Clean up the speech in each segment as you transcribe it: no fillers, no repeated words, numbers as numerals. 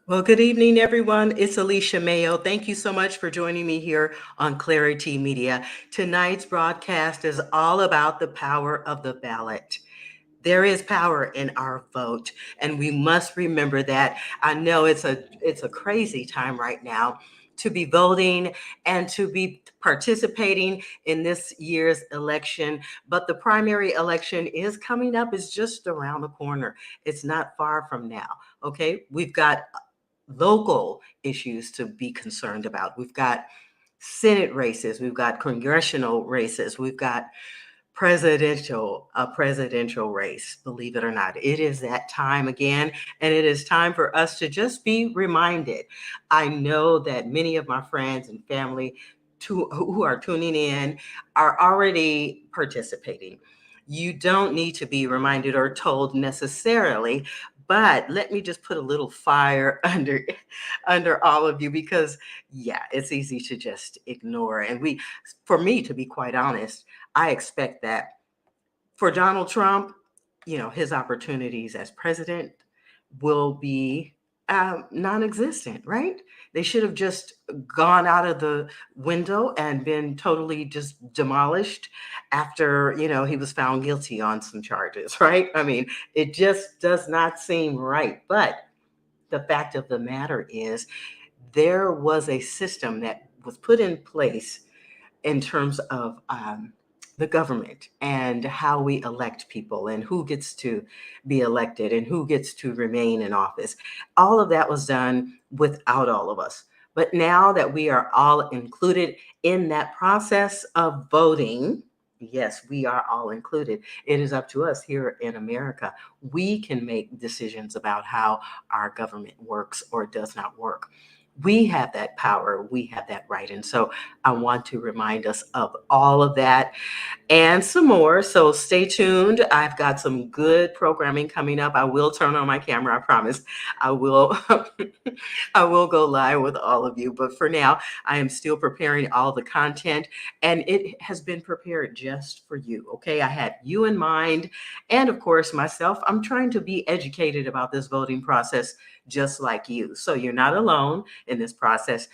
Well, good evening, everyone. It's Alicia Mayo. Thank you so much for joining me here on Clari-T Media. Tonight's broadcast is all about the power of the ballot. There is power in our vote, and we must remember that. I know it's a crazy time right now to be voting and to be participating in this year's election, but the primary election is coming up. It's just around the corner. It's not far from now. Okay, we've got local issues to be concerned about. We've got Senate races, we've got congressional races, we've got a presidential race. Believe it or not, it is that time again, and it is time for us to just be reminded. I know that many of my friends and family who are tuning in are already participating. You don't need to be reminded or told necessarily, but let me just put a little fire under all of you, because yeah, it's easy to just ignore. And for me, to be quite honest, I expect that for Donald Trump, his opportunities as president will be non-existent, right? They should have just gone out of the window and been totally just demolished after, he was found guilty on some charges, right? I mean, it just does not seem right. But the fact of the matter is, there was a system that was put in place in terms of the government and how we elect people and who gets to be elected and who gets to remain in office. All of that was done without all of us. But now that we are all included in that process of voting, yes, we are all included. It is up to us here in America. We can make decisions about how our government works or does not work. We have that power, we have that right. And so I want to remind us of all of that and some more. So stay tuned. I've got some good programming coming up. I will turn on my camera, I promise. I will I will go live with all of you. But for now, I am still preparing all the content, and it has been prepared just for you. Okay. I had you in mind. And of course, myself, I'm trying to be educated about this voting process just like you. So you're not alone in this process.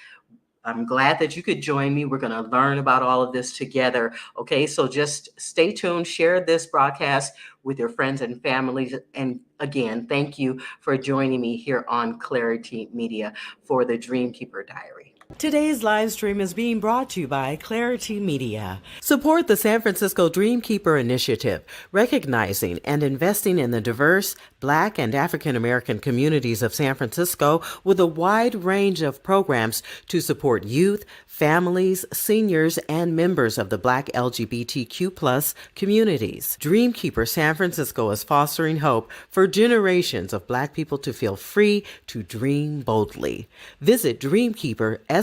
I'm glad that you could join me. We're going to learn about all of this together. Okay, so just stay tuned, share this broadcast with your friends and families. And again, thank you for joining me here on Clari-T Media for the Dreamkeeper Diary. Today's live stream is being brought to you by Clari-T Media. Support the San Francisco Dreamkeeper Initiative, recognizing and investing in the diverse Black and African American communities of San Francisco with a wide range of programs to support youth, families, seniors, and members of the Black LGBTQ+ communities. Dreamkeeper San Francisco is fostering hope for generations of Black people to feel free to dream boldly. Visit dreamkeepersf.org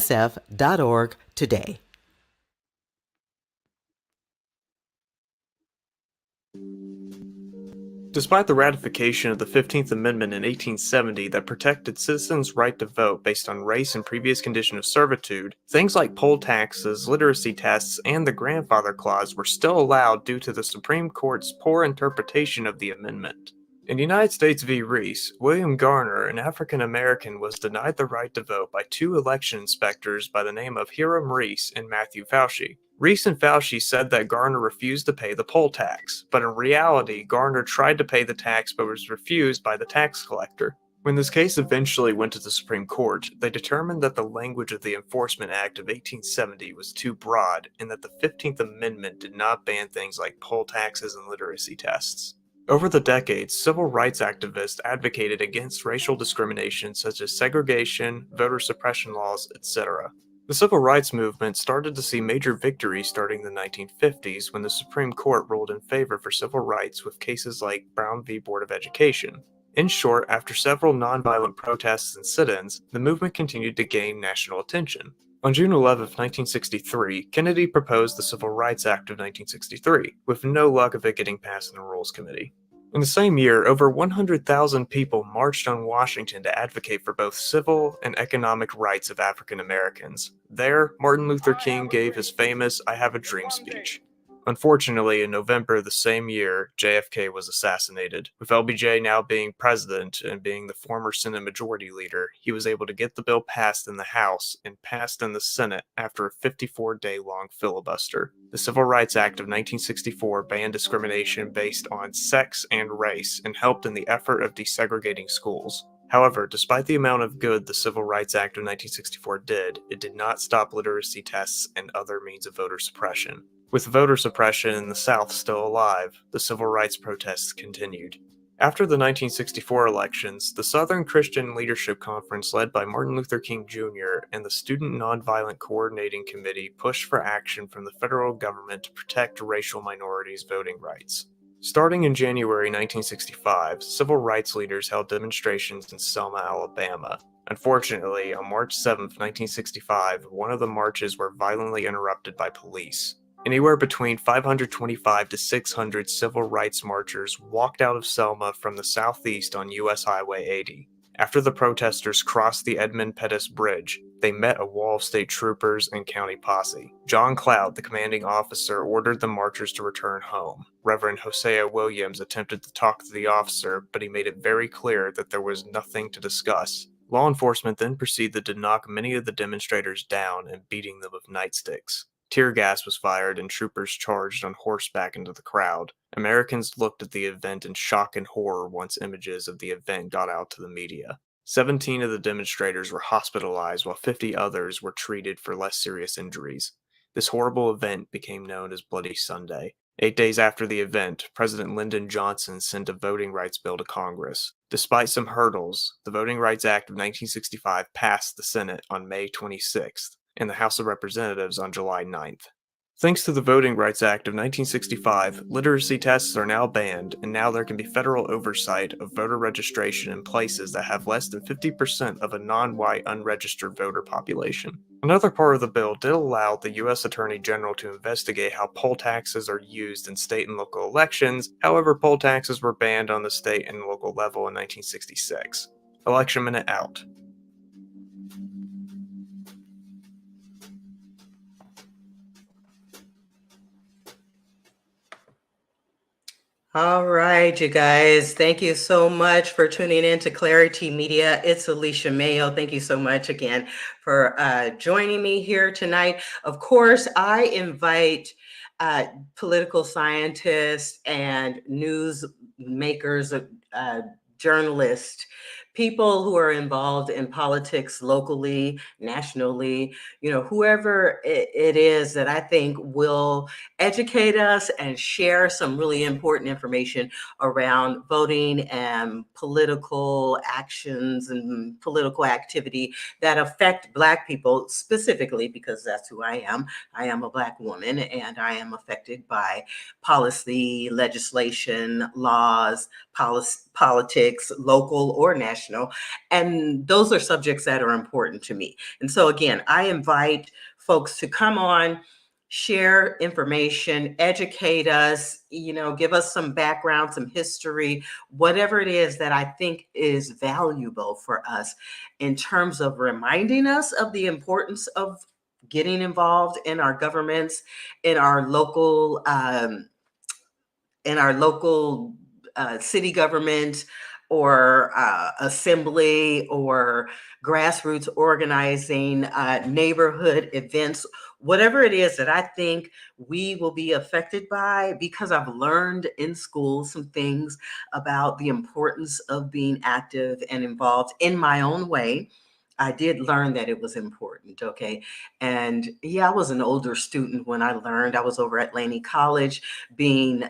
today. Despite the ratification of the 15th Amendment in 1870 that protected citizens' right to vote based on race and previous condition of servitude, things like poll taxes, literacy tests, and the grandfather clause were still allowed due to the Supreme Court's poor interpretation of the amendment. In United States v. Reese, William Garner, an African American, was denied the right to vote by two election inspectors by the name of Hiram Reese and Matthew Fauci. Reese and Fauci said that Garner refused to pay the poll tax, but in reality, Garner tried to pay the tax but was refused by the tax collector. When this case eventually went to the Supreme Court, they determined that the language of the Enforcement Act of 1870 was too broad and that the 15th Amendment did not ban things like poll taxes and literacy tests. Over the decades, civil rights activists advocated against racial discrimination such as segregation, voter suppression laws, etc. The civil rights movement started to see major victories starting in the 1950s when the Supreme Court ruled in favor for civil rights with cases like Brown v. Board of Education. In short, after several nonviolent protests and sit-ins, the movement continued to gain national attention. On June 11, 1963, Kennedy proposed the Civil Rights Act of 1963, with no luck of it getting passed in the Rules Committee. In the same year, over 100,000 people marched on Washington to advocate for both civil and economic rights of African Americans. There, Martin Luther King gave his famous I Have a Dream speech. Unfortunately, in November of the same year, JFK was assassinated. With LBJ now being president and being the former Senate Majority Leader, he was able to get the bill passed in the House and passed in the Senate after a 54-day-long filibuster. The Civil Rights Act of 1964 banned discrimination based on sex and race and helped in the effort of desegregating schools. However, despite the amount of good the Civil Rights Act of 1964 did, it did not stop literacy tests and other means of voter suppression. With voter suppression in the South still alive, the civil rights protests continued. After the 1964 elections, the Southern Christian Leadership Conference, led by Martin Luther King Jr., and the Student Nonviolent Coordinating Committee pushed for action from the federal government to protect racial minorities' voting rights. Starting in January 1965, civil rights leaders held demonstrations in Selma, Alabama. Unfortunately, on March 7, 1965, one of the marches were violently interrupted by police. Anywhere between 525 to 600 civil rights marchers walked out of Selma from the southeast on US Highway 80. After the protesters crossed the Edmund Pettus Bridge, they met a wall of state troopers and county posse. John Cloud, the commanding officer, ordered the marchers to return home. Reverend Hosea Williams attempted to talk to the officer, but he made it very clear that there was nothing to discuss. Law enforcement then proceeded to knock many of the demonstrators down and beating them with nightsticks. Tear gas was fired and troopers charged on horseback into the crowd. Americans looked at the event in shock and horror once images of the event got out to the media. 17 of the demonstrators were hospitalized while 50 others were treated for less serious injuries. This horrible event became known as Bloody Sunday. 8 days after the event, President Lyndon Johnson sent a voting rights bill to Congress. Despite some hurdles, the Voting Rights Act of 1965 passed the Senate on May 26th and the House of Representatives on July 9th. Thanks to the Voting Rights Act of 1965, literacy tests are now banned, and now there can be federal oversight of voter registration in places that have less than 50% of a non-white unregistered voter population. Another part of the bill did allow the U.S. Attorney General to investigate how poll taxes are used in state and local elections. However, poll taxes were banned on the state and local level in 1966. Election Minute out. All right, you guys. Thank you so much for tuning in to Clari-T Media. It's Alicia Mayo. Thank you so much again for joining me here tonight. Of course, I invite political scientists and news makers, journalists, people who are involved in politics locally, nationally, whoever it is that I think will educate us and share some really important information around voting and political actions and political activity that affect Black people specifically, because that's who I am. I am a Black woman and I am affected by policy, legislation, laws, politics, local or national. And those are subjects that are important to me. And so again, I invite folks to come on, share information, educate us, give us some background, some history, whatever it is that I think is valuable for us in terms of reminding us of the importance of getting involved in our governments, in our local city government or assembly or grassroots organizing, neighborhood events, whatever it is that I think we will be affected by, because I've learned in school some things about the importance of being active and involved in my own way. I did learn that it was important, okay? And yeah, I was an older student when I learned. I was over at Laney College being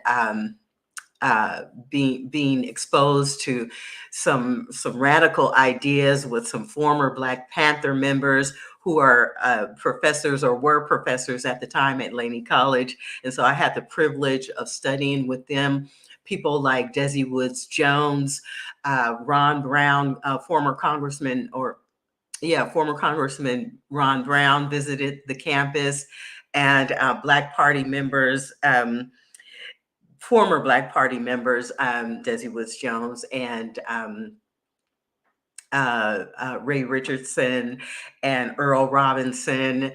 being exposed to some radical ideas with some former Black Panther members who are professors or were professors at the time at Laney College. And so I had the privilege of studying with them. People like Desi Woods Jones, Ron Brown, former Congressman Ron Brown visited the campus, and Black Party members, former Black Party members, Desi Woods Jones and Ray Richardson and Earl Robinson,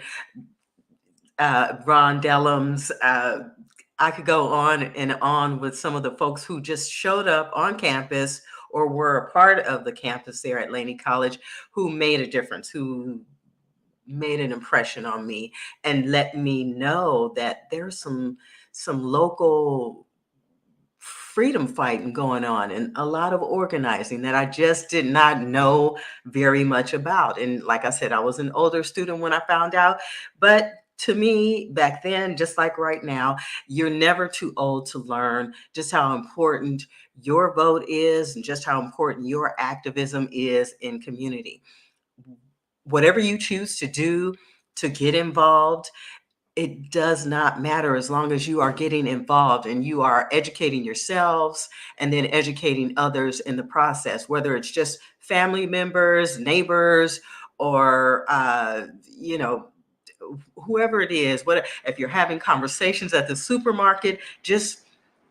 Ron Dellums, I could go on and on with some of the folks who just showed up on campus or were a part of the campus there at Laney College who made a difference, who made an impression on me and let me know that there's some local freedom fighting going on and a lot of organizing that I just did not know very much about. And like I said, I was an older student when I found out, but to me back then, just like right now, you're never too old to learn just how important your vote is and just how important your activism is in community. Whatever you choose to do to get involved, it does not matter as long as you are getting involved and you are educating yourselves and then educating others in the process, whether it's just family members, neighbors, or whoever it is. What if you're having conversations at the supermarket? Just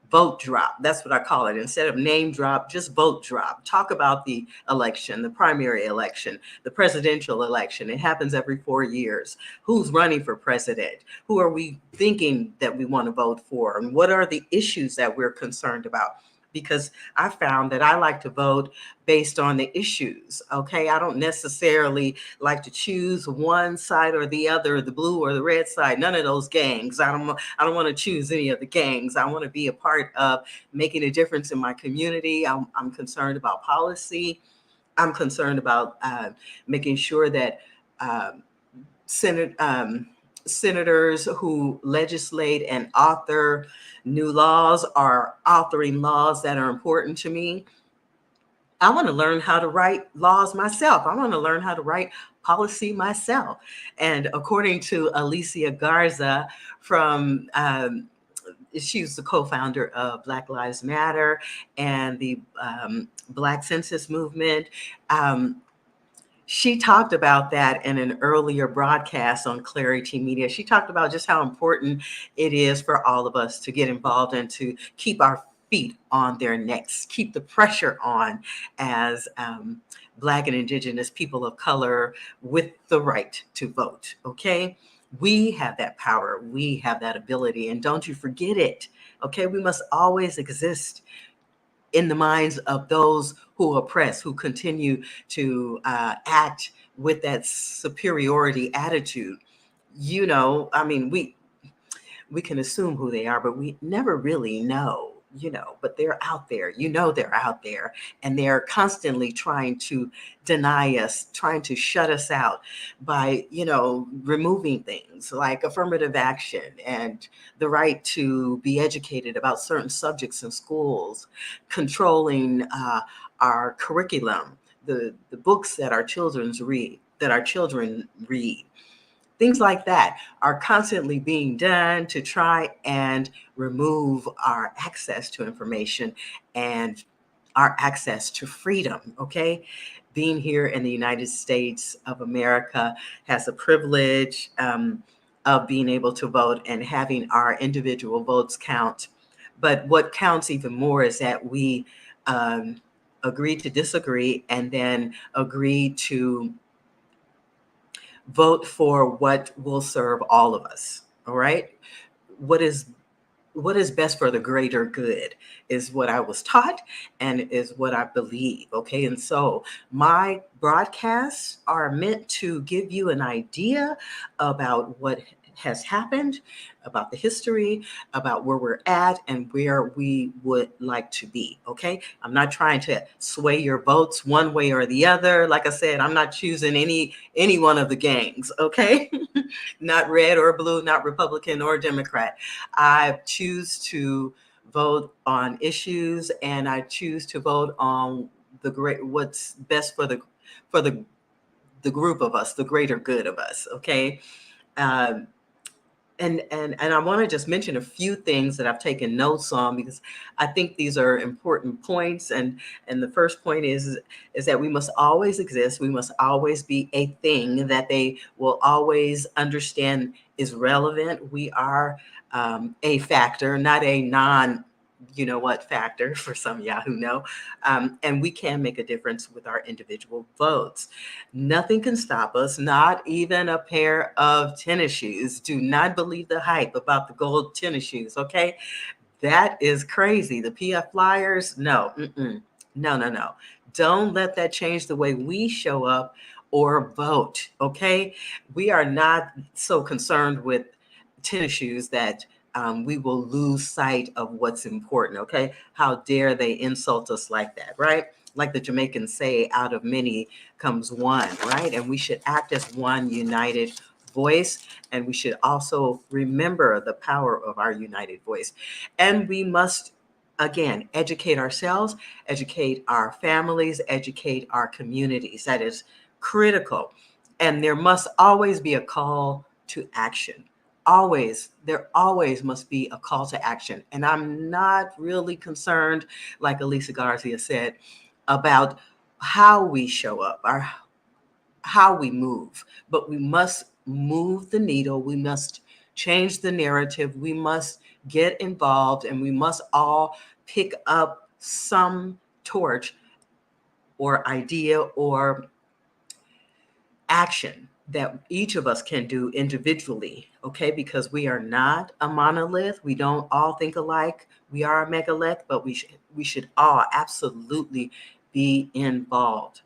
vote drop. That's what I call it. Instead of name drop, just vote drop. Talk about the election, the primary election, the presidential election. It happens every 4 years. Who's running for president? Who are we thinking that we want to vote for? And what are the issues that we're concerned about? Because I found that I like to vote based on the issues. Okay. I don't necessarily like to choose one side or the other, the blue or the red side, none of those gangs. I don't want to choose any of the gangs. I want to be a part of making a difference in my community. I'm concerned about policy. I'm concerned about making sure that um, Senate, senators who legislate and author new laws are authoring laws that are important to me. I want to learn how to write laws myself. I want to learn how to write policy myself. And according to Alicia Garza from she's the co-founder of Black Lives Matter and the Black Census Movement. She talked about that in an earlier broadcast on Clari-T Media. She talked about just how important it is for all of us to get involved and to keep our feet on their necks, keep the pressure on as Black and Indigenous people of color with the right to vote. Okay. We have that power. We have that ability. And don't you forget it. Okay. We must always exist in the minds of those who oppress, who continue to act with that superiority attitude. I mean, we can assume who they are, but we never really know, but they're out there, they're out there and they're constantly trying to deny us, trying to shut us out by, removing things like affirmative action and the right to be educated about certain subjects in schools, controlling our curriculum, the books that our children read. Things like that are constantly being done to try and remove our access to information and our access to freedom. Okay. Being here in the United States of America has a privilege of being able to vote and having our individual votes count. But what counts even more is that we agree to disagree and then agree to vote for what will serve all of us. All right. What is what is best for the greater good is what I was taught and is what I believe. Okay. And so my broadcasts are meant to give you an idea about what has happened, about the history, about where we're at and where we would like to be. Okay. I'm not trying to sway your votes one way or the other. Like I said, I'm not choosing any one of the gangs. Okay. Not red or blue, not Republican or Democrat. I choose to vote on issues and I choose to vote on what's best for the group of us, the greater good of us. Okay. Um, and I want to just mention a few things that I've taken notes on because I think these are important points. And the first point is that we must always exist. We must always be a thing that they will always understand is relevant. We are a factor, not a you know what factor for some of y'all who know. And we can make a difference with our individual votes. Nothing can stop us, not even a pair of tennis shoes. Do not believe the hype about the gold tennis shoes, okay? That is crazy. The PF Flyers, no, no, no, no. Don't let that change the way we show up or vote, okay? We are not so concerned with tennis shoes that we will lose sight of what's important, okay? How dare they insult us like that, right? Like the Jamaicans say, out of many comes one, right? And we should act as one united voice. And we should also remember the power of our united voice. And we must, again, educate ourselves, educate our families, educate our communities. That is critical. And there must always be a call to action. Always, there always must be a call to action. And I'm not really concerned, like Elisa Garcia said, about how we show up or how we move, but we must move the needle. We must change the narrative. We must get involved, and we must all pick up some torch or idea or action that each of us can do individually, okay? Because we are not a monolith. We don't all think alike. We are a megalith, but we should all absolutely be involved.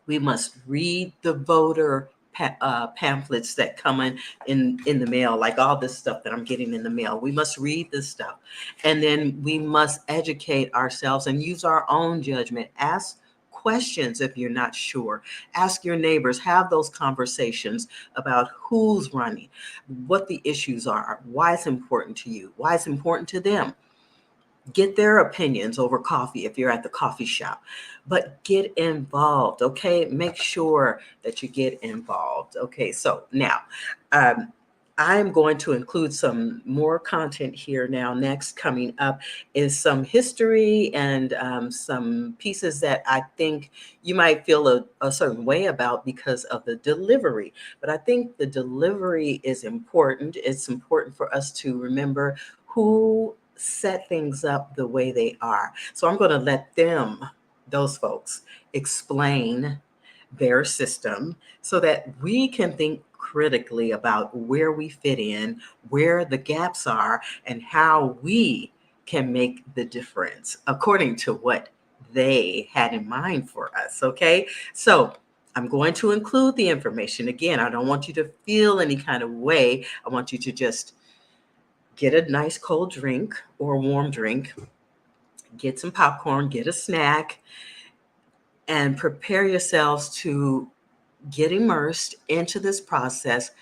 We must read the voter pamphlets that come in the mail, like all this stuff that I'm getting in the mail. We must read this stuff. And then we must educate ourselves and use our own judgment. Ask questions if you're not sure. Ask your neighbors, have those conversations about who's running, what the issues are, why it's important to you, why it's important to them. Get their opinions over coffee if you're at the coffee shop, but get involved, okay? Make sure that you get involved. Okay, so now I'm going to include some more content here now. Next, coming up is some history and some pieces that I think you might feel a certain way about because of the delivery. But I think the delivery is important. It's important for us to remember who set things up the way they are. So I'm going to let them, those folks, explain their system so that we can think critically about where we fit in, where the gaps are, and how we can make the difference according to what they had in mind for us. Okay. So I'm going to include the information. Again, I don't want you to feel any kind of way. I want you to just get a nice cold drink or a warm drink, get some popcorn, get a snack, and prepare yourselves to get immersed into this process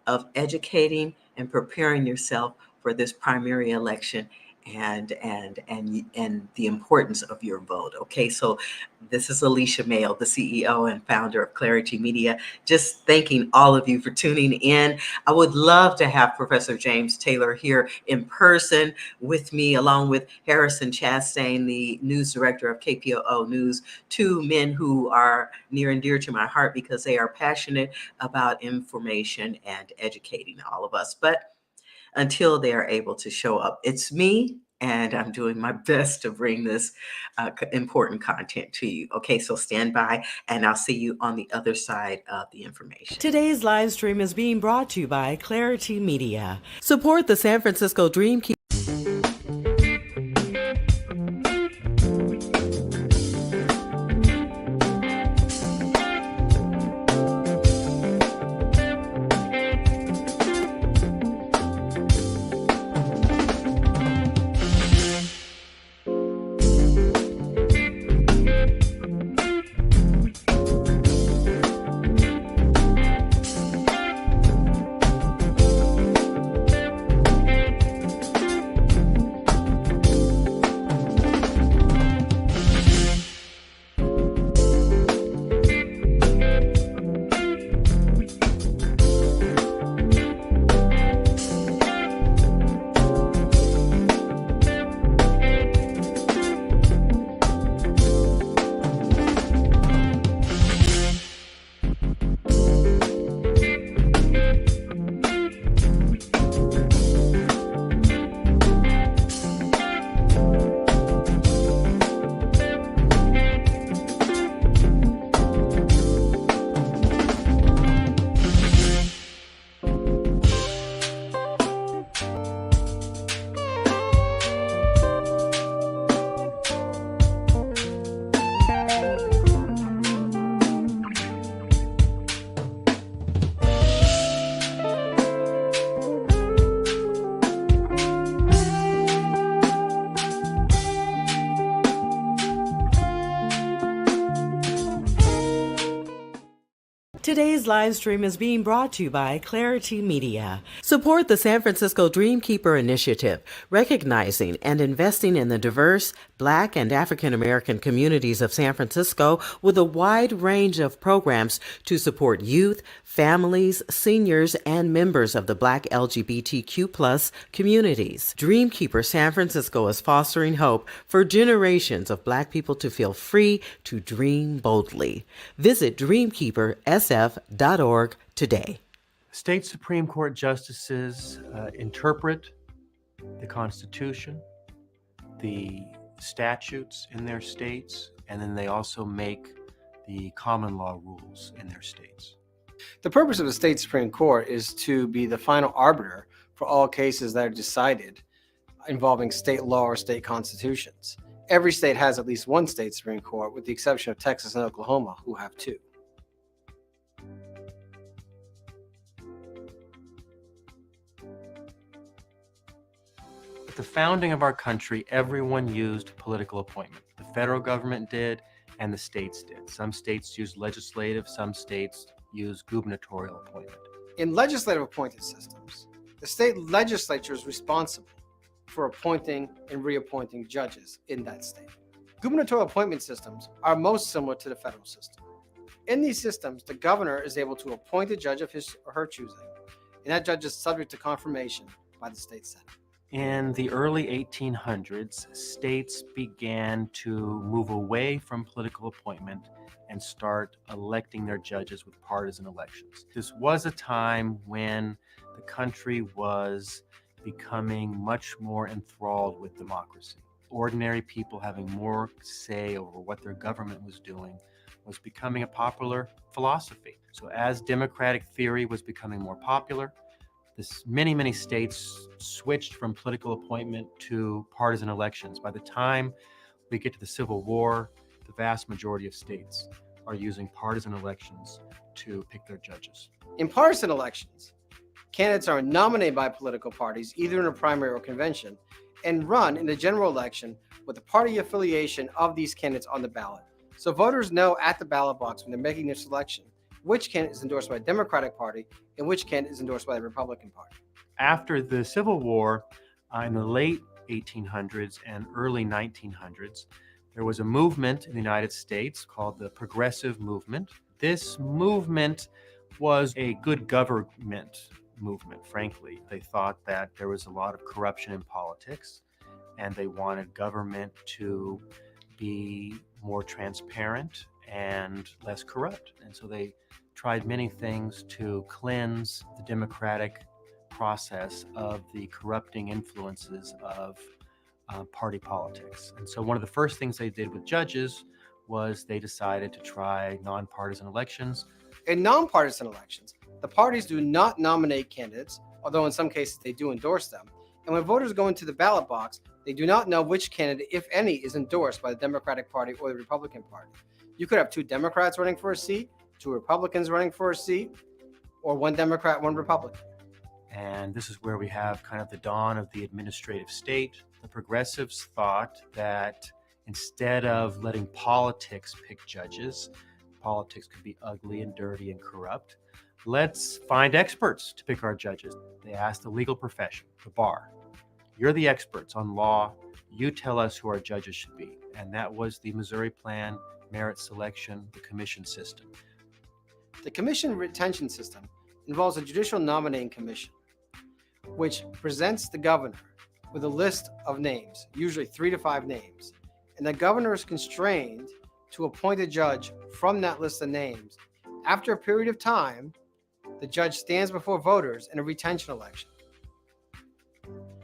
of educating and preparing yourself for this primary election and the importance of your vote. Okay, so this is Alicia Mayo, the CEO and founder of Clari-T Media. Just thanking all of you for tuning in. I would love to have Professor James Taylor here in person with me, along with Harrison Chastain, the news director of KPOO News, two men who are near and dear to my heart because they are passionate about information and educating all of us. But until they are able to show up, it's me, and I'm doing my best to bring this important content to you. Okay, so stand by, and I'll see you on the other side of the information. Today's live stream is being brought to you by Clari-T Media. Support the San Francisco Dream. Today's live stream is being brought to you by Clari-T Media. Support the San Francisco Dreamkeeper Initiative, recognizing and investing in the diverse Black and African American communities of San Francisco with a wide range of programs to support youth, families, seniors, and members of the Black LGBTQ+ communities. Dreamkeeper San Francisco is fostering hope for generations of Black people to feel free to dream boldly. Visit dreamkeepersf.org today. State Supreme Court justices interpret the Constitution, the statutes in their states, and then they also make the common law rules in their states. The purpose of the state Supreme Court is to be the final arbiter for all cases that are decided involving state law or state constitutions. Every state has at least one state Supreme Court, with the exception of Texas and Oklahoma, who have two. At the founding of our country, everyone used political appointment. The federal government did, and the states did. Some states used legislative, some states used gubernatorial appointment. In legislative appointed systems, the state legislature is responsible for appointing and reappointing judges in that state. Gubernatorial appointment systems are most similar to the federal system. In these systems, the governor is able to appoint a judge of his or her choosing, and that judge is subject to confirmation by the state senate. In the early 1800s, states began to move away from political appointment and start electing their judges with partisan elections. This was a time when the country was becoming much more enthralled with democracy. Ordinary people having more say over what their government was doing was becoming a popular philosophy. So as democratic theory was becoming more popular, many states switched from political appointment to partisan elections. By the time we get to the Civil War, the vast majority of states are using partisan elections to pick their judges. In partisan elections, candidates are nominated by political parties, either in a primary or convention, and run in the general election with the party affiliation of these candidates on the ballot. So voters know at the ballot box when they're making their selection which candidate is endorsed by the Democratic Party and which candidate is endorsed by the Republican Party. After the Civil War, in the late 1800s and early 1900s, there was a movement in the United States called the Progressive Movement. This movement was a good government movement, frankly. They thought that there was a lot of corruption in politics, and they wanted government to be more transparent and less corrupt. And so they tried many things to cleanse the democratic process of the corrupting influences of party politics. And so one of the first things they did with judges was they decided to try nonpartisan elections. In nonpartisan elections, the parties do not nominate candidates, although in some cases they do endorse them. And when voters go into the ballot box, they do not know which candidate, if any, is endorsed by the Democratic Party or the Republican Party. You could have two Democrats running for a seat, two Republicans running for a seat, or one Democrat, one Republican. And this is where we have kind of the dawn of the administrative state. The progressives thought that instead of letting politics pick judges, politics could be ugly and dirty and corrupt. Let's find experts to pick our judges. They asked the legal profession, the bar. You're the experts on law. You tell us who our judges should be. And that was the Missouri Plan, merit selection, the commission system. The commission retention system involves a judicial nominating commission, which presents the governor with a list of names, usually 3 to 5 names. And the governor is constrained to appoint a judge from that list of names. After a period of time, the judge stands before voters in a retention election.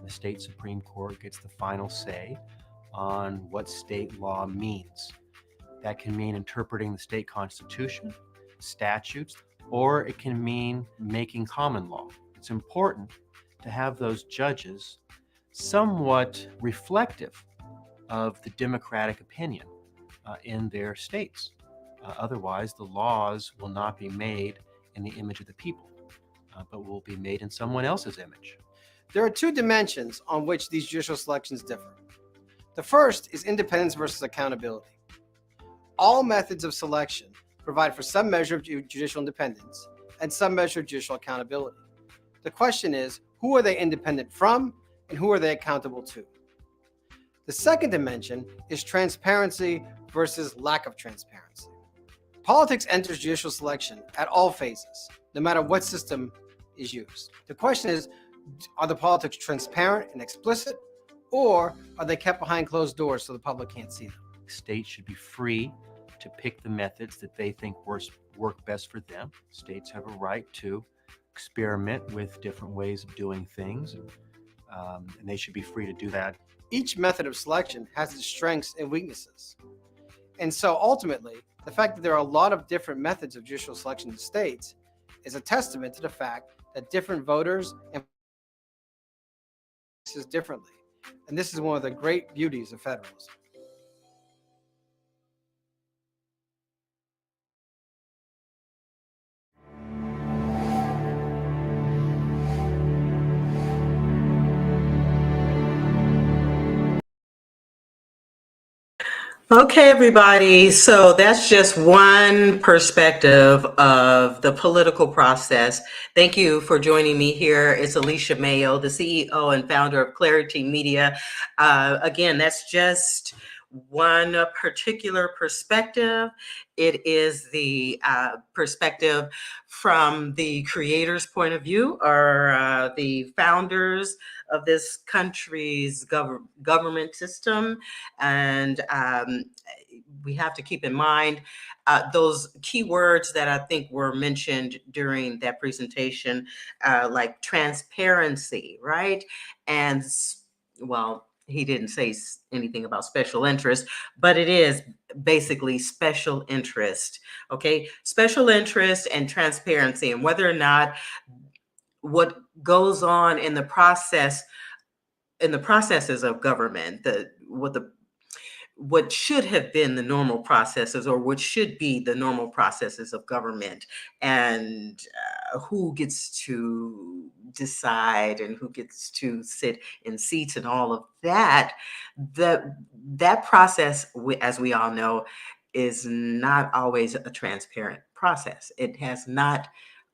The state Supreme Court gets the final say on what state law means. That can mean interpreting the state constitution, statutes, or it can mean making common law. It's important to have those judges somewhat reflective of the democratic opinion in their states. Otherwise, the laws will not be made in the image of the people, but will be made in someone else's image. There are 2 dimensions on which these judicial selections differ. The first is independence versus accountability. All methods of selection provide for some measure of judicial independence and some measure of judicial accountability. The question is, who are they independent from and who are they accountable to? The second dimension is transparency versus lack of transparency. Politics enters judicial selection at all phases, no matter what system is used. The question is, are the politics transparent and explicit, or are they kept behind closed doors so the public can't see them? States should be free to pick the methods that they think work best for them. States have a right to experiment with different ways of doing things, and they should be free to do that. Each method of selection has its strengths and weaknesses. And so ultimately, the fact that there are a lot of different methods of judicial selection in states is a testament to the fact that different voters and differently. And this is one of the great beauties of federalism. Okay, everybody. So that's just one perspective of the political process. Thank you for joining me here. It's Alicia Mayo, the CEO and founder of Clari-T Media. Again, that's just one particular perspective. It is the perspective from the creator's point of view, or the founders of this country's government system. And we have to keep in mind those key words that I think were mentioned during that presentation, like transparency, right? And, well, he didn't say anything about special interest, but it is basically special interest, okay? Special interest and transparency, and whether or not what goes on in the process, in the processes of government, what should have been the normal processes, or what should be the normal processes of government, and who gets to decide and who gets to sit in seats and all of that, that process, as we all know, is not always a transparent process. It has not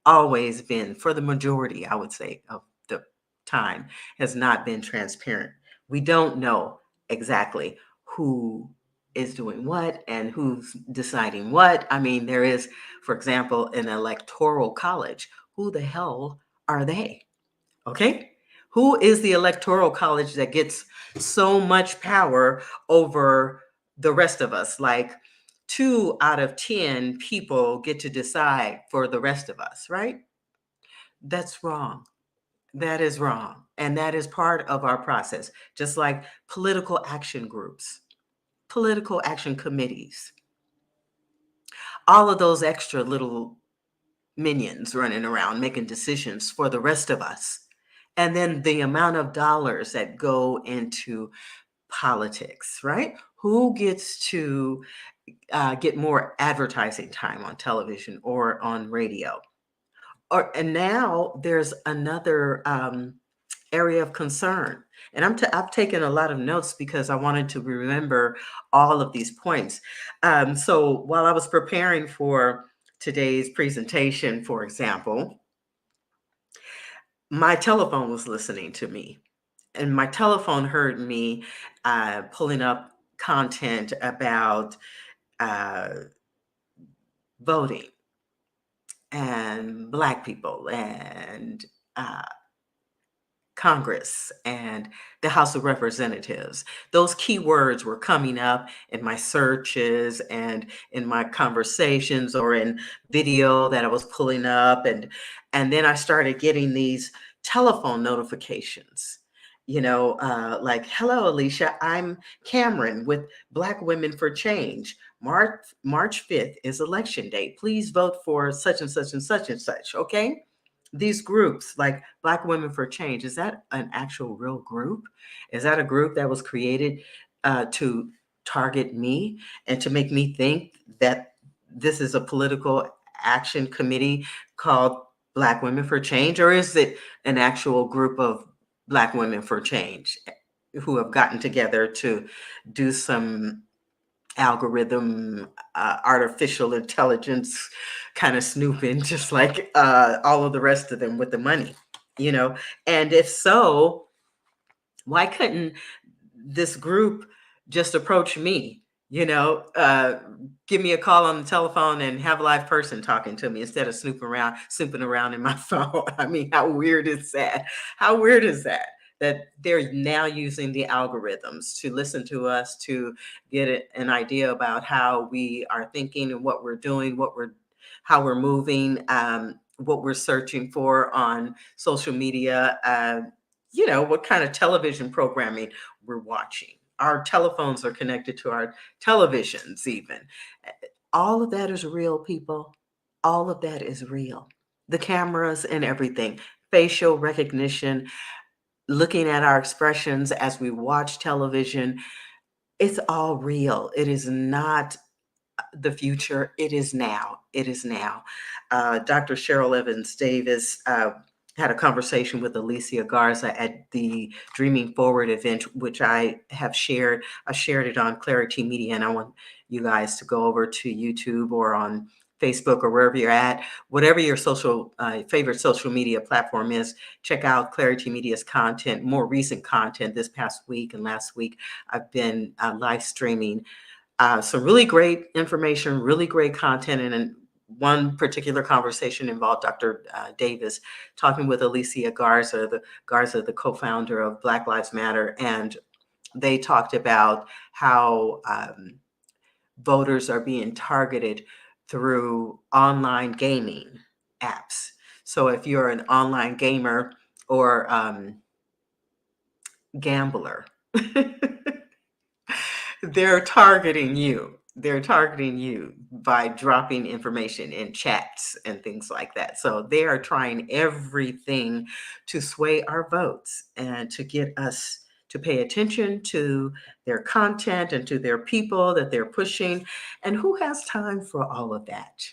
always been, for the majority, I would say, of the time, has not been transparent. We don't know exactly who is doing what and who's deciding what. I mean, there is, for example, an electoral college. Who the hell are they? Okay? Who is the electoral college that gets so much power over the rest of us? Like 2 out of 10 people get to decide for the rest of us, right? That's wrong. That is wrong. And that is part of our process, just like political action groups, political action committees, all of those extra little minions running around making decisions for the rest of us. And then the amount of dollars that go into politics, right? Who gets to get more advertising time on television or on radio? And now there's another area of concern. And I've taken a lot of notes because I wanted to remember all of these points. So while I was preparing for today's presentation, for example, my telephone was listening to me, and my telephone heard me pulling up content about voting and Black people and Congress and the House of Representatives. Those keywords were coming up in my searches and in my conversations, or in video that I was pulling up. And then I started getting these telephone notifications, like, hello, Alicia, I'm Cameron with Black Women for Change. March 5th is election day. Please vote for such and such and such and such, okay? These groups like Black Women for Change, is that an actual real group? Is that a group that was created to target me and to make me think that this is a political action committee called Black Women for Change? Or is it an actual group of Black Women for Change who have gotten together to do some algorithm, artificial intelligence kind of snooping, just like all of the rest of them with the money, you know? And if so, why couldn't this group just approach me, give me a call on the telephone and have a live person talking to me instead of snooping around in my phone? I mean, how weird is that? How weird is that? That they're now using the algorithms to listen to us, to get an idea about how we are thinking and what we're doing, how we're moving, what we're searching for on social media, what kind of television programming we're watching. Our telephones are connected to our televisions, even. All of that is real, people. All of that is real. The cameras and everything, facial recognition, looking at our expressions as we watch television, it's all real. It is not the future. It is now. It is now. Dr. Cheryl Evans Davis had a conversation with Alicia Garza at the Dreaming Forward event, which I have shared. I shared it on Clari-T Media, and I want you guys to go over to YouTube or on Facebook or wherever you're at, whatever your favorite social media platform is. Check out Clari-T Media's content, more recent content. This past week and last week, I've been live streaming some really great information, really great content. And one particular conversation involved Dr. Davis talking with Alicia Garza, the co-founder of Black Lives Matter. And they talked about how voters are being targeted through online gaming apps. So if you're an online gamer or gambler, they're targeting you. They're targeting you by dropping information in chats and things like that. So they are trying everything to sway our votes and to get us to pay attention to their content and to their people that they're pushing. And who has time for all of that?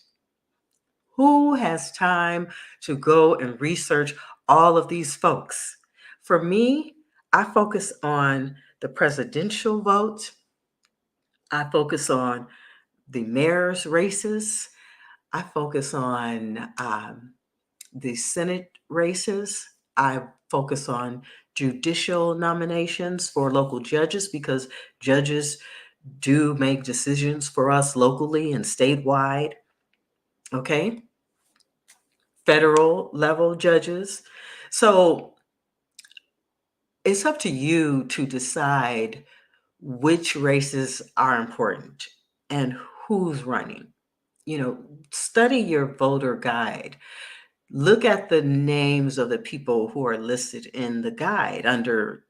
Who has time to go and research all of these folks? For me, I focus on the presidential vote. I focus on the mayor's races. I focus on the Senate races. I focus on judicial nominations for local judges because judges do make decisions for us locally and statewide. Okay. Federal level judges. So it's up to you to decide which races are important and who's running. Study your voter guide. Look at the names of the people who are listed in the guide under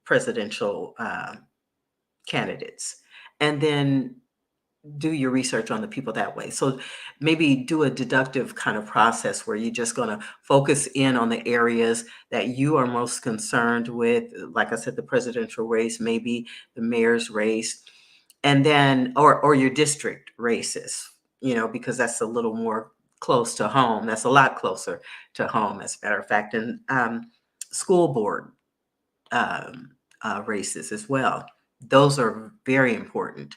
presidential candidates, and then do your research on the people that way. So maybe do a deductive kind of process where you're just going to focus in on the areas that you are most concerned with. Like I said, the presidential race, maybe the mayor's race, and then, or your district races, because that's a little more close to home. That's a lot closer to home, as a matter of fact, and school board races as well. Those are very important.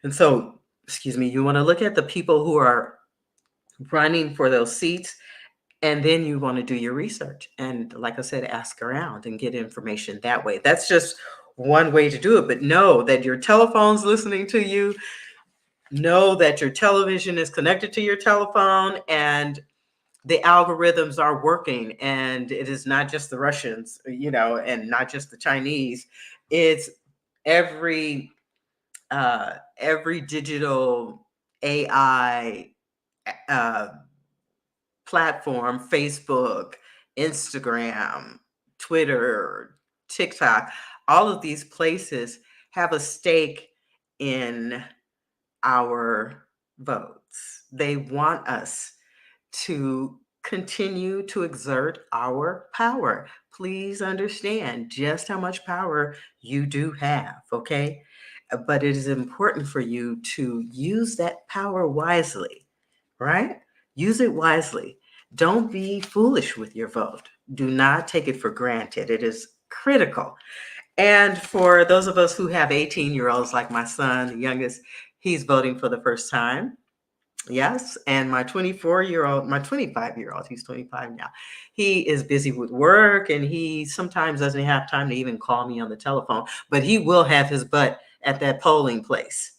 And so, you want to look at the people who are running for those seats, and then you want to do your research. And like I said, ask around and get information that way. That's just one way to do it. But know that your telephone's listening to you. Know that your television is connected to your telephone, and the algorithms are working. And it is not just the Russians, and not just the Chinese. It's every digital AI platform, Facebook, Instagram, Twitter, TikTok, all of these places have a stake in our votes. They want us to continue to exert our power. Please understand just how much power you do have, okay? But it is important for you to use that power wisely, right? Use it wisely. Don't be foolish with your vote. Do not take it for granted. It is critical. And for those of us who have 18-year-olds like my son, the youngest, he's voting for the first time. Yes. And my 25-year-old, he's 25 now. He is busy with work and he sometimes doesn't have time to even call me on the telephone, but he will have his butt at that polling place.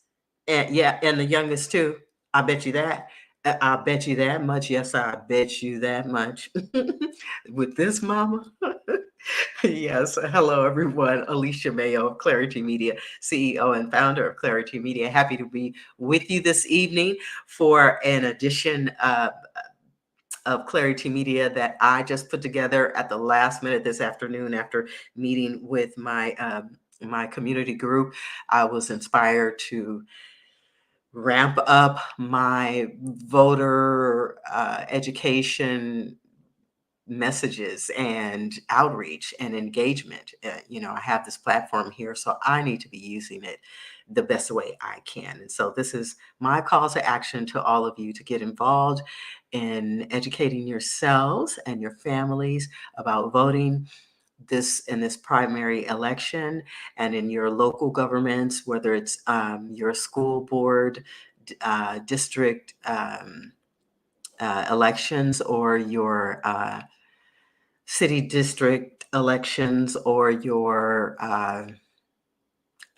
And yeah, and the youngest too. I bet you that. I bet you that much. Yes, I bet you that much. With this mama. Yes. Hello, everyone. Alicia Mayo of Clari-T Media, CEO and founder of Clari-T Media. Happy to be with you this evening for an edition of Clari-T Media that I just put together at the last minute this afternoon after meeting with my community group. I was inspired to ramp up my voter education messages and outreach and engagement. I have this platform here, so I need to be using it the best way I can. And so this is my call to action to all of you to get involved in educating yourselves and your families about voting in this primary election and in your local governments, whether it's your school board, district elections, or your city district elections, or your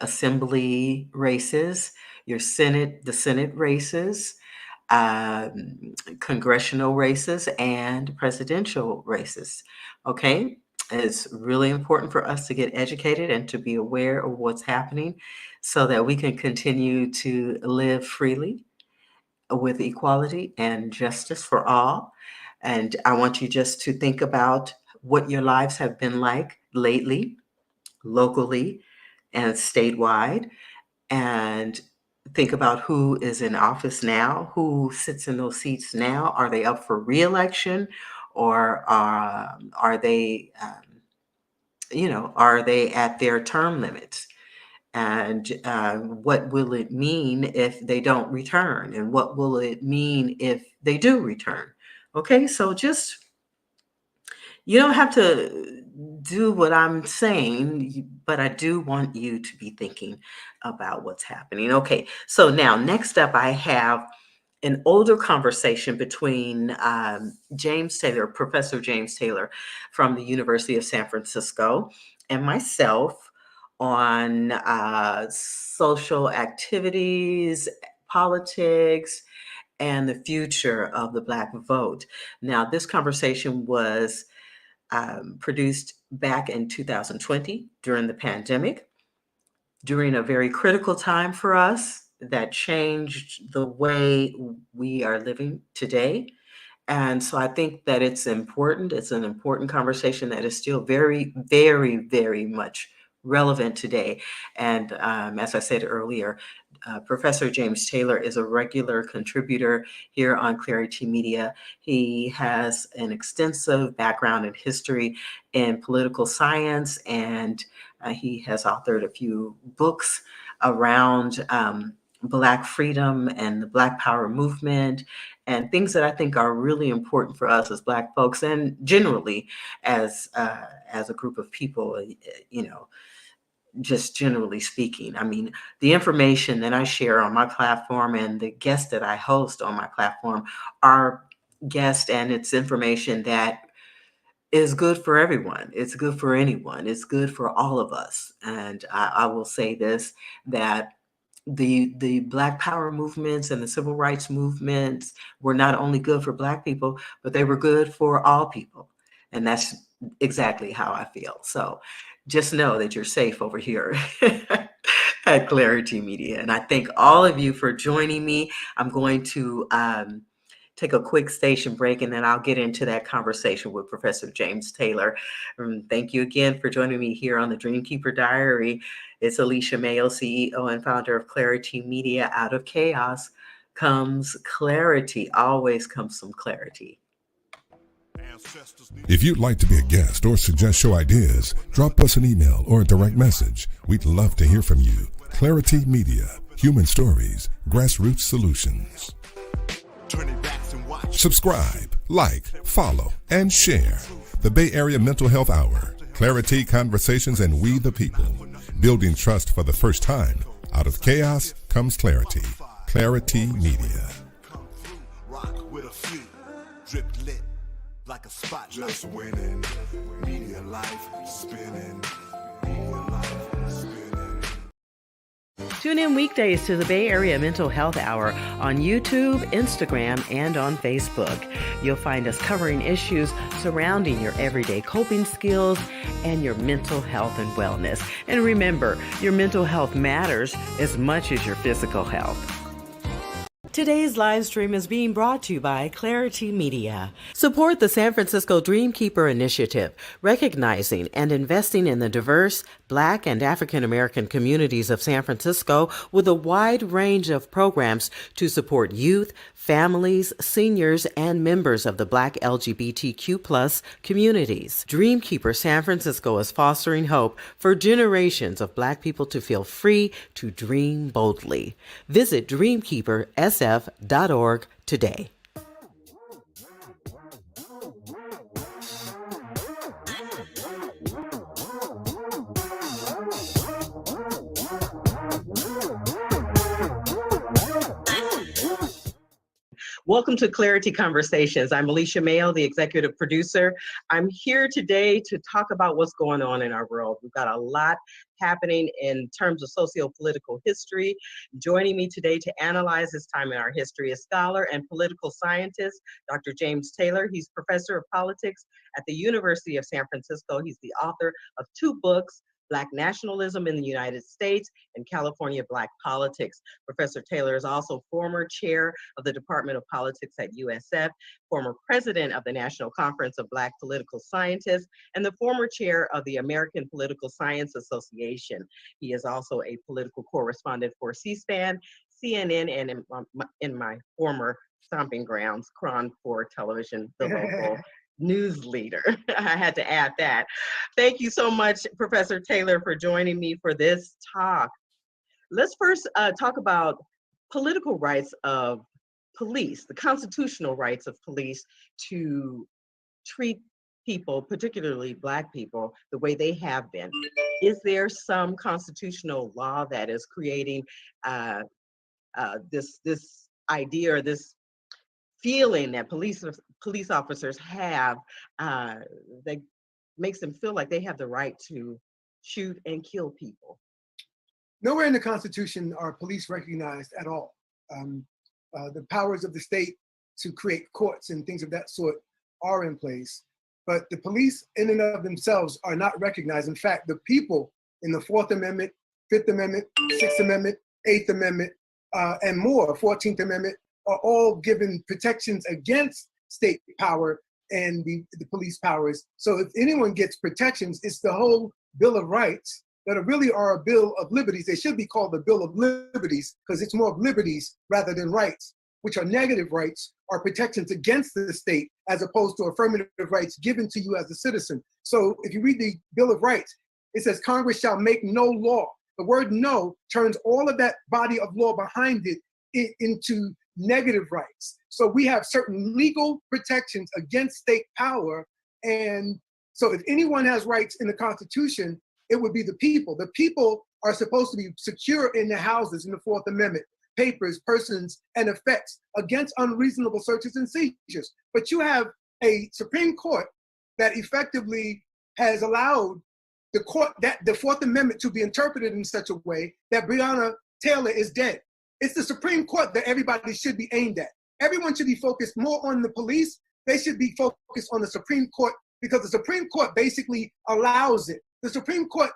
assembly races, your the Senate races, congressional races, and presidential races. Okay. It's really important for us to get educated and to be aware of what's happening so that we can continue to live freely with equality and justice for all. And I want you just to think about what your lives have been like lately, locally, and statewide, and think about who is in office now, who sits in those seats now. Are they up for reelection, or are they, are they at their term limits? And what will it mean if they don't return? And what will it mean if they do return? Okay, so you don't have to do what I'm saying, but I do want you to be thinking about what's happening. Okay, so now next up, I have an older conversation between James Taylor, Professor James Taylor from the University of San Francisco, and myself on social activities, politics, and the future of the Black vote. Now, this conversation was produced back in 2020 during the pandemic, during a very critical time for us that changed the way we are living today. And so I think that it's important. It's an important conversation that is still very, very, very much relevant today. And as I said earlier, Professor James Taylor is a regular contributor here on Clari-T Media. He has an extensive background and history in political science, and he has authored a few books around Black freedom and the Black Power movement, and things that I think are really important for us as Black folks, and generally as a group of people, just generally speaking. I mean, the information that I share on my platform and the guests that I host on my platform are guests, and it's information that is good for everyone. It's good for anyone. It's good for all of us. And I will say this, that the Black Power movements and the civil rights movements were not only good for Black people, but they were good for all people. And that's exactly how I feel. So just know that you're safe over here at Clari-T Media. And I thank all of you for joining me. I'm going to take a quick station break, and then I'll get into that conversation with Professor James Taylor. Thank you again for joining me here on the Dreamkeeper Diary. It's Alicia Mayo, CEO and founder of Clari-T Media. Out of chaos comes clarity. Always comes some clarity. If you'd like to be a guest or suggest show ideas, drop us an email or a direct message. We'd love to hear from you. Clari-T Media, human stories, grassroots solutions. Subscribe, like, follow, and share the Bay Area Mental Health Hour. Clari-T Conversations and We the People. Building trust for the first time. Out of chaos comes clarity. Clari-T Media. Rock with a few, drip lit like a spotlight. Just winning, media life spinning, media life spinning. Tune in weekdays to the Bay Area Mental Health Hour on YouTube, Instagram, and on Facebook. You'll find us covering issues surrounding your everyday coping skills and your mental health and wellness. And remember, your mental health matters as much as your physical health. Today's live stream is being brought to you by Clari-T Media. Support the San Francisco Dreamkeeper Initiative, recognizing and investing in the diverse Black and African American communities of San Francisco with a wide range of programs to support youth, families, seniors, and members of the Black LGBTQ+ communities. Dreamkeeper San Francisco is fostering hope for generations of Black people to feel free to dream boldly. Visit dreamkeepersf.org today. Welcome to Clari-T Conversations. I'm Alicia Mayo, the executive producer. I'm here today to talk about what's going on in our world. We've got a lot happening in terms of socio-political history. Joining me today to analyze this time in our history is scholar and political scientist, Dr. James Taylor. He's professor of politics at the University of San Francisco. He's the author of 2 books, Black Nationalism in the United States and California Black Politics. Professor Taylor is also former chair of the Department of Politics at USF, former president of the National Conference of Black Political Scientists, and the former chair of the American Political Science Association. He is also a political correspondent for C-SPAN, CNN, and in my former stomping grounds, KRON 4 Television, the local news leader. I had to add that. Thank you so much, Professor Taylor, for joining me for this talk. Let's first talk about political rights of police, the constitutional rights of police to treat people, particularly Black people, the way they have been. Is there some constitutional law that is creating this idea or this feeling that police officers have that makes them feel like they have the right to shoot and kill people? Nowhere in the Constitution are police recognized at all. The powers of the state to create courts and things of that sort are in place, but the police in and of themselves are not recognized. In fact, the people in the 4th Amendment, 5th Amendment, 6th Amendment, 8th Amendment, and more, 14th Amendment, are all given protections against state power and the police powers. So if anyone gets protections, it's the whole Bill of Rights that really are a Bill of Liberties. They should be called the Bill of Liberties because it's more of liberties rather than rights, which are negative rights, are protections against the state as opposed to affirmative rights given to you as a citizen. So if you read the Bill of Rights, it says Congress shall make no law. The word no turns all of that body of law behind it into negative rights. So we have certain legal protections against state power. And so if anyone has rights in the Constitution, it would be the people. The people are supposed to be secure in their houses in the 4th Amendment, papers, persons, and effects against unreasonable searches and seizures. But you have a Supreme Court that effectively has allowed the 4th Amendment to be interpreted in such a way that Breonna Taylor is dead. It's the Supreme Court that everybody should be aimed at. Everyone should be focused more on the police. They should be focused on the Supreme Court because the Supreme Court basically allows it. The Supreme Court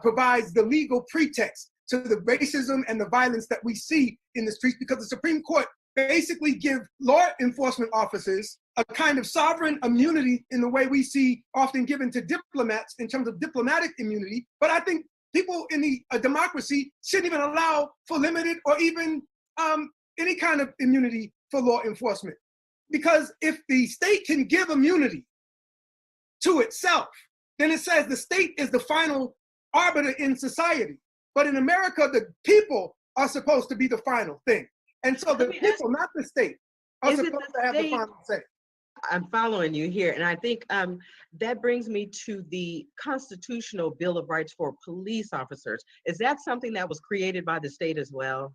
provides the legal pretext to the racism and the violence that we see in the streets because the Supreme Court basically give law enforcement officers a kind of sovereign immunity in the way we see often given to diplomats in terms of diplomatic immunity. But I think people in a democracy shouldn't even allow for limited or even any kind of immunity for law enforcement. Because if the state can give immunity to itself, then it says the state is the final arbiter in society. But in America, the people are supposed to be the final thing. And so the people, not the state, are supposed to have the final say. I'm following you here, and I think that brings me to the constitutional Bill of Rights for police officers. Is that something that was created by the state as well?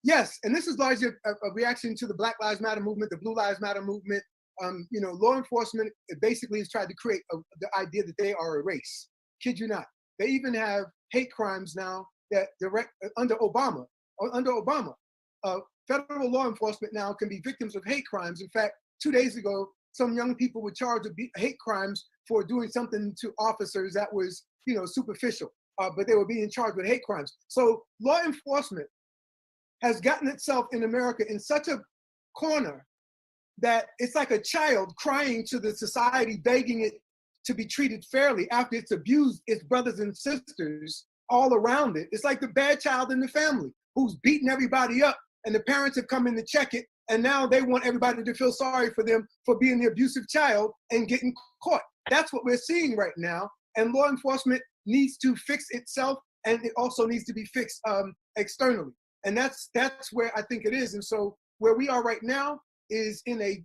Yes, and this is largely a reaction to the Black Lives Matter movement, the Blue Lives Matter movement. Law enforcement basically has tried to create the idea that they are a race. Kid you not. They even have hate crimes now that under Obama. Federal law enforcement now can be victims of hate crimes. In fact, 2 days ago, some young people were charged with hate crimes for doing something to officers that was, superficial, but they were being charged with hate crimes. So law enforcement has gotten itself in America in such a corner that it's like a child crying to the society, begging it to be treated fairly after it's abused its brothers and sisters all around it. It's like the bad child in the family who's beating everybody up, and the parents have come in to check it, and now they want everybody to feel sorry for them for being the abusive child and getting caught. That's what we're seeing right now, and law enforcement needs to fix itself, and it also needs to be fixed externally. And that's where I think it is. And so where we are right now is in a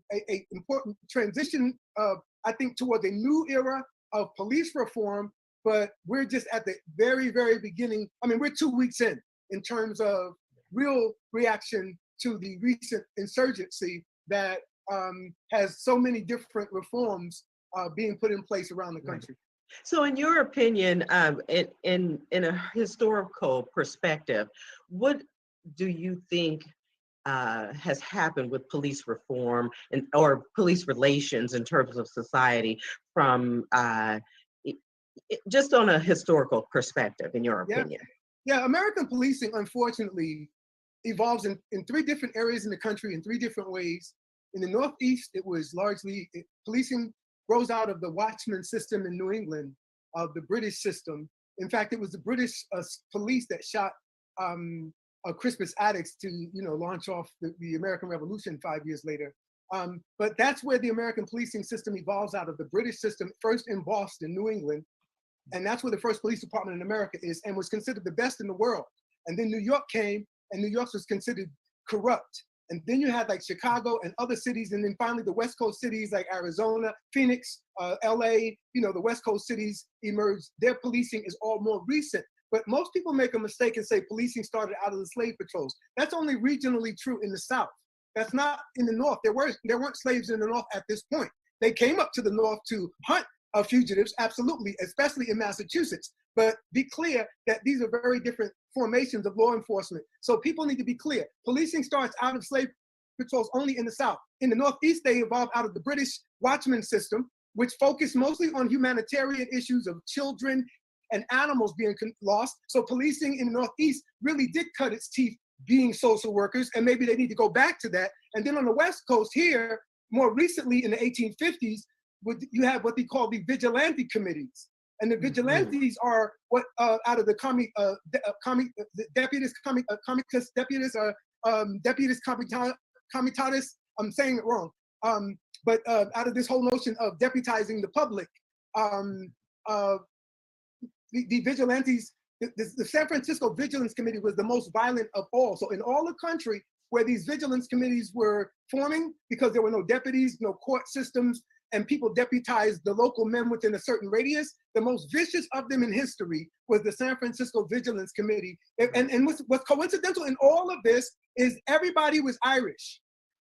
important transition, I think, towards a new era of police reform, but we're just at the very, very beginning. I mean, we're 2 weeks in terms of real reaction to the recent insurgency that has so many different reforms being put in place around the country. So in your opinion, in a historical perspective, what do you think has happened with police reform or police relations in terms of society from just on a historical perspective, in your opinion? Yeah, American policing, unfortunately, evolves in 3 different areas in the country in 3 different ways. In the Northeast, it was largely, policing grows out of the watchman system in New England, of the British system. In fact, it was the British police that shot Crispus Attucks to launch off the American Revolution 5 years later. But that's where the American policing system evolves out of, the British system, first in Boston, New England. And that's where the first police department in America is, and was considered the best in the world. And then New York came, and New York was considered corrupt. And then you had like Chicago and other cities, and then finally the West Coast cities like Arizona, Phoenix, LA, the West Coast cities emerged. Their policing is all more recent. But most people make a mistake and say policing started out of the slave patrols. That's only regionally true in the South. That's not in the North. There weren't slaves in the North at this point. They came up to the North to hunt fugitives, absolutely, especially in Massachusetts. But be clear that these are very different formations of law enforcement. So people need to be clear. Policing starts out of slave patrols only in the South. In the Northeast, they evolved out of the British watchman system, which focused mostly on humanitarian issues of children and animals being lost. So policing in the Northeast really did cut its teeth being social workers, and maybe they need to go back to that. And then on the West Coast here, more recently in the 1850s, you have what they call the vigilante committees. And the vigilantes are what out of the deputies comitatus, I'm saying it wrong, but out of this whole notion of deputizing the public, the vigilantes, the San Francisco Vigilance Committee was the most violent of all. So in all the country where these vigilance committees were forming, because there were no deputies, no court systems, and people deputized the local men within a certain radius, the most vicious of them in history was the San Francisco Vigilance Committee. And what's coincidental in all of this is everybody was Irish.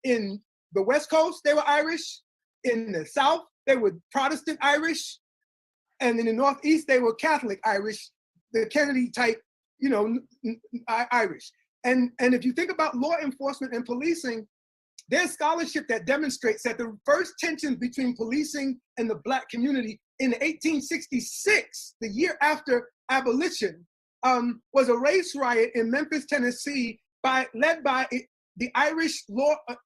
In the West Coast, they were Irish. In the South, they were Protestant Irish. And in the Northeast, they were Catholic Irish, the Kennedy type, Irish. And if you think about law enforcement and policing, there's scholarship that demonstrates that the first tensions between policing and the Black community in 1866, the year after abolition, was a race riot in Memphis, Tennessee, led by the Irish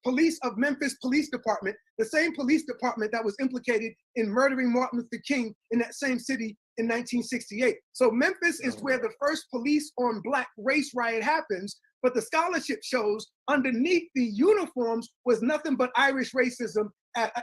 police of Memphis Police Department, the same police department that was implicated in murdering Martin Luther King in that same city in 1968. So Memphis is where the first police on Black race riot happens, but the scholarship shows underneath the uniforms was nothing but Irish racism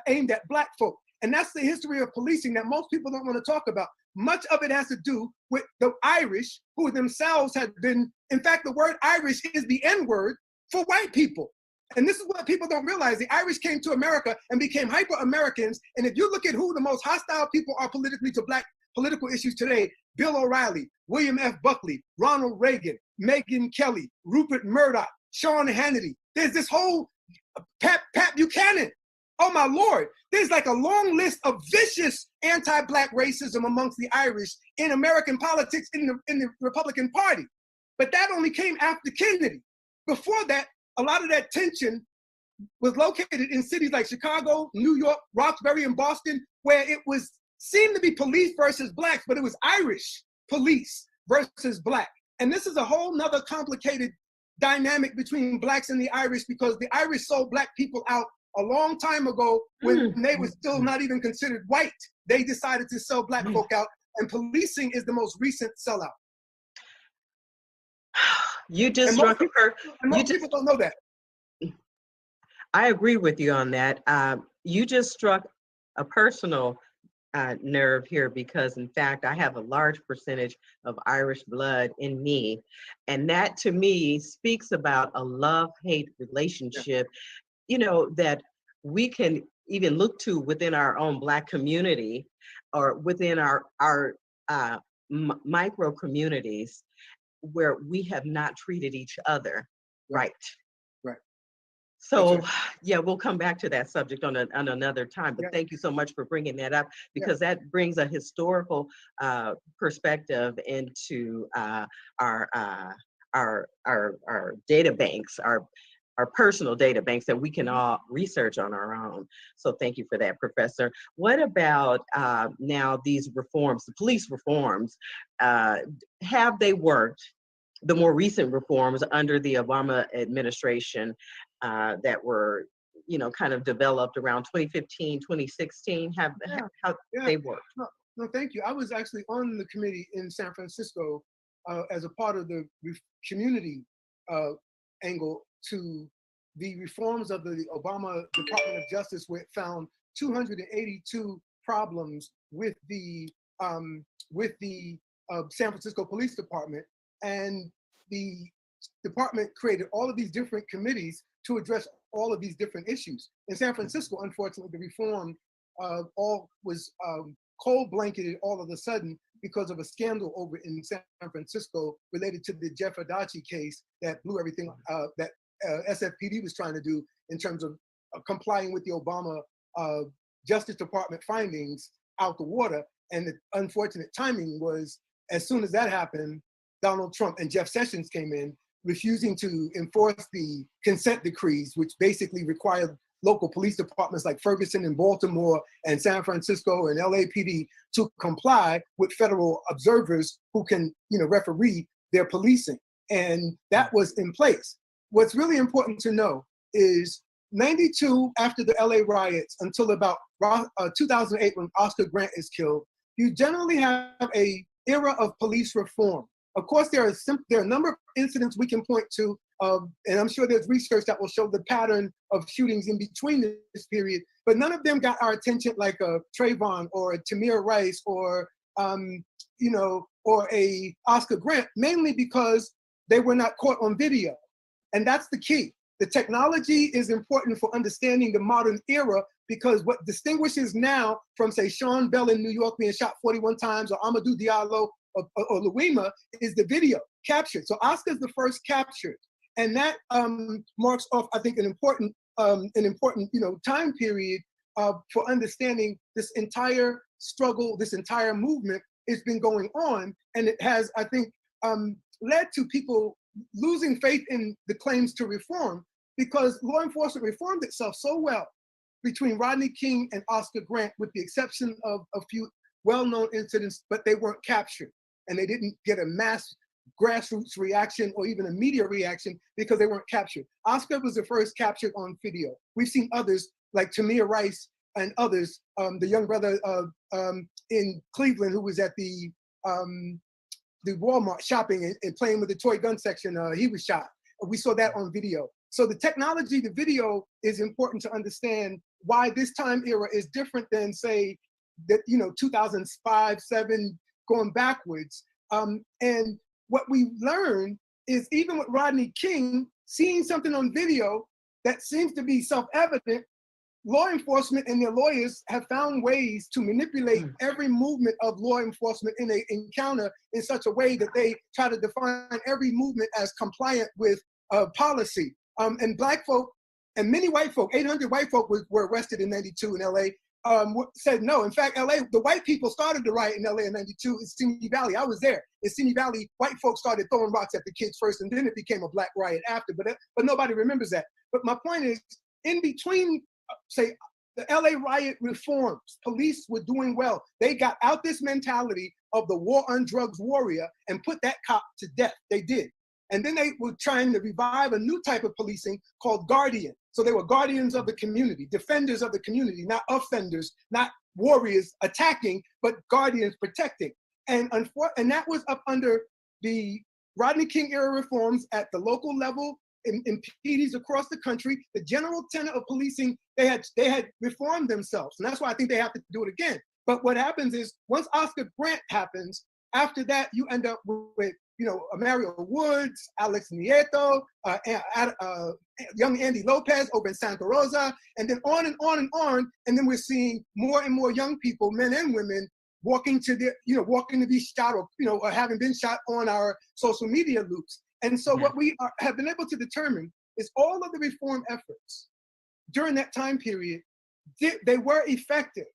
aimed at Black folk. And that's the history of policing that most people don't want to talk about. Much of it has to do with the Irish, who themselves had been, in fact, the word Irish is the N-word for white people. And this is what people don't realize. The Irish came to America and became hyper-Americans. And if you look at who the most hostile people are politically to Black political issues today, Bill O'Reilly, William F. Buckley, Ronald Reagan, Megyn Kelly, Rupert Murdoch, Sean Hannity. There's this whole Pat Buchanan. Oh my Lord. There's like a long list of vicious anti-Black racism amongst the Irish in American politics in the Republican Party. But that only came after Kennedy. Before that, a lot of that tension was located in cities like Chicago, New York, Roxbury, and Boston, where it seemed to be police versus Blacks, but it was Irish police versus Black. And this is a whole nother complicated dynamic between Blacks and the Irish, because the Irish sold Black people out a long time ago when they were still not even considered white. They decided to sell Black folk out, and policing is the most recent sellout. You just Most struck people don't know that. I agree with you on that. You just struck a personal nerve here, because in fact, I have a large percentage of Irish blood in me. And that to me speaks about a love-hate relationship, you know, that we can even look to within our own Black community or within our micro communities, where we have not treated each other right. So right. yeah, we'll come back to that subject on another time, but thank you so much for bringing that up, because that brings a historical perspective into our data banks, our personal data banks that we can all research on our own. So thank you for that, Professor. What about now these reforms, the police reforms? Have they worked, the more recent reforms under the Obama administration that were, you know, kind of developed around 2015, 2016, how they worked? No, thank you. I was actually on the committee in San Francisco as a part of the community angle to the reforms of the Obama Department of Justice, where it found 282 problems with the San Francisco Police Department, and the department created all of these different committees to address all of these different issues. In San Francisco, unfortunately, the reform all was cold blanketed all of a sudden because of a scandal over in San Francisco related to the Jeff Adachi case that blew everything that SFPD was trying to do in terms of complying with the Obama Justice Department findings out the water. And the unfortunate timing was, as soon as that happened, Donald Trump and Jeff Sessions came in, refusing to enforce the consent decrees, which basically required local police departments like Ferguson and Baltimore and San Francisco and LAPD to comply with federal observers who can, you know, referee their policing. And that was in place. What's really important to know is 92, after the LA riots, until about 2008 when Oscar Grant is killed, you generally have a era of police reform. Of course, there are a number of incidents we can point to, and I'm sure there's research that will show the pattern of shootings in between this period, but none of them got our attention like a Trayvon or a Tamir Rice or, you know, or a Oscar Grant, mainly because they were not caught on video. And that's the key. The technology is important for understanding the modern era, because what distinguishes now from, say, Sean Bell in New York being shot 41 times, or Amadou Diallo or Louima, is the video captured. So Oscar's the first captured. And that marks off, I think, an important you know, time period for understanding this entire struggle, this entire movement has been going on. And it has, I think, led to people losing faith in the claims to reform, because law enforcement reformed itself so well between Rodney King and Oscar Grant, with the exception of a few well-known incidents, but they weren't captured. And they didn't get a mass grassroots reaction or even a media reaction because they weren't captured. Oscar was the first captured on video. We've seen others like Tamir Rice and others, the young brother in Cleveland who was at the Walmart shopping and playing with the toy gun section, he was shot. We saw that on video. So the technology, the video, is important to understand why this time era is different than, say, that, you know, 2005, 7, going backwards. And what we learned is, even with Rodney King, seeing something on video that seems to be self-evident, law enforcement and their lawyers have found ways to manipulate every movement of law enforcement in an encounter in such a way that they try to define every movement as compliant with policy. And black folk and many white folk, 800 white folk were arrested in 92 in LA, said no. In fact, LA, the white people started the riot in LA in 92 in Simi Valley. I was there. In Simi Valley, white folks started throwing rocks at the kids first, and then it became a black riot after, but nobody remembers that. But my point is, in between, say, the LA riot reforms, police were doing well. They got out this mentality of the war on drugs warrior and put that cop to death. They did. And then they were trying to revive a new type of policing called guardian. So they were guardians of the community, defenders of the community, not offenders, not warriors attacking, but guardians protecting. And that was up under the Rodney King era reforms at the local level, in PDs across the country. The general tenet of policing, they had reformed themselves. And that's why I think they have to do it again. But what happens is, once Oscar Grant happens, after that, you end up with, Mario Woods, Alex Nieto, young Andy Lopez over in Santa Rosa, and then on and on and on. And then we're seeing more and more young people, men and women, walking to be shot or having been shot on our social media loops. And so what we have been able to determine is all of the reform efforts during that time period, they were effective.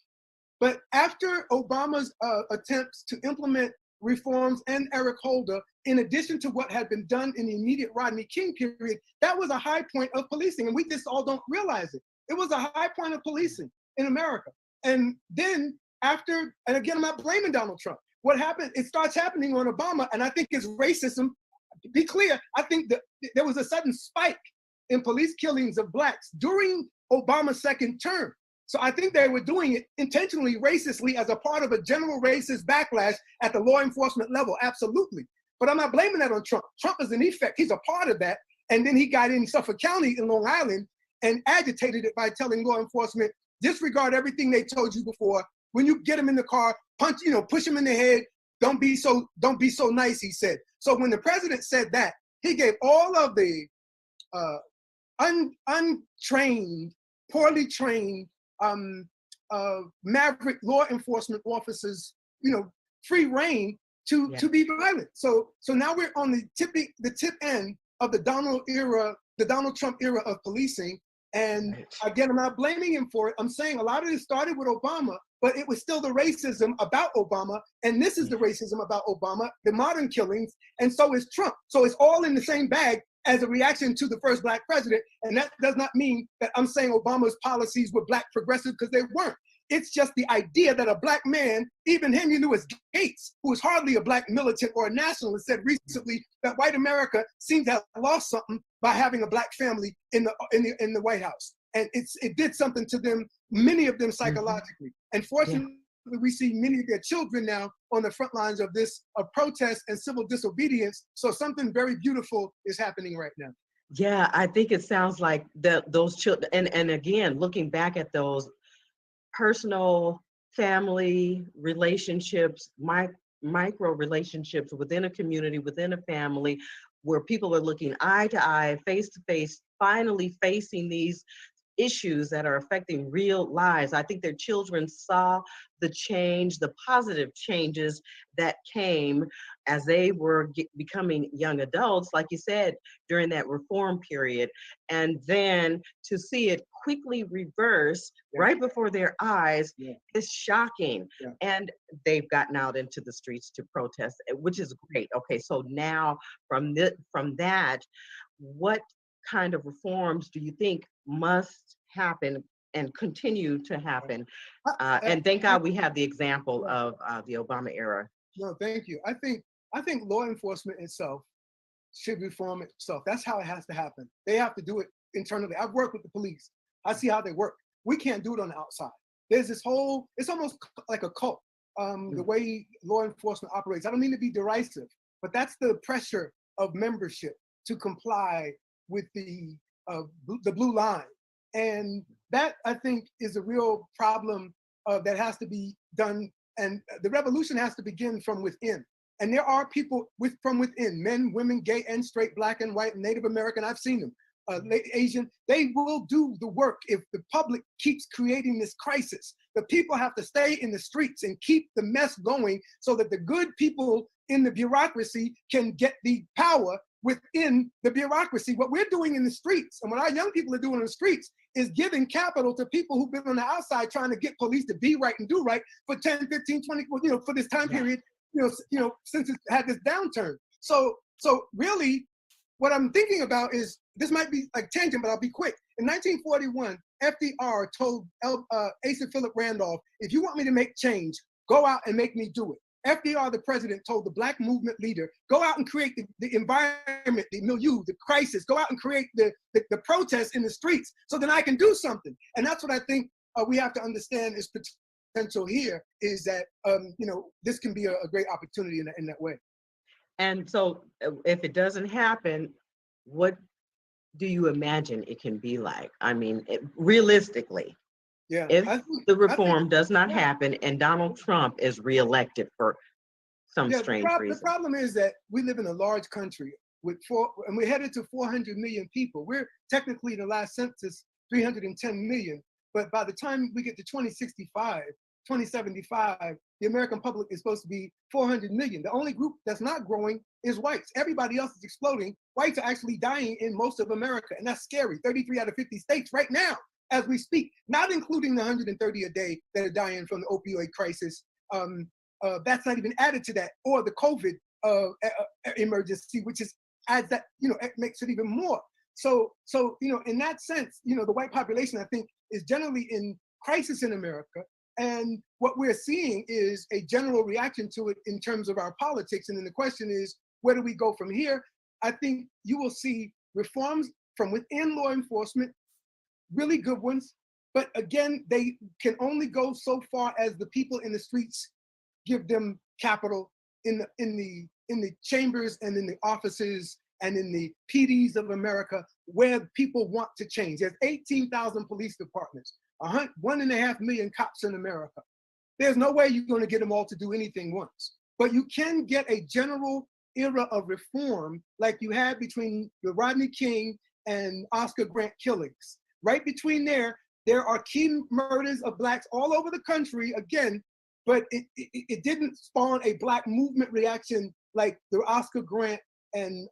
But after Obama's attempts to implement reforms and Eric Holder, in addition to what had been done in the immediate Rodney King period, that was a high point of policing. And we just all don't realize it. It was a high point of policing in America. And then after, and again, I'm not blaming Donald Trump. What happened, it starts happening on Obama, and I think it's racism. To be clear, I think that there was a sudden spike in police killings of blacks during Obama's second term. So I think they were doing it intentionally racistly as a part of a general racist backlash at the law enforcement level, absolutely. But I'm not blaming that on Trump. Trump is an effect, he's a part of that. And then he got in Suffolk County in Long Island and agitated it by telling law enforcement, disregard everything they told you before. When you get them in the car, push them in the head. Don't be so nice, he said. So when the president said that, he gave all of the untrained, poorly trained maverick law enforcement officers, free reign to be violent. So now we're on the tip end of the Donald Trump era of policing. And again, I'm not blaming him for it. I'm saying a lot of it started with Obama, but it was still the racism about Obama. And this is the racism about Obama, the modern killings, and so is Trump. So it's all in the same bag as a reaction to the first black president. And that does not mean that I'm saying Obama's policies were black progressive, because they weren't. It's just the idea that a black man, even Henry Louis Gates, who is hardly a black militant or a nationalist, said recently that white America seems to have lost something by having a black family in the White House. And it did something to them, many of them psychologically. And fortunately, we see many of their children now on the front lines of this protest and civil disobedience. So something very beautiful is happening right now. Yeah, I think it sounds like those children, and again, looking back at those personal family relationships, micro relationships within a community, within a family, where people are looking eye to eye, face to face, finally facing these issues that are affecting real lives. I think their children saw the change, the positive changes that came as they were becoming young adults, like you said, during that reform period. And then to see it quickly reverse right before their eyes is shocking. And they've gotten out into the streets to protest, which is great. Okay, so now from that, what kind of reforms do you think must happen and continue to happen? And thank God we have the example of the Obama era. No, thank you. I think law enforcement itself should reform itself. That's how it has to happen. They have to do it internally. I've worked with the police. I see how they work. We can't do it on the outside. There's this whole, it's almost like a cult, the way law enforcement operates. I don't mean to be derisive, but that's the pressure of membership to comply with the blue line. And that, I think, is a real problem that has to be done. And the revolution has to begin from within. And there are people from within, men, women, gay and straight, black and white, Native American, I've seen them, Asian, they will do the work if the public keeps creating this crisis. The people have to stay in the streets and keep the mess going so that the good people in the bureaucracy can get the power within the bureaucracy. What we're doing in the streets and what our young people are doing in the streets is giving capital to people who've been on the outside trying to get police to be right and do right for 10, 15, 20, for this time period, since it's had this downturn. So really, what I'm thinking about is, this might be like tangent, but I'll be quick. In 1941, FDR told Asa Philip Randolph, if you want me to make change, go out and make me do it. FDR, the president, told the Black movement leader, go out and create the environment, the milieu, the crisis, go out and create the protests in the streets so that I can do something. And that's what I think we have to understand is potential here, is that, this can be a great opportunity in that way. And so if it doesn't happen, what do you imagine it can be like? I mean, realistically, if the reform does not happen and Donald Trump is reelected for some strange reason. The problem is that we live in a large country and we're headed to 400 million people. We're technically in the last census 310 million, but by the time we get to 2075, the American public is supposed to be 400 million. The only group that's not growing is whites. Everybody else is exploding. Whites are actually dying in most of America, and that's scary. 33 out of 50 states right now, as we speak, not including the 130 a day that are dying from the opioid crisis. That's not even added to that, or the COVID emergency, which adds that, it makes it even more. So in that sense, the white population, I think, is generally in crisis in America. And what we're seeing is a general reaction to it in terms of our politics. And then the question is, where do we go from here? I think you will see reforms from within law enforcement, really good ones. But again, they can only go so far as the people in the streets give them capital in the chambers and in the offices and in the PDs of America, where people want to change. There's 18,000 police departments, 1.5 million cops in America. There's no way you're going to get them all to do anything once. But you can get a general era of reform like you had between the Rodney King and Oscar Grant killings. Right between there are key murders of Blacks all over the country, again, but it didn't spawn a Black movement reaction like the Oscar Grant and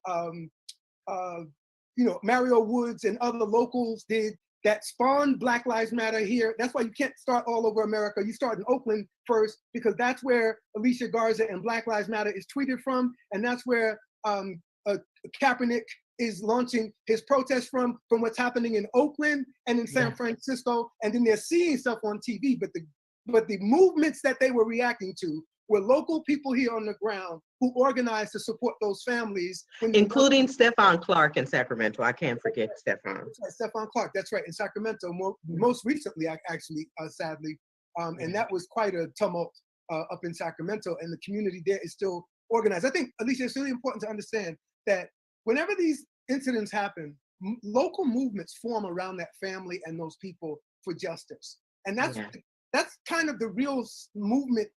Mario Woods and other locals did, that spawned Black Lives Matter here. That's why you can't start all over America. You start in Oakland first, because that's where Alicia Garza and Black Lives Matter is tweeted from, and that's where Kaepernick is launching his protest from what's happening in Oakland and in San Francisco, and then they're seeing stuff on TV. But the movements that they were reacting to were local people here on the ground who organized to support those families. Including Stephon Clark in Sacramento. I can't forget Stephon. Stephon Clark, that's right, in Sacramento, most recently, actually, sadly. And that was quite a tumult up in Sacramento, and the community there is still organized. I think, Alicia, it's really important to understand that whenever these incidents happen, local movements form around that family and those people for justice. And that's kind of the real movement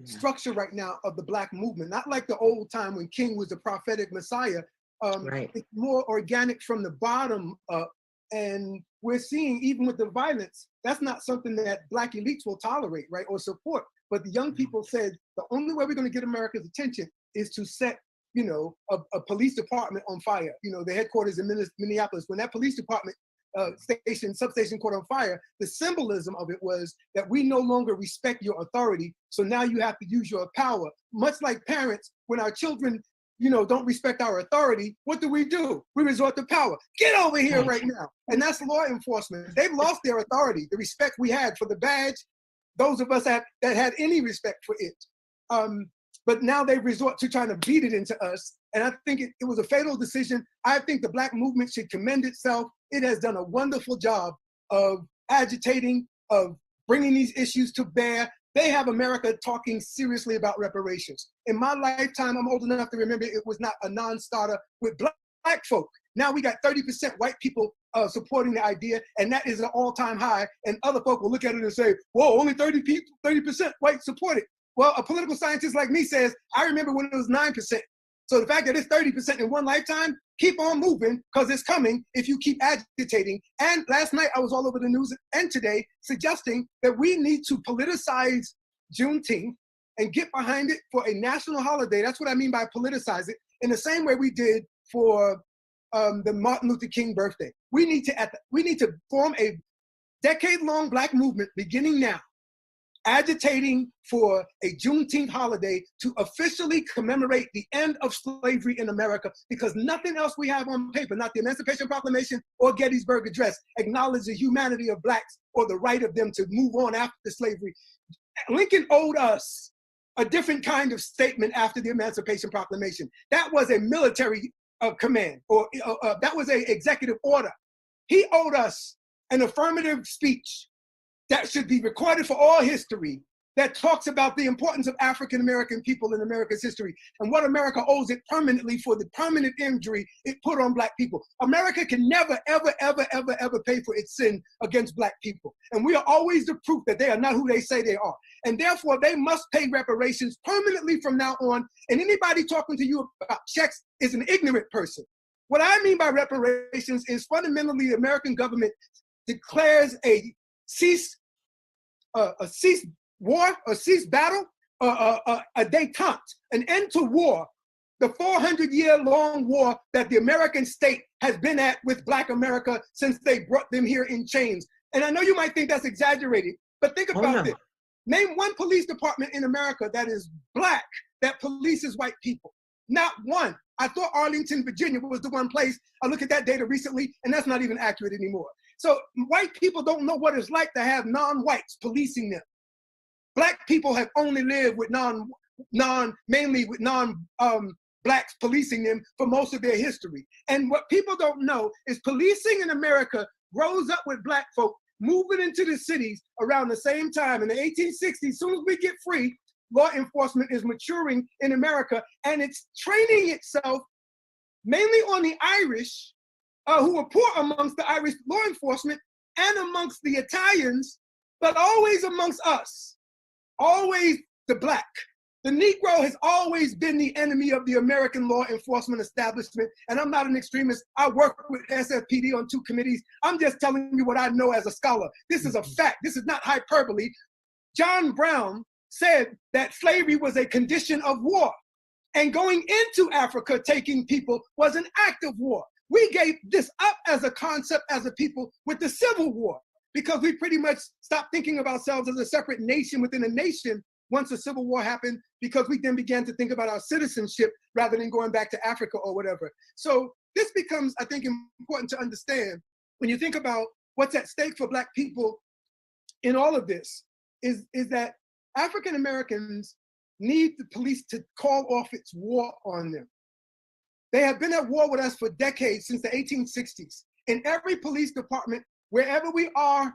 structure right now of the Black movement, not like the old time when King was the prophetic Messiah. It's more organic from the bottom up. And we're seeing, even with the violence, that's not something that Black elites will tolerate, right, or support. But the young people said, the only way we're going to get America's attention is to set, a police department on fire. The headquarters in Minneapolis, when that police department substation caught on fire, the symbolism of it was that we no longer respect your authority, so now you have to use your power. Much like parents, when our children, don't respect our authority, what do? We resort to power. Get over here right now. And that's law enforcement. They've lost their authority, the respect we had for the badge, those of us that had any respect for it. But now they resort to trying to beat it into us. And I think it was a fatal decision. I think the Black movement should commend itself. It has done a wonderful job of agitating, of bringing these issues to bear. They have America talking seriously about reparations. In my lifetime, I'm old enough to remember it was not a non-starter with Black folk. Now we got 30% white people supporting the idea, and that is an all-time high. And other folk will look at it and say, whoa, only 30% white support it. Well, a political scientist like me says, I remember when it was 9%. So the fact that it's 30% in one lifetime keep on moving because it's coming if you keep agitating. And last night I was all over the news and today suggesting that we need to politicize Juneteenth and get behind it for a national holiday. That's what I mean by politicize it, in the same way we did for the Martin Luther King birthday. We need to form a decade-long Black movement beginning now, agitating for a Juneteenth holiday to officially commemorate the end of slavery in America, because nothing else we have on paper, not the Emancipation Proclamation or Gettysburg Address, acknowledge the humanity of Blacks or the right of them to move on after slavery. Lincoln owed us a different kind of statement after the Emancipation Proclamation. That was a military command, or that was an executive order. He owed us an affirmative speech that should be recorded for all history, that talks about the importance of African-American people in America's history and what America owes it permanently for the permanent injury it put on Black people. America can never, ever, ever, ever, ever pay for its sin against Black people. And we are always the proof that they are not who they say they are. And therefore, they must pay reparations permanently from now on. And anybody talking to you about checks is an ignorant person. What I mean by reparations is fundamentally the American government declares a cease war, a cease battle, a détente, an end to war, the 400-year-long war that the American state has been at with Black America since they brought them here in chains. And I know you might think that's exaggerated, but think about this. Name one police department in America that is Black, that polices white people. Not one. I thought Arlington, Virginia was the one place. I looked at that data recently, and that's not even accurate anymore. So white people don't know what it's like to have non-whites policing them. Black people have only lived with mainly with non-Blacks policing them for most of their history. And what people don't know is policing in America grows up with Black folk moving into the cities around the same time. In the 1860s, as soon as we get free, law enforcement is maturing in America, and it's training itself mainly on the Irish, who are poor amongst the Irish law enforcement and amongst the Italians, but always amongst us. Always the Black. The Negro has always been the enemy of the American law enforcement establishment. And I'm not an extremist. I work with SFPD on 2 committees. I'm just telling you what I know as a scholar. This is a fact. This is not hyperbole. John Brown said that slavery was a condition of war. And going into Africa, taking people was an act of war. We gave this up as a concept as a people with the Civil War, because we pretty much stopped thinking of ourselves as a separate nation within a nation once the Civil War happened, because we then began to think about our citizenship rather than going back to Africa or whatever. So this becomes, I think, important to understand when you think about what's at stake for Black people in all of this, is that African Americans need the police to call off its war on them. They have been at war with us for decades, since the 1860s. In every police department, wherever we are,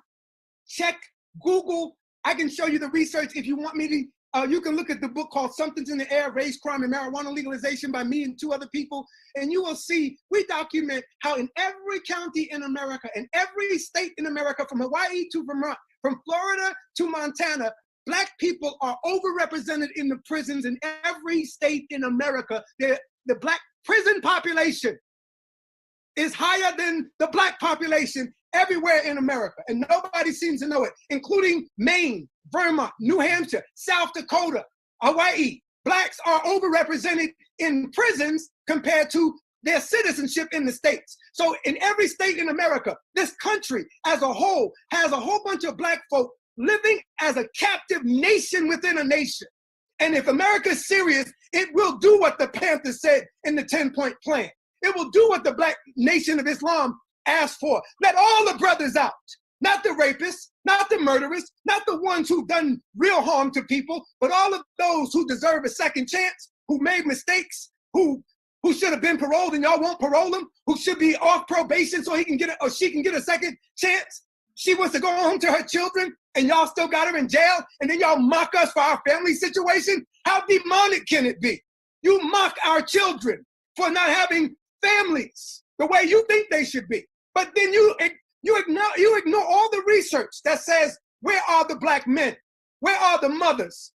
check, Google. I can show you the research if you want me to. You can look at the book called Something's in the Air, Race, Crime, and Marijuana Legalization by me and 2 other people. And you will see, we document how in every county in America, in every state in America, from Hawaii to Vermont, from Florida to Montana, Black people are overrepresented in the prisons in every state in America. The Black prison population is higher than the Black population everywhere in America, and nobody seems to know it, including Maine, Vermont, New Hampshire, South Dakota, Hawaii. Blacks are overrepresented in prisons compared to their citizenship in the states. So in every state in America, this country as a whole has a whole bunch of Black folk living as a captive nation within a nation. And if America is serious, it will do what the Panthers said in the 10-point plan. It will do what the Black Nation of Islam asked for. Let all the brothers out, not the rapists, not the murderers, not the ones who've done real harm to people, but all of those who deserve a second chance, who made mistakes, who should have been paroled and y'all won't parole them, who should be off probation so he can get or she can get a second chance. She wants to go home to her children and y'all still got her in jail, and then y'all mock us for our family situation? How demonic can it be? You mock our children for not having families the way you think they should be. But then you ignore all the research that says, where are the Black men? Where are the mothers?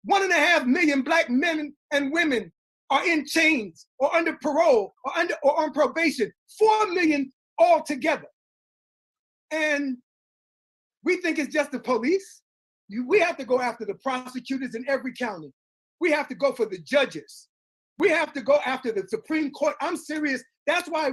1.5 million Black men and women are in chains or under parole or on probation. 4 million altogether. And we think it's just the police. We have to go after the prosecutors in every county. We have to go for the judges. We have to go after the Supreme Court. I'm serious. That's why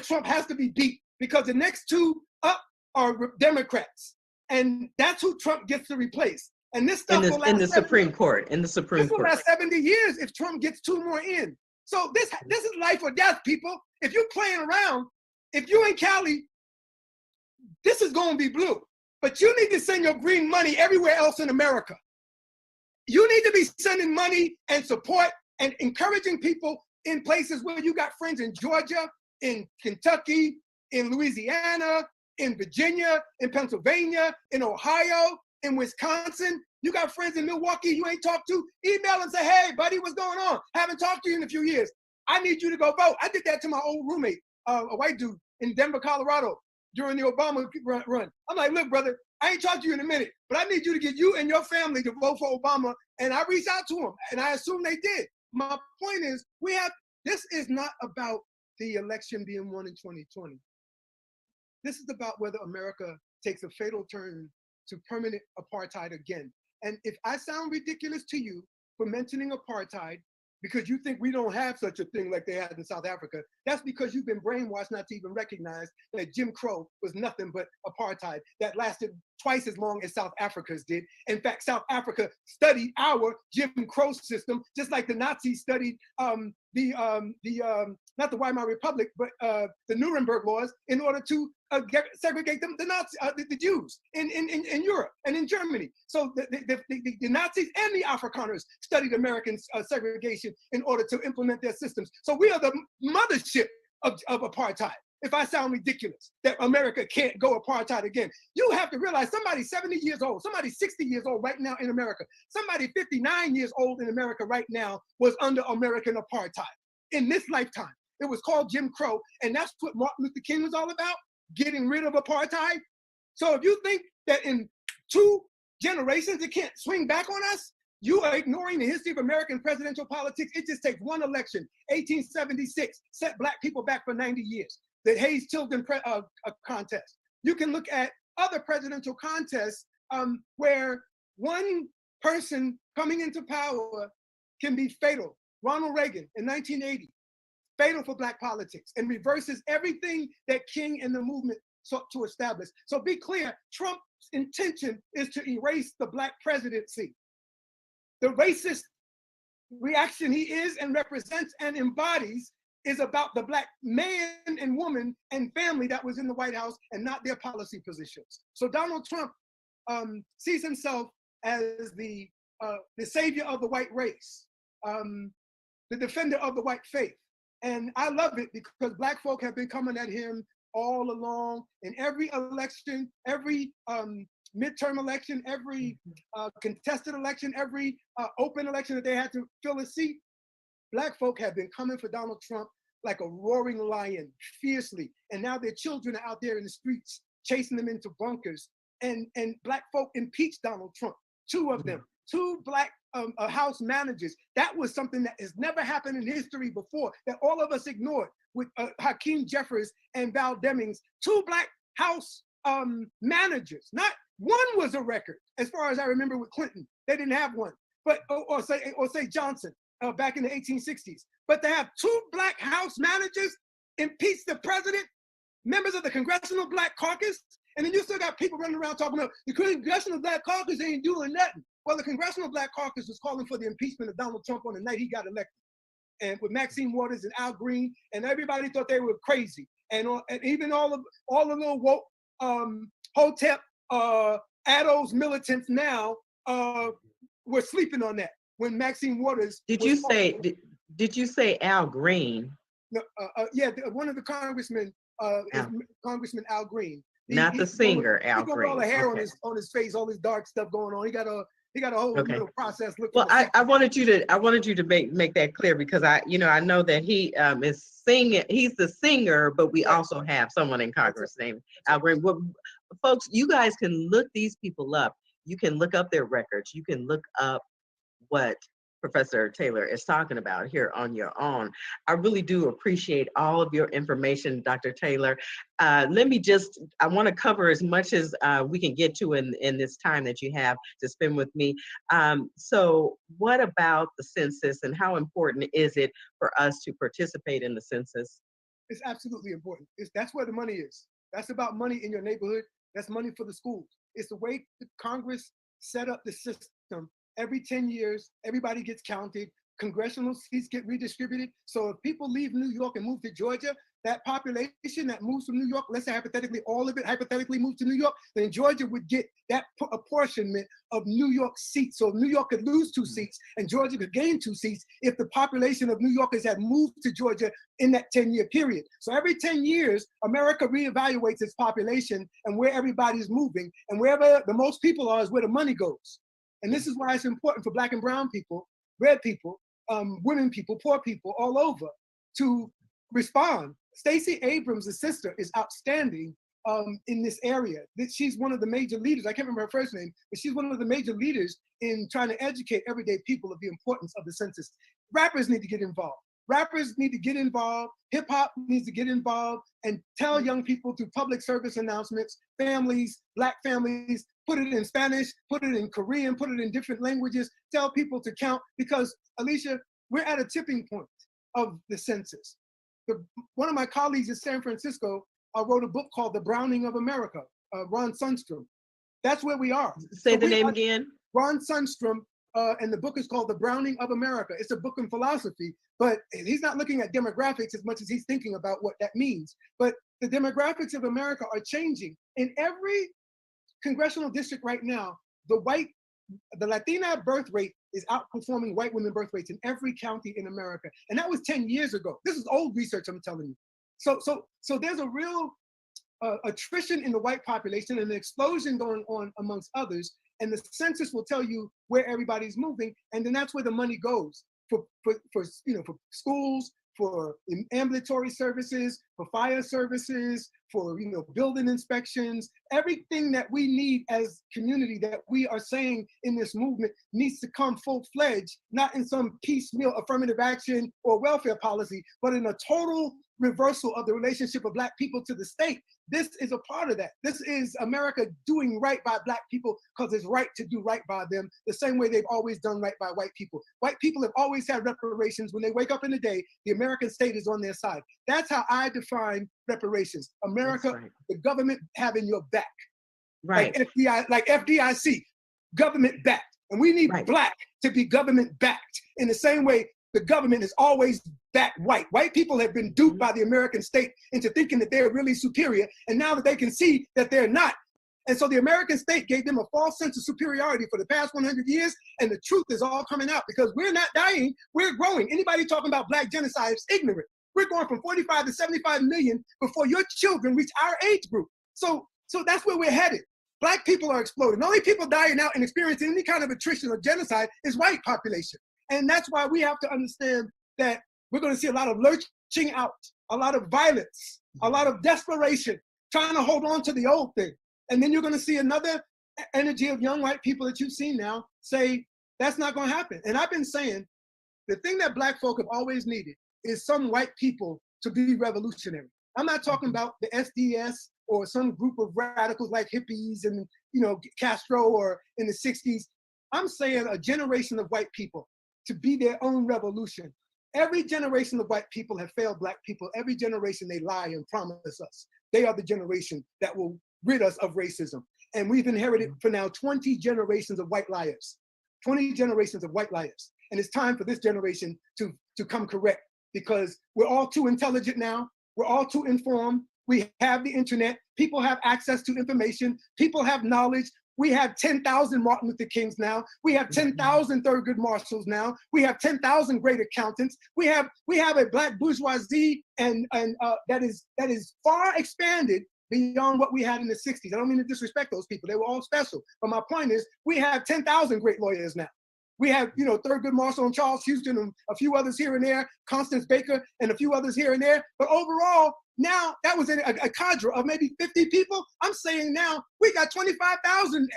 Trump has to be beat, because the next two up are Democrats. And that's who Trump gets to replace. And this stuff will last in the Supreme Court. This will last 70 years if Trump gets 2 more in. So this is life or death, people. If you're playing around, if you're in Cali, this is going to be blue. But you need to send your green money everywhere else in America. You need to be sending money and support and encouraging people in places where you got friends in Georgia, in Kentucky, in Louisiana, in Virginia, in Pennsylvania, in Ohio, in Wisconsin. You got friends in Milwaukee you ain't talked to. Email and say, hey, buddy, what's going on? Haven't talked to you in a few years. I need you to go vote. I did that to my old roommate, a white dude in Denver, Colorado, during the Obama run. I'm like, look, brother, I ain't talked to you in a minute, but I need you to get you and your family to vote for Obama. And I reached out to him, and I assume they did. My point is, this is not about the election being won in 2020. This is about whether America takes a fatal turn to permanent apartheid again. And if I sound ridiculous to you for mentioning apartheid, because you think we don't have such a thing like they had in South Africa, that's because you've been brainwashed not to even recognize that Jim Crow was nothing but apartheid that lasted twice as long as South Africa's did. In fact, South Africa studied our Jim Crow system, just like the Nazis studied not the Weimar Republic, but the Nuremberg laws in order to segregate them, the Jews in Europe and in Germany. So the Nazis and the Afrikaners studied American segregation in order to implement their systems. So we are the mothership of apartheid. If I sound ridiculous that America can't go apartheid again, you have to realize somebody 70 years old, somebody 60 years old right now in America, somebody 59 years old in America right now was under American apartheid in this lifetime. It was called Jim Crow, and that's what Martin Luther King was all about, getting rid of apartheid. So if you think that in 2 generations it can't swing back on us, you are ignoring the history of American presidential politics. It just takes one election, 1876, set Black people back for 90 years. The Hayes-Tilden contest. You can look at other presidential contests where one person coming into power can be fatal. Ronald Reagan in 1980, fatal for Black politics, and reverses everything that King and the movement sought to establish. So be clear, Trump's intention is to erase the Black presidency. The racist reaction he is and represents and embodies is about the Black man and woman and family that was in the White House and not their policy positions. So Donald Trump sees himself as the savior of the white race, the defender of the white faith. And I love it because Black folk have been coming at him all along in every election, every midterm election, every contested election, every open election that they had to fill a seat. Black folk have been coming for Donald Trump like a roaring lion, fiercely. And now their children are out there in the streets, chasing them into bunkers. And Black folk impeached Donald Trump, 2 of them, 2 Black House managers. That was something that has never happened in history before, that all of us ignored, with Hakeem Jeffries and Val Demings, 2 Black House managers. Not one was a record, as far as I remember with Clinton. They didn't have one, but or say Johnson back in the 1860s. But to have 2 Black House managers impeach the president, members of the Congressional Black Caucus, and then you still got people running around talking about the Congressional Black Caucus ain't doing nothing. Well, the Congressional Black Caucus was calling for the impeachment of Donald Trump on the night he got elected, and with Maxine Waters and Al Green, and everybody thought they were crazy, and even all the little woke Hotep ADOS militants now were sleeping on that when Maxine Waters. Did you say Al Green? No, yeah, one of the congressmen, is Congressman Al Green. Not the singer, Al Green. All the hair on his face, all this dark stuff going on. He got a whole little process. Well, I wanted you to make that clear, because I know that he is singing. He's the singer, but we also have someone in Congress named Al Green. Well, folks, you guys can look these people up. You can look up their records. You can look up what Professor Taylor is talking about here on your own. I really do appreciate all of your information, Dr. Taylor. I want to cover as much as we can get to in this time that you have to spend with me. So what about the census, and how important is it for us to participate in the census? It's absolutely important. That's where the money is. That's about money in your neighborhood. That's money for the schools. It's the way the Congress set up the system. Every 10 years, everybody gets counted. Congressional seats get redistributed. So if people leave New York and move to Georgia, that population that moves from New York, let's say hypothetically, all of it hypothetically moves to New York, then Georgia would get that apportionment of New York seats. So New York could lose 2 seats and Georgia could gain 2 seats if the population of New Yorkers had moved to Georgia in that 10-year period. So every 10 years, America reevaluates its population and where everybody's moving, and wherever the most people are is where the money goes. And this is why it's important for Black and brown people, red people, women people, poor people all over to respond. Stacey Abrams' sister is outstanding in this area. She's one of the major leaders. I can't remember her first name, but she's one of the major leaders in trying to educate everyday people of the importance of the census. Rappers need to get involved. Rappers need to get involved. Hip hop needs to get involved and tell young people through public service announcements, families, Black families, put it in Spanish, put it in Korean, put it in different languages, tell people to count, because Alicia, we're at a tipping point of the census. One of my colleagues in San Francisco wrote a book called The Browning of America, Ron Sundstrom. That's where we are. Say the name again. Ron Sundstrom, and the book is called The Browning of America. It's a book in philosophy, but he's not looking at demographics as much as he's thinking about what that means. But the demographics of America are changing. In every congressional district right now, the Latina birth rate is outperforming white women birth rates in every county in America. And that was 10 years ago. This is old research, I'm telling you. So there's a real attrition in the white population and an explosion going on amongst others. And the census will tell you where everybody's moving. And then that's where the money goes for schools, for ambulatory services, for fire services, for building inspections. Everything that we need as community that we are saying in this movement needs to come full-fledged, not in some piecemeal affirmative action or welfare policy, but in a total reversal of the relationship of Black people to the state. This is a part of that. This is America doing right by Black people because it's right to do right by them, the same way they've always done right by white people. White people have always had reparations. When they wake up in the day, the American state is on their side. That's how I define reparations. America, right. The government having your back. Right. Like FDIC, government backed. And we need right. Black to be government backed in the same way the government has always backed white. White people have been duped by the American state into thinking that they're really superior. And now that they can see that they're not. And so the American state gave them a false sense of superiority for the past 100 years. And the truth is all coming out because we're not dying, we're growing. Anybody talking about Black genocide is ignorant. We're going from 45 to 75 million before your children reach our age group. So that's where we're headed. Black people are exploding. The only people dying out and experiencing any kind of attrition or genocide is white population. And that's why we have to understand that we're going to see a lot of lurching out, a lot of violence, a lot of desperation, trying to hold on to the old thing. And then you're going to see another energy of young white people that you've seen now say, that's not going to happen. And I've been saying, the thing that Black folk have always needed is some white people to be revolutionary. I'm not talking about the SDS or some group of radicals like hippies and Castro or in the 60s. I'm saying a generation of white people to be their own revolution. Every generation of white people have failed Black people. Every generation they lie and promise us. They are the generation that will rid us of racism. And we've inherited for now 20 generations of white liars. 20 generations of white liars. And it's time for this generation to come correct because we're all too intelligent now. We're all too informed. We have the internet. People have access to information. People have knowledge. We have 10,000 Martin Luther Kings now. We have 10,000 Thurgood Marshalls now. We have 10,000 great accountants. We have a Black bourgeoisie and that is far expanded beyond what we had in the 60s. I don't mean to disrespect those people. They were all special. But my point is, we have 10,000 great lawyers now. We have, Thurgood Marshall and Charles Houston and a few others here and there, Constance Baker and a few others here and there. But overall, now that was a cadre of maybe 50 people. I'm saying now we got 25,000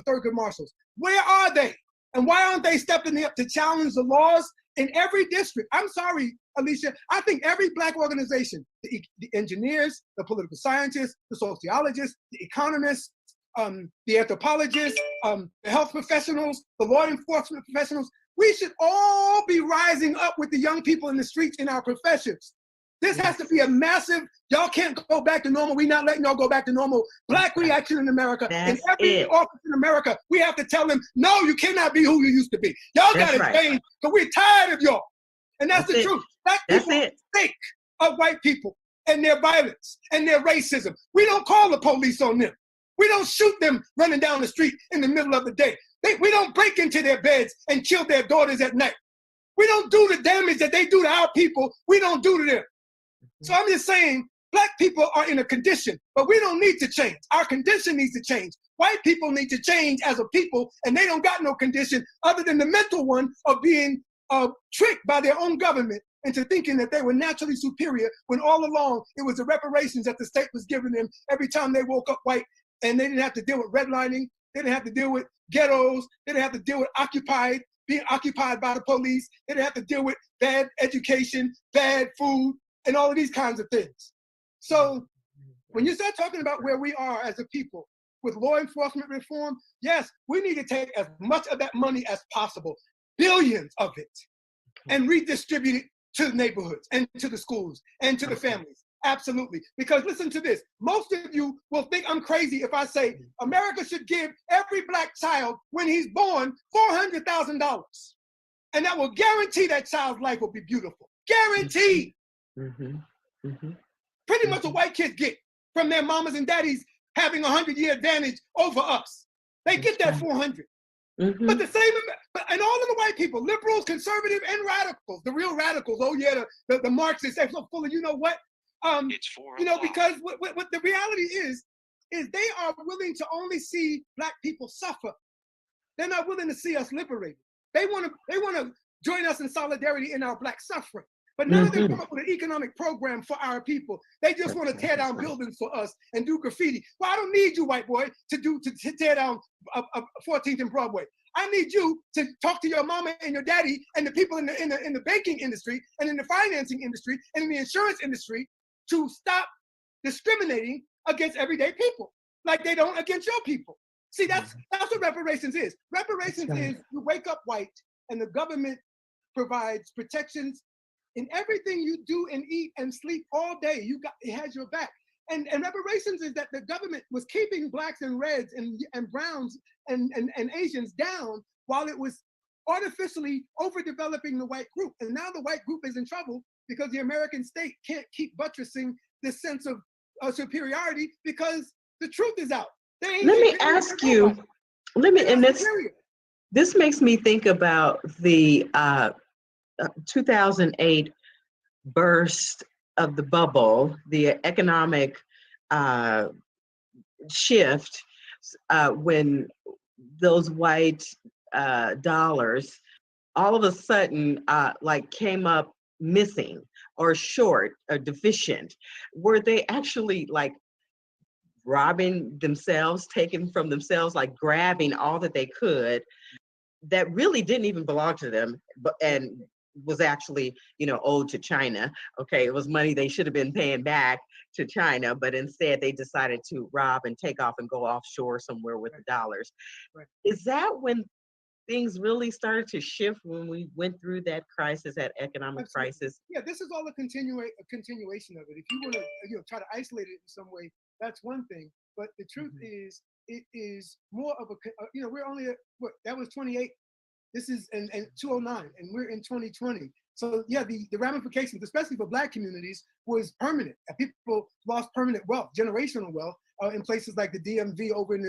Thurgood Marshalls. Where are they? And why aren't they stepping up to challenge the laws in every district? I'm sorry, Alicia. I think every Black organization, the engineers, the political scientists, the sociologists, the economists, the anthropologists, the health professionals, the law enforcement professionals, we should all be rising up with the young people in the streets in our professions. This has to be a massive, y'all can't go back to normal. We're not letting y'all go back to normal. Black reaction in America. In every office in America, we have to tell them, no, you cannot be who you used to be. Y'all got to change, because we're tired of y'all. And that's the truth. Black people are sick of white people and their violence and their racism. We don't call the police on them. We don't shoot them running down the street in the middle of the day. We don't break into their beds and kill their daughters at night. We don't do the damage that they do to our people. We don't do to them. So I'm just saying, Black people are in a condition, but we don't need to change. Our condition needs to change. White people need to change as a people, and they don't got no condition other than the mental one of being tricked by their own government into thinking that they were naturally superior, when all along it was the reparations that the state was giving them every time they woke up white, and they didn't have to deal with redlining, they didn't have to deal with ghettos, they didn't have to deal with being occupied by the police, they didn't have to deal with bad education, bad food, and all of these kinds of things. So when you start talking about where we are as a people with law enforcement reform, yes, we need to take as much of that money as possible, billions of it, and redistribute it to the neighborhoods and to the schools and to the families. Absolutely. Because listen to this. Most of you will think I'm crazy if I say America should give every Black child when he's born $400,000. And that will guarantee that child's life will be beautiful. Guaranteed. Pretty much what white kids get from their mamas and daddies having a 100-year advantage over us. They get that 400. But the same, and all of the white people, liberals, conservative, and radicals, the real radicals, oh yeah, the Marxists, they're so full of, you know what? Because what the reality is they are willing to only see Black people suffer. They're not willing to see us liberated. They want to join us in solidarity in our Black suffering. But none of them come up with an economic program for our people. They just want to tear down buildings for us and do graffiti. Well, I don't need you, white boy, to tear down 14th and Broadway. I need you to talk to your mama and your daddy and the people in the banking industry and in the financing industry and in the insurance industry to stop discriminating against everyday people like they don't against your people. See, that's what reparations is. Reparations is you wake up white and the government provides protections in everything you do and eat and sleep all day. It has your back. And reparations is that the government was keeping Blacks and Reds and Browns and Asians down while it was artificially overdeveloping the white group. And now the white group is in trouble because the American state can't keep buttressing this sense of superiority because the truth is out. Let me ask you, this makes me think about the 2008 burst of the bubble, the economic shift when those white dollars all of a sudden came up missing or short or deficient. Were they actually like robbing themselves, taking from themselves, like grabbing all that they could that really didn't even belong to them, and was actually, owed to China. Okay, it was money they should have been paying back to China, but instead they decided to rob and take off and go offshore somewhere with the dollars. Right. Is that when things really started to shift, when we went through that crisis, that economic crisis? Yeah, this is all a continuation of it. If you want to try to isolate it in some way, that's one thing. But the truth is, it is more of a, we're only at, that was 28. This is in 2009, and we're in 2020. So yeah, the ramifications, especially for Black communities, was permanent. People lost permanent wealth, generational wealth, in places like the DMV over in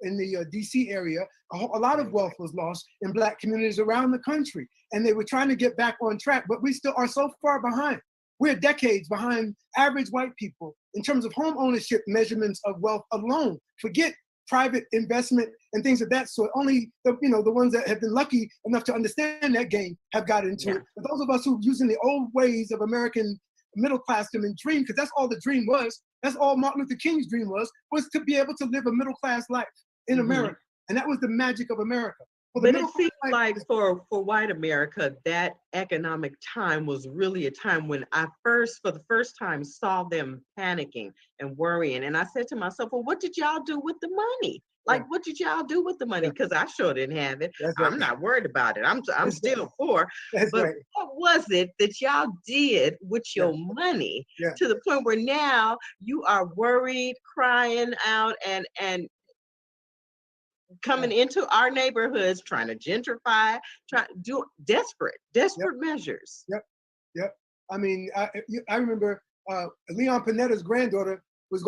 the DC area. A lot of wealth was lost in Black communities around the country, and they were trying to get back on track, but we still are so far behind. We're decades behind average white people in terms of home ownership measurements of wealth alone. Forget private investment and things of that sort. Only the ones that have been lucky enough to understand that game have got into it. But those of us who using the old ways of American middle class and dream, because that's all the dream was. That's all Martin Luther King's dream was to be able to live a middle class life in America. And that was the magic of America. For the But it middle seems class, like for white America, that economic time was really a time when I first, for the first time, saw them panicking and worrying. And I said to myself, well, what did y'all do with the money? Like, Yeah. what did y'all do with the money? Yeah. Because I sure didn't have it. That's right. I'm not worried about it. I'm That's still poor. That's But right. what was it that y'all did with Yeah. your money Yeah. to the point where now you are worried, crying out, and coming into our neighborhoods, trying to gentrify, trying to do desperate measures. Yep. Yep. I mean, I remember Leon Panetta's granddaughter was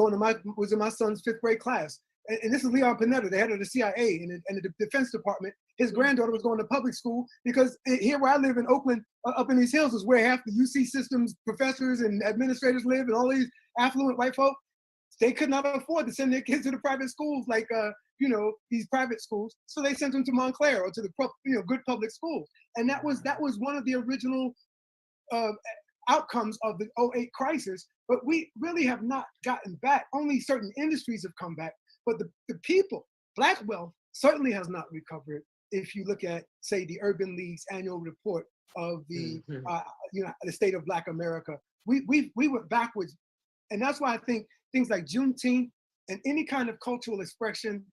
in my son's 5th grade class. And this is Leon Panetta, the head of the CIA and the Defense Department. His granddaughter was going to public school because here where I live in Oakland, up in these hills, is where half the UC systems professors and administrators live, and all these affluent white folk. They could not afford to send their kids to the private schools like these private schools, so they sent them to Montclair or to the good public schools. And that was one of the original outcomes of the '08 crisis. But we really have not gotten back. Only certain industries have come back, but the people, Black wealth, certainly has not recovered. If you look at, say, the Urban League's annual report of the the state of Black America, we went backwards. And that's why I think things like Juneteenth and any kind of cultural expression,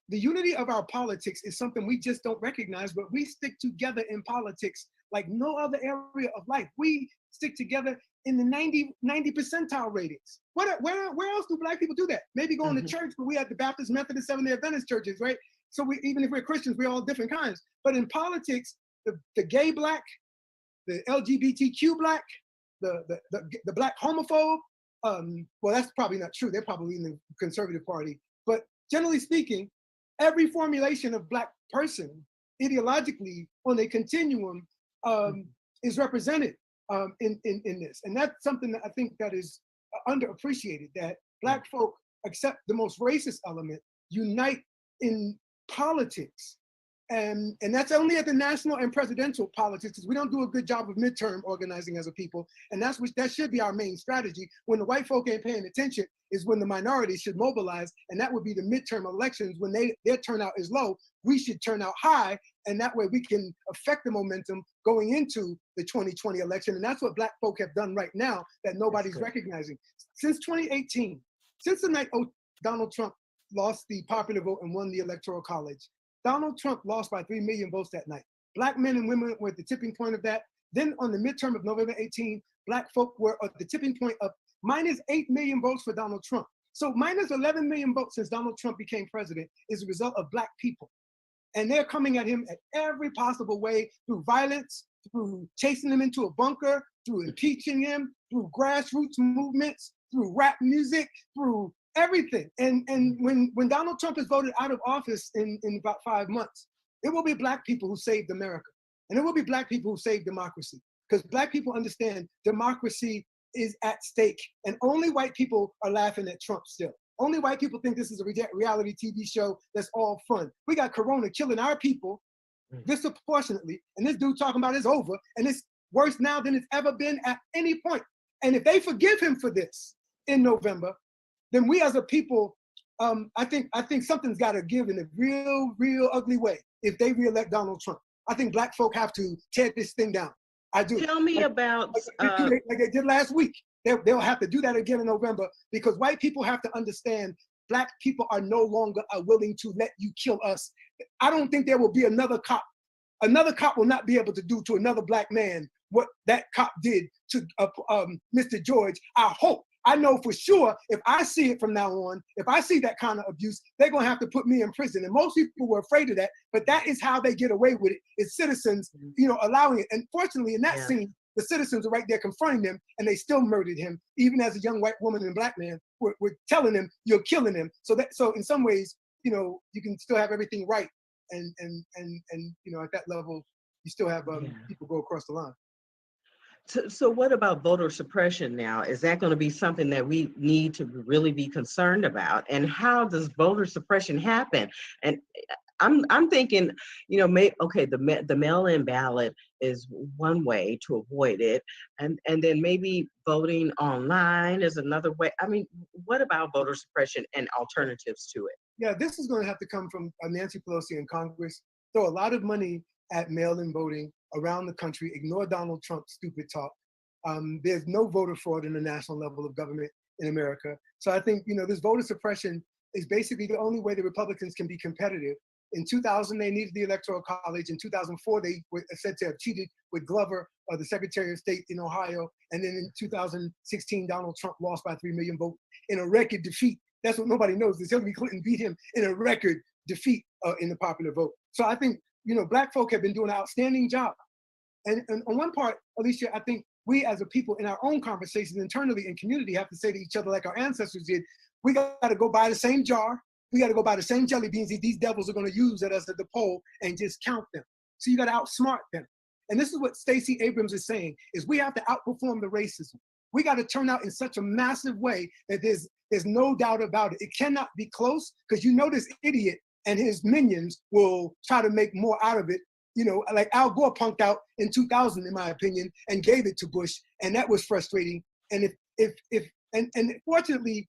the unity of our politics is something we just don't recognize, but we stick together in politics like no other area of life. We stick together in the 90 percentile ratings. Where else do Black people do that? Maybe going to church, but we have the Baptist, Methodist, Seventh-day Adventist churches, right? So even if we're Christians, we're all different kinds. But in politics, the gay Black, the LGBTQ Black, the Black homophobe, well, that's probably not true. They're probably in the conservative party. But generally speaking, every formulation of Black person ideologically on a continuum is represented in this. And that's something that I think that is underappreciated, that Black folk, except the most racist element, unite in politics. And that's only at the national and presidential politics, because we don't do a good job of midterm organizing as a people. And that should be our main strategy. When the white folk ain't paying attention is when the minorities should mobilize. And that would be the midterm elections. When their turnout is low, we should turn out high. And that way we can affect the momentum going into the 2020 election. And that's what Black folk have done right now that nobody's recognizing. Since 2018, since the night Donald Trump lost the popular vote and won the Electoral College, Donald Trump lost by 3 million votes that night. Black men and women were at the tipping point of that. Then on the midterm of November 18, Black folk were at the tipping point of minus 8 million votes for Donald Trump. So minus 11 million votes since Donald Trump became president is a result of Black people. And they're coming at him at every possible way, through violence, through chasing him into a bunker, through impeaching him, through grassroots movements, through rap music, through everything. And when Donald Trump is voted out of office in about 5 months, it will be Black people who saved America. And it will be Black people who saved democracy. Because Black people understand democracy is at stake. And only white people are laughing at Trump still. Only white people think this is a reality TV show that's all fun. We got Corona killing our people disproportionately. And this dude talking about it's over. And it's worse now than it's ever been at any point. And if they forgive him for this in November, then we as a people, I think something's got to give in a real ugly way if they reelect Donald Trump. I think Black folk have to tear this thing down. I do. Tell me about like they did last week. They'll have to do that again in November, because white people have to understand Black people are no longer willing to let you kill us. I don't think there will be another cop. Another cop will not be able to do to another Black man what that cop did to Mr. George. I know for sure, if I see it from now on, if I see that kind of abuse, they're going to have to put me in prison. And most people were afraid of that, but that is how they get away with it. It's citizens, allowing it. And fortunately, in that scene, the citizens are right there confronting them, and they still murdered him. Even as a young white woman and Black man, we're telling him, you're killing him. So in some ways, you can still have everything right. And at that level, you still have people go across the line. So what about voter suppression now? Is that going to be something that we need to really be concerned about? And how does voter suppression happen? And I'm thinking, the mail-in ballot is one way to avoid it, and then maybe voting online is another way. I mean, what about voter suppression and alternatives to it? Yeah, this is going to have to come from Nancy Pelosi in Congress. throw a lot of money at mail-in voting around the country, ignore Donald Trump's stupid talk. There's no voter fraud in the national level of government in America. So I think, this voter suppression is basically the only way the Republicans can be competitive. In 2000, they needed the Electoral College. In 2004, they were said to have cheated with Glover, the Secretary of State in Ohio. And then in 2016, Donald Trump lost by 3 million votes in a record defeat. That's what nobody knows, is Hillary Clinton beat him in a record defeat in the popular vote. So I think, Black folk have been doing an outstanding job. And on one part, Alicia, I think we as a people in our own conversations internally in community have to say to each other, like our ancestors did, we got to go buy the same jar. We got to go buy the same jelly beans that these devils are going to use at us at the poll and just count them. So you got to outsmart them. And this is what Stacey Abrams is saying, is we have to outperform the racism. We got to turn out in such a massive way that there's no doubt about it. It cannot be close, because this idiot and his minions will try to make more out of it. Like Al Gore punked out in 2000, in my opinion, and gave it to Bush, and that was frustrating. And and fortunately,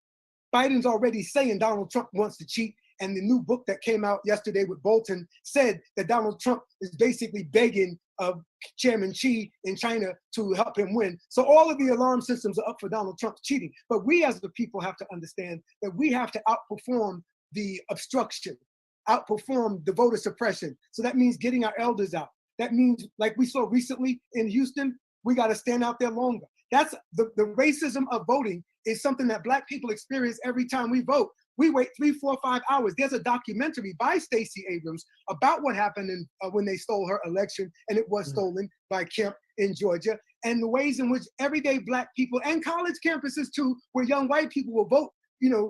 Biden's already saying Donald Trump wants to cheat. And the new book that came out yesterday with Bolton said that Donald Trump is basically begging Chairman Xi in China to help him win. So all of the alarm systems are up for Donald Trump's cheating. But we as the people have to understand that we have to outperform the obstruction, outperform the voter suppression. So that means getting our elders out. That means, like we saw recently in Houston, we got to stand out there longer. That's the racism of voting is something that Black people experience every time we vote. We wait 3, 4, 5 hours. There's a documentary by Stacey Abrams about what happened when they stole her election, and it was stolen by Kemp in Georgia, and the ways in which everyday Black people and college campuses too, where young white people will vote,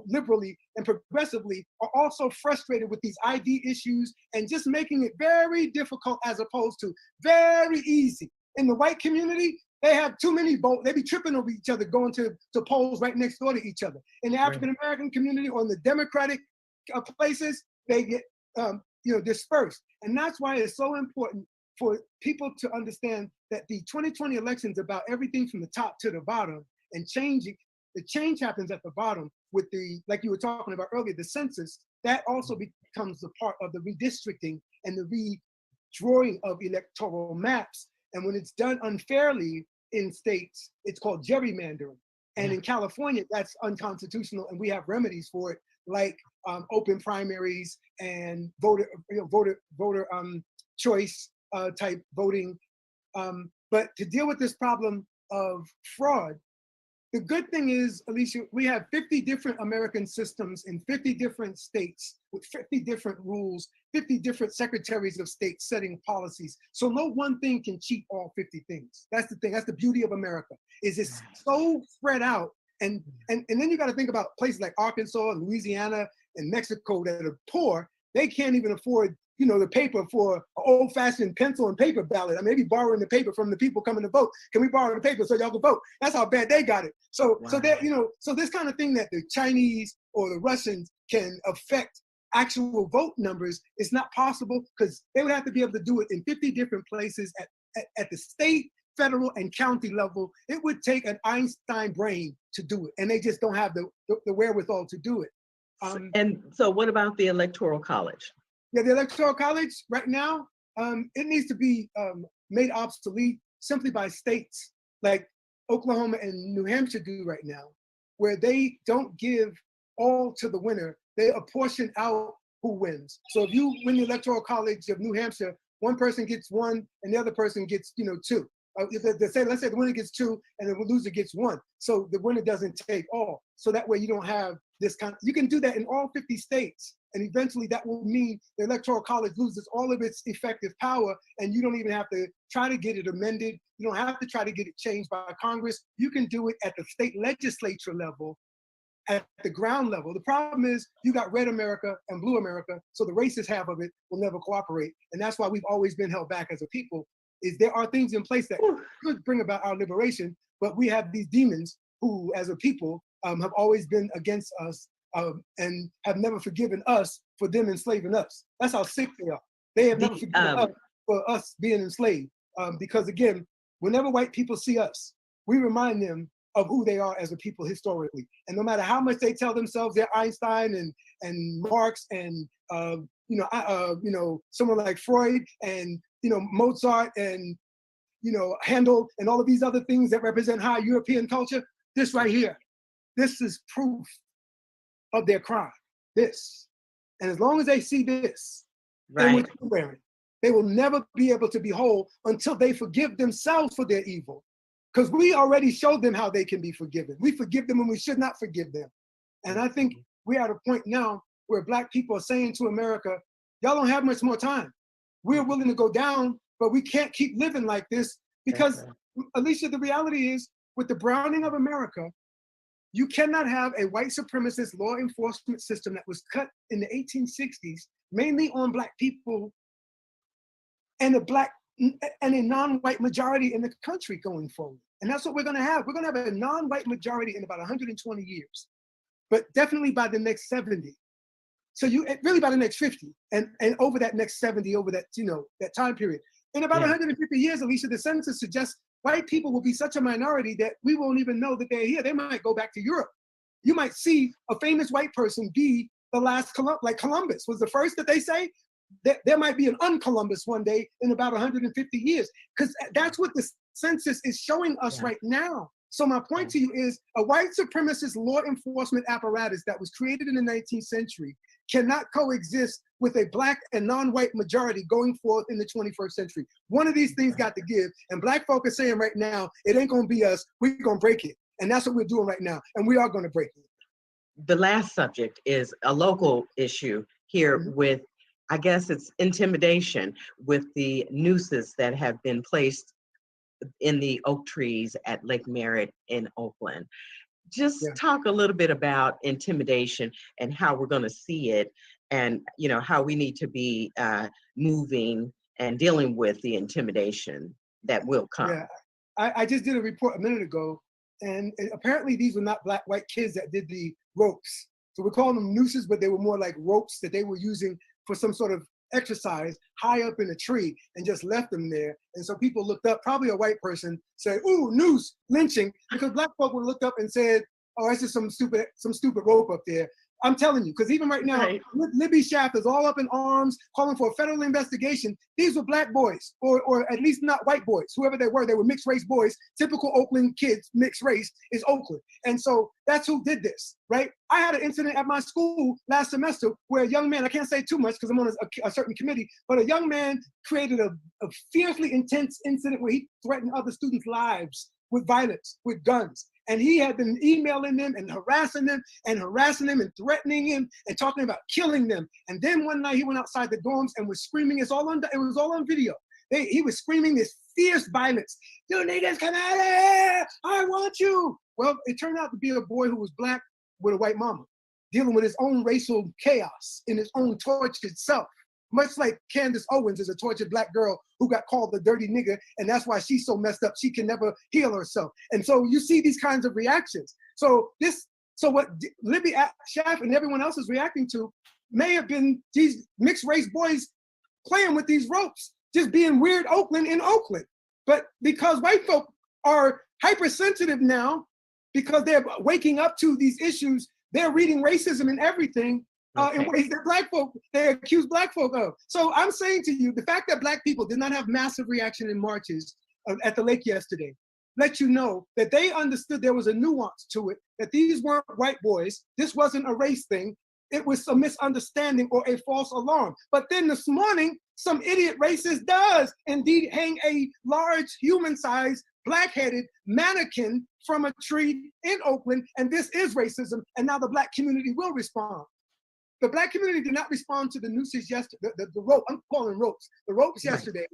liberally and progressively, are also frustrated with these ID issues and just making it very difficult as opposed to very easy. In the white community, they have too many votes. They be tripping over each other, going to polls right next door to each other. In the African-American community or in the Democratic places, they get dispersed. And that's why it's so important for people to understand that the 2020 elections about everything from the top to the bottom, and changing. The change happens at the bottom with like you were talking about earlier, the census. That also becomes the part of the redistricting and the redrawing of electoral maps. And when it's done unfairly in states, it's called gerrymandering. And in California, that's unconstitutional, and we have remedies for it, like open primaries and voter choice type voting. But to deal with this problem of fraud, the good thing is, Alicia, we have 50 different American systems in 50 different states with 50 different rules, 50 different secretaries of state setting policies. So no one thing can cheat all 50 things. That's the thing. That's the beauty of America, is it's so spread out. And then you got to think about places like Arkansas and Louisiana and Mexico that are poor. They can't even afford, the paper for an old-fashioned pencil and paper ballot. I may be borrowing the paper from the people coming to vote. Can we borrow the paper so y'all can vote? That's how bad they got it. So that, so this kind of thing that the Chinese or the Russians can affect actual vote numbers is not possible, because they would have to be able to do it in 50 different places at the state, federal, and county level. It would take an Einstein brain to do it, and they just don't have the wherewithal to do it. And so what about the Electoral College? Yeah, the Electoral College right now, it needs to be made obsolete simply by states like Oklahoma and New Hampshire do right now, where they don't give all to the winner. They apportion out who wins. So if you win the Electoral College of New Hampshire, one person gets 1 and the other person gets 2. Let's say the winner gets 2 and the loser gets 1. So the winner doesn't take all. So that way you don't have this you can do that in all 50 states. And eventually that will mean the Electoral College loses all of its effective power, and you don't even have to try to get it amended. You don't have to try to get it changed by Congress. You can do it at the state legislature level, at the ground level. The problem is you got red America and blue America, so the racist half of it will never cooperate. And that's why we've always been held back as a people, is there are things in place that could bring about our liberation, but we have these demons who, as a people, have always been against us and have never forgiven us for them enslaving us. That's how sick they are. They have never forgiven us for us being enslaved. Because again, whenever white people see us, we remind them of who they are as a people historically. And no matter how much they tell themselves they're Einstein and Marx and someone like Freud and, Mozart and, Handel and all of these other things that represent high European culture. This right here, this is proof of their crime. This. And as long as they see this, and what you're wearing, they will never be able to be whole until they forgive themselves for their evil. Because we already showed them how they can be forgiven. We forgive them when we should not forgive them. And I think we're at a point now where Black people are saying to America, y'all don't have much more time. We're willing to go down, but we can't keep living like this because, Alicia, the reality is with the browning of America, you cannot have a white supremacist law enforcement system that was cut in the 1860s, mainly on Black people and a non-white majority in the country going forward. And that's what we're gonna have. We're gonna have a non-white majority in about 120 years, but definitely by the next 70. So really by the next 50 and over that next 70, over that, that time period. In about 150 years, Alicia, the census suggests white people will be such a minority that we won't even know that they're here. They might go back to Europe. You might see a famous white person be the last, like Columbus was the first that they say. There might be an un-Columbus one day in about 150 years, because that's what the census is showing us right now. So my point to you is a white supremacist law enforcement apparatus that was created in the 19th century cannot coexist with a Black and non-white majority going forth in the 21st century. One of these things got to give, and Black folk are saying right now, it ain't gonna be us, we're gonna break it. And that's what we're doing right now, and we are gonna break it. The last subject is a local issue here with, I guess it's intimidation with the nooses that have been placed in the oak trees at Lake Merritt in Oakland. Just talk a little bit about intimidation and how we're going to see it, and how we need to be moving and dealing with the intimidation that will come. Yeah, I just did a report a minute ago, and apparently these were not Black, white kids that did the ropes. So we're calling them nooses, but they were more like ropes that they were using for some sort of exercise high up in a tree and just left them there. And so people looked up, probably a white person said, ooh, noose, lynching, because Black folk would look up and said, oh, it's just some stupid rope up there. I'm telling you, because even right now, Libby Schaff is all up in arms, calling for a federal investigation. These were Black boys, or at least not white boys, whoever they were mixed race boys. Typical Oakland kids, mixed race is Oakland. And so that's who did this, right? I had an incident at my school last semester where a young man, I can't say too much because I'm on a certain committee, but a young man created a fiercely intense incident where he threatened other students' lives with violence, with guns. And he had been emailing them and harassing them and threatening him and talking about killing them. And then one night he went outside the dorms and was screaming. It was all on video. He was screaming this fierce violence. You niggas come out of here! I want you! Well, it turned out to be a boy who was Black with a white mama, dealing with his own racial chaos in his own tortured self. Much like Candace Owens is a tortured Black girl who got called the dirty nigger, and that's why she's so messed up, she can never heal herself. And so you see these kinds of reactions. So what Libby Schaff and everyone else is reacting to may have been these mixed race boys playing with these ropes, just being weird Oakland in Oakland. But because white folk are hypersensitive now, because they're waking up to these issues, they're reading racism and everything, in ways that Black folk, they accuse Black folk of. So I'm saying to you, the fact that Black people did not have massive reaction in marches at the lake yesterday, let you know that they understood there was a nuance to it, that these weren't white boys, this wasn't a race thing, it was a misunderstanding or a false alarm. But then this morning, some idiot racist does indeed hang a large human-sized Black-headed mannequin from a tree in Oakland, and this is racism, and now the Black community will respond. The Black community did not respond to the nooses yesterday, the rope, I'm calling ropes, the ropes yesterday,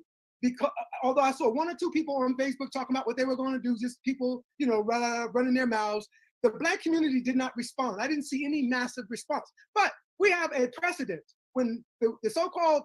because although I saw one or two people on Facebook talking about what they were going to do, just people, running their mouths, the Black community did not respond. I didn't see any massive response. But we have a precedent. When the so-called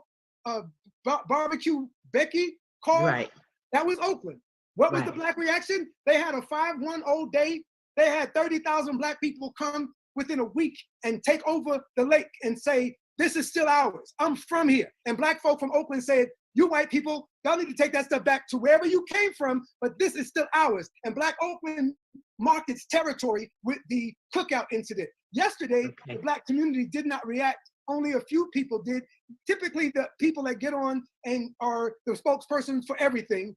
barbecue Becky called, that was Oakland. What was the Black reaction? They had a 5-1-0 day. They had 30,000 Black people come within a week and take over the lake and say, this is still ours. I'm from here. And Black folk from Oakland said, you white people, y'all need to take that stuff back to wherever you came from, but this is still ours. And Black Oakland marked its territory with the cookout incident. Yesterday, the Black community did not react only a few people did. Typically, the people that get on and are the spokespersons for everything,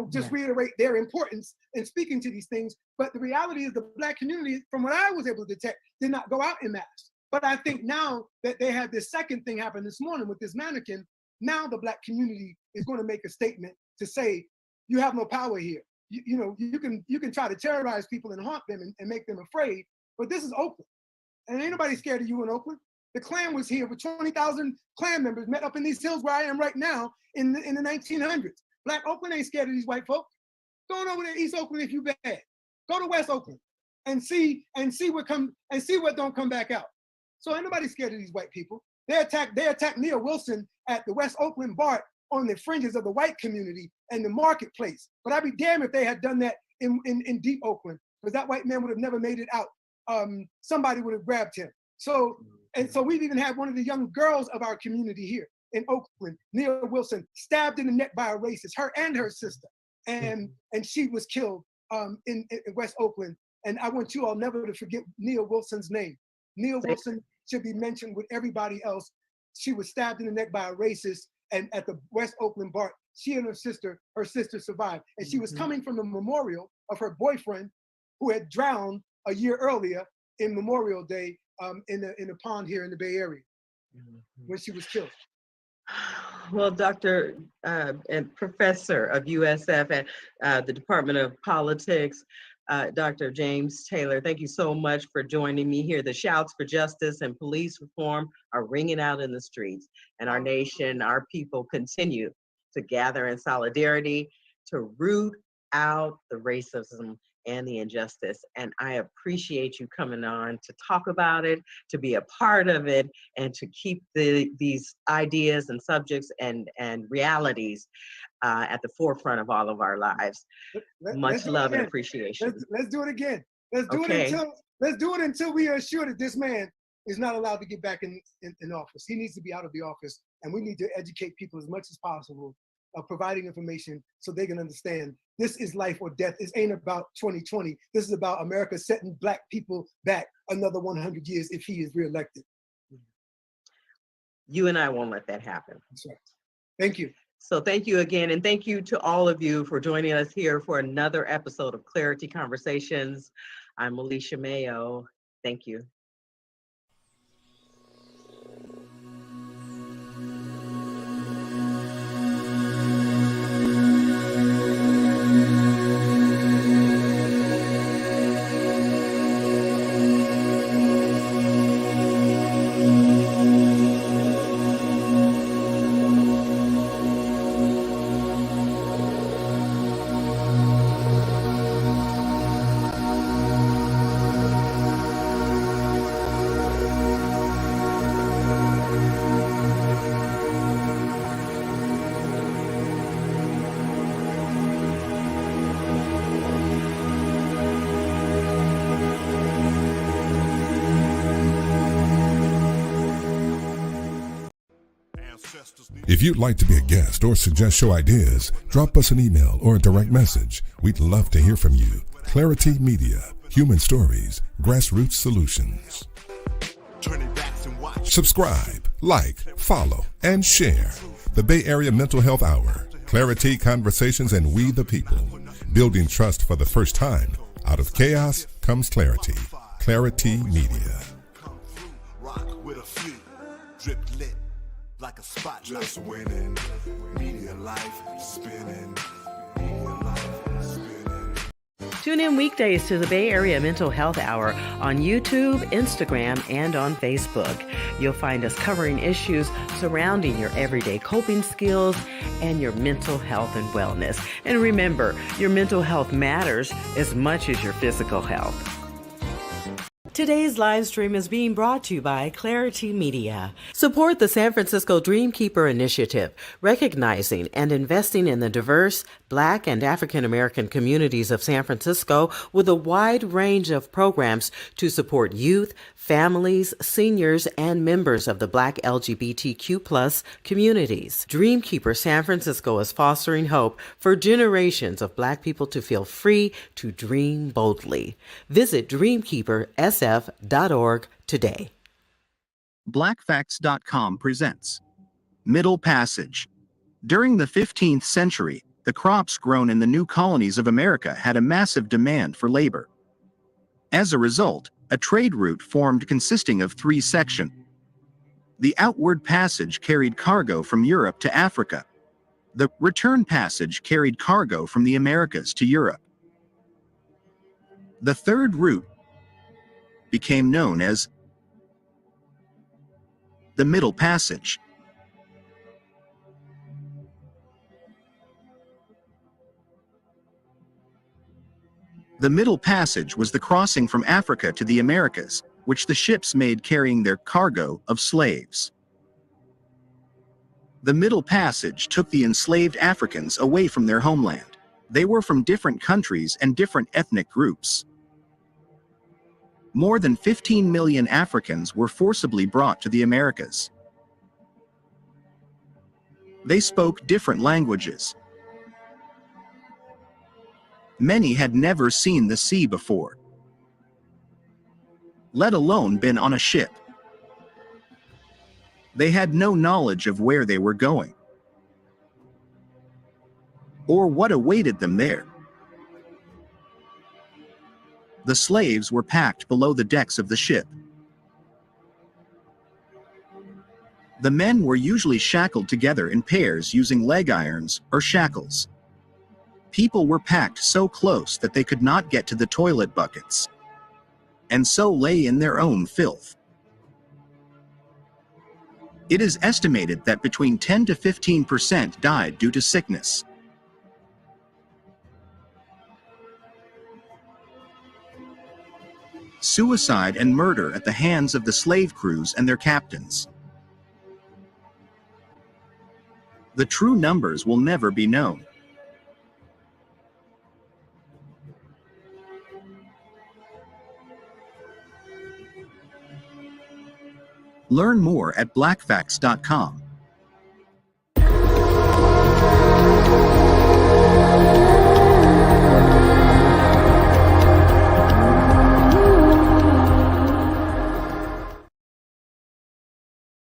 just reiterate their importance in speaking to these things. But the reality is the Black community, from what I was able to detect, did not go out en masse. But I think now that they had this second thing happen this morning with this mannequin, now the Black community is going to make a statement to say, you have no power here. You can try to terrorize people and haunt them and make them afraid, but this is Oakland. And ain't nobody scared of you in Oakland. The Klan was here with 20,000 Klan members met up in these hills where I am right now in the 1900s. Black Oakland ain't scared of these white folks. Go on over to East Oakland if you bad. Go to West Oakland and see what don't come back out. So ain't nobody scared of these white people. They attacked Nia Wilson at the West Oakland BART on the fringes of the white community and the marketplace. But I'd be damned if they had done that in deep Oakland, because that white man would have never made it out. Somebody would have grabbed him. So we've even had one of the young girls of our community here in Oakland, Nia Wilson, stabbed in the neck by a racist, her and her sister. And she was killed in West Oakland. And I want you all never to forget Nia Wilson's name. Nia Wilson should be mentioned with everybody else. She was stabbed in the neck by a racist, and at the West Oakland BART, she and her sister survived. And she was coming from the memorial of her boyfriend who had drowned a year earlier in Memorial Day in a pond here in the Bay Area when she was killed. Well, Dr. And Professor of USF at the Department of Politics, Dr. James Taylor, thank you so much for joining me here. The shouts for justice and police reform are ringing out in the streets, and our nation, our people continue to gather in solidarity to root out the racism and the injustice. And I appreciate you coming on to talk about it, to be a part of it, and to keep these ideas and subjects and realities at the forefront of all of our lives. Much love and appreciation. Let's do it again. Let's do it until we are sure that this man is not allowed to get back in office. He needs to be out of the office, and we need to educate people as much as possible, providing information so they can understand this is life or death. This ain't about 2020. This is about America setting Black people back another 100 years if he is reelected. You and I won't let that happen. That's right. Thank you. So thank you again, and thank you to all of you for joining us here for another episode of Clari-T Conversations. I'm Alicia Mayo. Thank you. If you'd like to be a guest or suggest show ideas, drop us an email or a direct message. We'd love to hear from you. Clari-T Media, human stories, grassroots solutions. Subscribe, like, follow, and share. The Bay Area Mental Health Hour, Clari-T Conversations, and We the People. Building trust for the first time. Out of chaos comes clarity. Clari-T Media. Rock with a few, drip lit like a spotlight. Just winning, media life spinning, media life spinning. Tune in weekdays to the Bay Area Mental Health Hour on YouTube, Instagram, and on Facebook. You'll find us covering issues surrounding your everyday coping skills and your mental health and wellness. And remember, your mental health matters as much as your physical health. Today's live stream is being brought to you by Clari-T Media. Support the San Francisco Dreamkeeper Initiative, recognizing and investing in the diverse Black and African American communities of San Francisco with a wide range of programs to support youth, families, seniors, and members of the Black LGBTQ+ communities. Dreamkeeper San Francisco is fostering hope for generations of Black people to feel free to dream boldly. Visit dreamkeepersf.org today. BlackFacts.com presents Middle Passage. During the 15th century, the crops grown in the new colonies of America had a massive demand for labor. As a result, a trade route formed consisting of three sections. The outward passage carried cargo from Europe to Africa. The return passage carried cargo from the Americas to Europe. The third route became known as the Middle Passage. The Middle Passage was the crossing from Africa to the Americas, which the ships made carrying their cargo of slaves. The Middle Passage took the enslaved Africans away from their homeland. They were from different countries and different ethnic groups. More than 15 million Africans were forcibly brought to the Americas. They spoke different languages. Many had never seen the sea before, let alone been on a ship. They had no knowledge of where they were going, or what awaited them there. The slaves were packed below the decks of the ship. The men were usually shackled together in pairs using leg irons or shackles. People were packed so close that they could not get to the toilet buckets, and so lay in their own filth. It is estimated that between 10 to 15% died due to sickness. Suicide and murder at the hands of the slave crews and their captains. The true numbers will never be known. Learn more at blackfacts.com.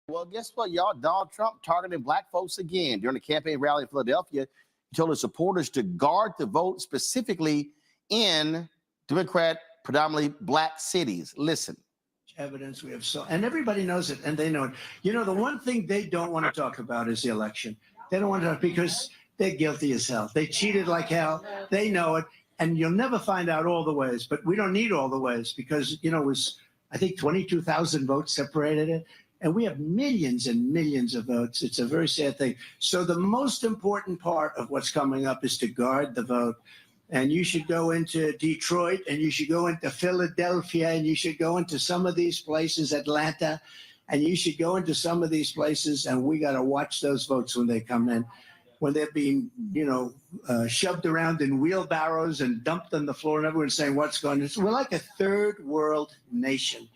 Well, guess what, y'all? Donald Trump targeted black folks again. During the campaign rally in Philadelphia, he told his supporters to guard the vote, specifically in Democrat, predominantly black cities. Listen. Evidence we have and everybody knows it, and they know it. You know, the one thing they don't want to talk about is the election. They don't want to, because they're guilty as hell. They cheated like hell. They know it, and you'll never find out all the ways. But we don't need all the ways, because, you know, it was, I think, 22,000 votes separated it, and we have millions and millions of votes. It's a very sad thing. So the most important part of what's coming up is to guard the vote. And you should go into Detroit, and you should go into Philadelphia, and you should go into some of these places, Atlanta, and you should go into some of these places, and we got to watch those votes when they come in, when they're being, you know, shoved around in wheelbarrows and dumped on the floor, and everyone's saying, what's going on? We're like a third world nation,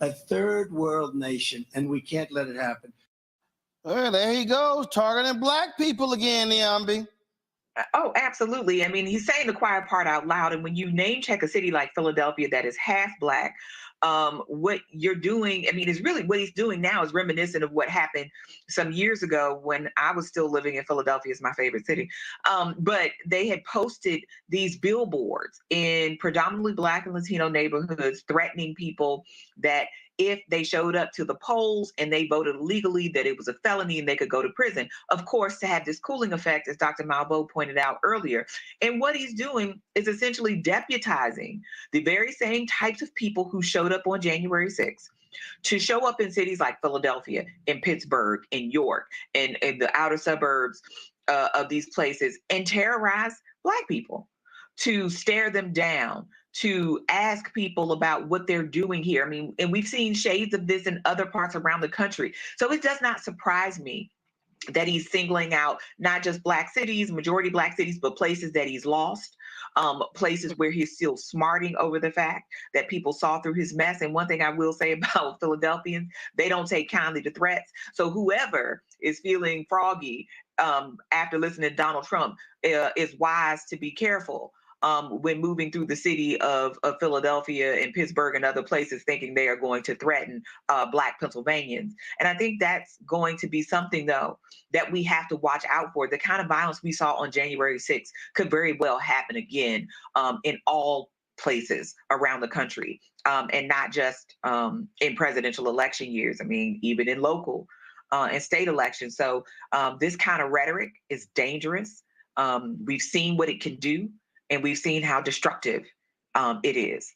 and we can't let it happen. Well, there he goes, targeting black people again, Niambi. Oh, absolutely. I mean, he's saying the quiet part out loud. And when you name check a city like Philadelphia that is half black, what you're doing, I mean, is really what he's doing now is reminiscent of what happened some years ago when I was still living in Philadelphia. It's my favorite city. But they had posted these billboards in predominantly black and Latino neighborhoods threatening people that if they showed up to the polls and they voted illegally, that it was a felony and they could go to prison. Of course, to have this cooling effect, as Dr. Malveaux pointed out earlier. And what he's doing is essentially deputizing the very same types of people who showed up on January 6th to show up in cities like Philadelphia, in Pittsburgh, in York, and in the outer suburbs of these places, and terrorize black people, to stare them down, to ask people about what they're doing here. I mean, and we've seen shades of this in other parts around the country. So it does not surprise me that he's singling out not just black cities, majority black cities, but places that he's lost, places where he's still smarting over the fact that people saw through his mess. And one thing I will say about Philadelphians, they don't take kindly to threats. So whoever is feeling froggy after listening to Donald Trump is wise to be careful when moving through the city of Philadelphia and Pittsburgh and other places, thinking they are going to threaten Black Pennsylvanians. And I think that's going to be something, though, that we have to watch out for. The kind of violence we saw on January 6th could very well happen again in all places around the country, and not just in presidential election years. I mean, even in local and state elections. So this kind of rhetoric is dangerous. We've seen what it can do, and we've seen how destructive it is.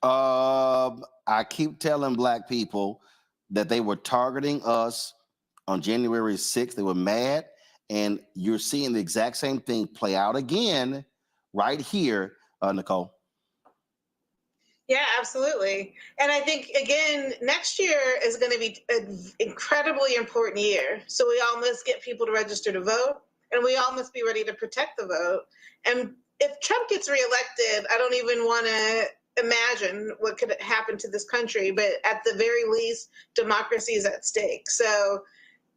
I keep telling Black people that they were targeting us on January 6th. They were mad, and you're seeing the exact same thing play out again right here, Nicole. Yeah, absolutely. And I think, again, next year is going to be an incredibly important year. So we all must get people to register to vote, and we all must be ready to protect the vote. And if Trump gets reelected, I don't even want to imagine what could happen to this country. But at the very least, democracy is at stake. So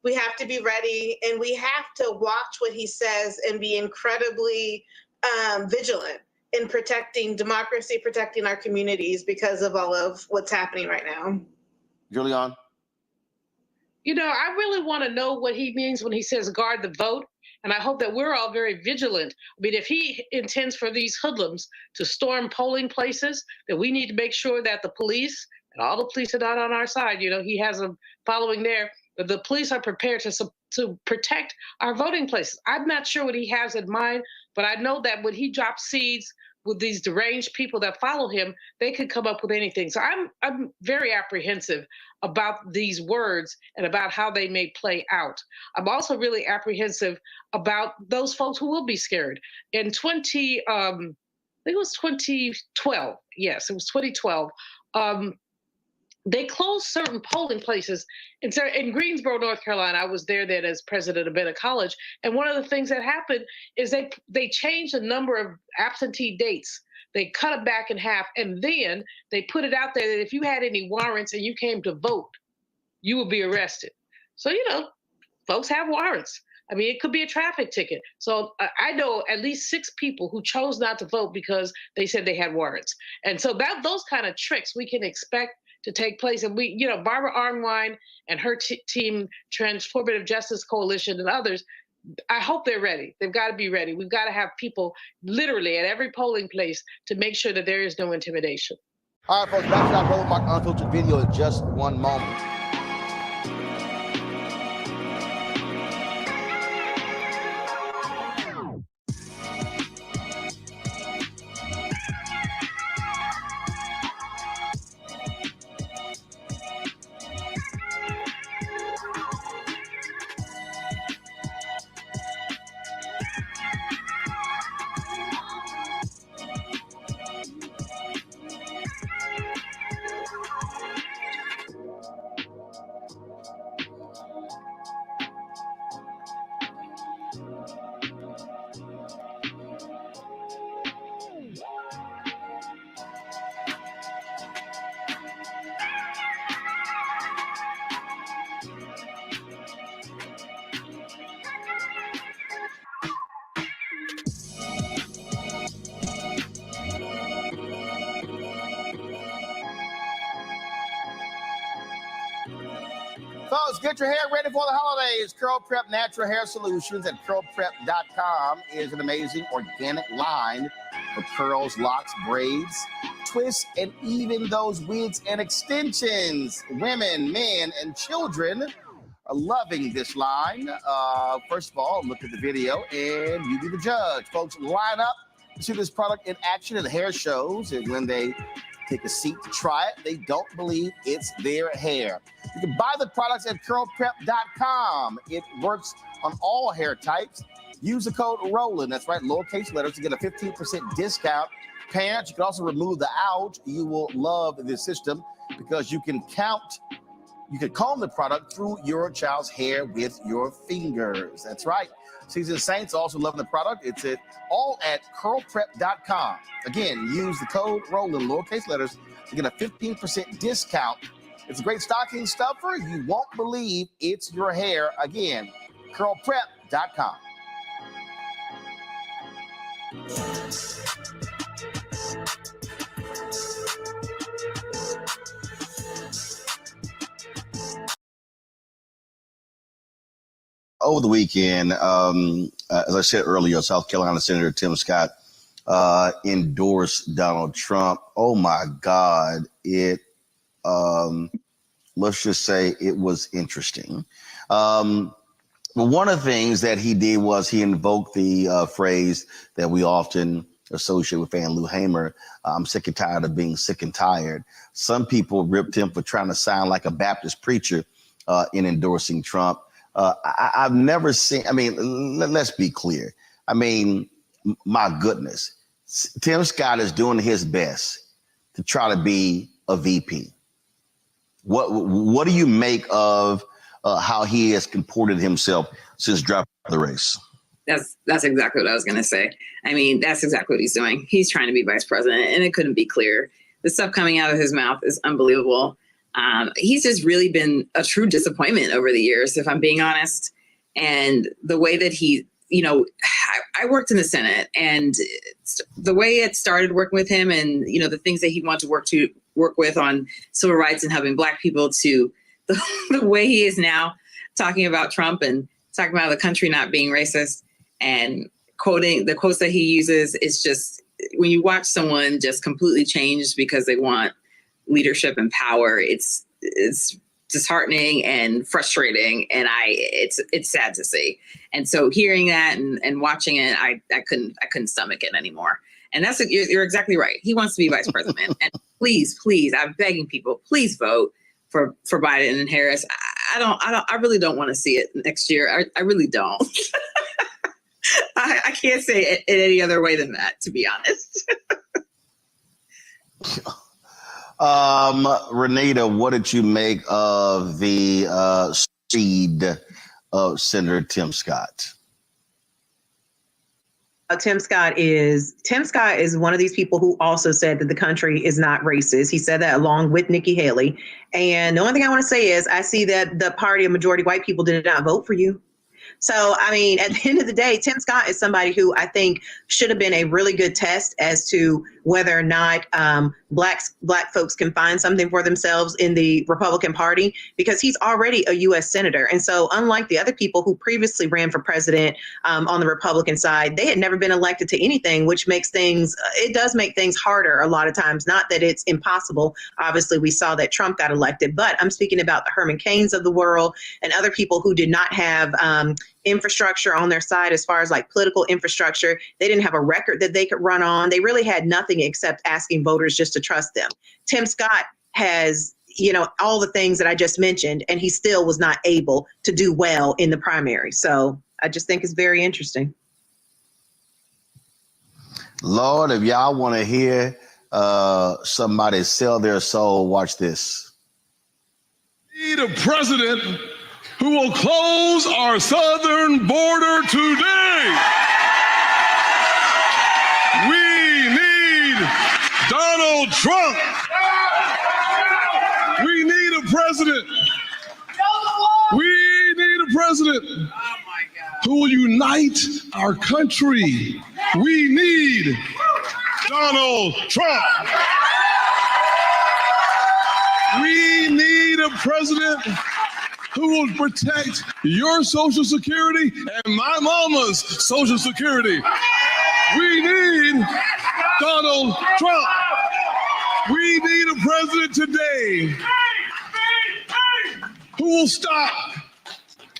we have to be ready, and we have to watch what he says and be incredibly vigilant in protecting democracy, protecting our communities because of all of what's happening right now. Julian? You know, I really want to know what he means when he says guard the vote. And I hope that we're all very vigilant. I mean, if he intends for these hoodlums to storm polling places, then we need to make sure that the police, and all the police are not on our side, you know, he has them following there, but the police are prepared to protect our voting places. I'm not sure what he has in mind, but I know that when he drops seeds with these deranged people that follow him, they could come up with anything. So I'm very apprehensive about these words and about how they may play out. I'm also really apprehensive about those folks who will be scared. In I think it was 2012. Yes, it was 2012. They closed certain polling places. And so in Greensboro, North Carolina, I was there then as president of Bennett College. And one of the things that happened is they changed the number of absentee dates. They cut it back in half. And then they put it out there that if you had any warrants and you came to vote, you would be arrested. So, you know, folks have warrants. I mean, it could be a traffic ticket. So I know at least 6 people who chose not to vote because they said they had warrants. And so those kind of tricks we can expect to take place. And we, you know, Barbara Arnwine and her team, Transformative Justice Coalition and others, I hope they're ready. They've got to be ready. We've got to have people literally at every polling place to make sure that there is no intimidation. All right, folks, back to our Brother Mark Unfiltered video in just one moment. Folks, get your hair ready for the holidays. Curl Prep Natural Hair Solutions at curlprep.com is an amazing organic line for curls, locks, braids, twists, and even those wigs and extensions. Women, men, and children are loving this line. First of all, look at the video and you be the judge. Folks, line up to see this product in action at the hair shows, and when they take a seat to try it, they don't believe it's their hair. You can buy the products at curlprep.com. It works on all hair types. Use the code ROLAND, that's right, lowercase letters, to get a 15% discount. Parents, you can also remove the ouch. You will love this system because you can comb the product through your child's hair with your fingers. That's right. Seasoned Saints also loving the product. It's all at curlprep.com. Again, use the code ROLAND, lowercase letters, to get a 15% discount. It's a great stocking stuffer. You won't believe it's your hair. Again, curlprep.com. Over the weekend, as I said earlier, South Carolina Senator Tim Scott endorsed Donald Trump. Oh my God. Let's just say it was interesting. But one of the things that he did was he invoked the phrase that we often associate with Fan Lou Hamer. I'm sick and tired of being sick and tired. Some people ripped him for trying to sound like a Baptist preacher in endorsing Trump. I've never seen, I mean, let's be clear. I mean, my goodness, Tim Scott is doing his best to try to be a VP. What do you make of how he has comported himself since dropping the race? That's exactly what I was going to say. I mean, that's exactly what he's doing. He's trying to be vice president, and it couldn't be clearer. The stuff coming out of his mouth is unbelievable. He's just really been a true disappointment over the years, if I'm being honest. And the way that he, you know, I worked in the Senate, and the way it started working with him, and you know, the things that he wanted to work with on civil rights and helping Black people, to the way he is now talking about Trump and talking about the country not being racist and quoting the quotes that he uses, is just, when you watch someone just completely change because they want leadership and power, it's disheartening and frustrating, and it's sad to see. And so hearing that and watching it, I couldn't stomach it anymore. And that's, you're exactly right. He wants to be vice president. And please, I'm begging people, please vote for Biden and Harris. I really don't want to see it next year. I really don't. I can't say it any other way than that, to be honest. Renita, what did you make of the speed of Senator Tim Scott? Tim Scott is one of these people who also said that the country is not racist. He said that along with Nikki Haley. And the only thing I want to say is I see that the party of majority white people did not vote for you. So, I mean, at the end of the day, Tim Scott is somebody who I think should have been a really good test as to whether or not Black folks can find something for themselves in the Republican Party, because he's already a U.S. senator. And so unlike the other people who previously ran for president on the Republican side, they had never been elected to anything, which makes things, it does make things harder a lot of times. Not that it's impossible. Obviously, we saw that Trump got elected, but I'm speaking about the Herman Cains of the world and other people who did not have infrastructure on their side as far as like political infrastructure. They didn't have a record that they could run on. They really had nothing except asking voters just to trust them. Tim Scott has, you know, all the things that I just mentioned, and he still was not able to do well in the primary. So I just think it's very interesting. Lord, if y'all want to hear somebody sell their soul, watch this. We need a president who will close our southern border today. We need Donald Trump. We need a president. We need a president who will unite our country. We need Donald Trump. We need a president who will protect your Social Security and my mama's Social Security. We need Donald Trump. We need a president today who will stop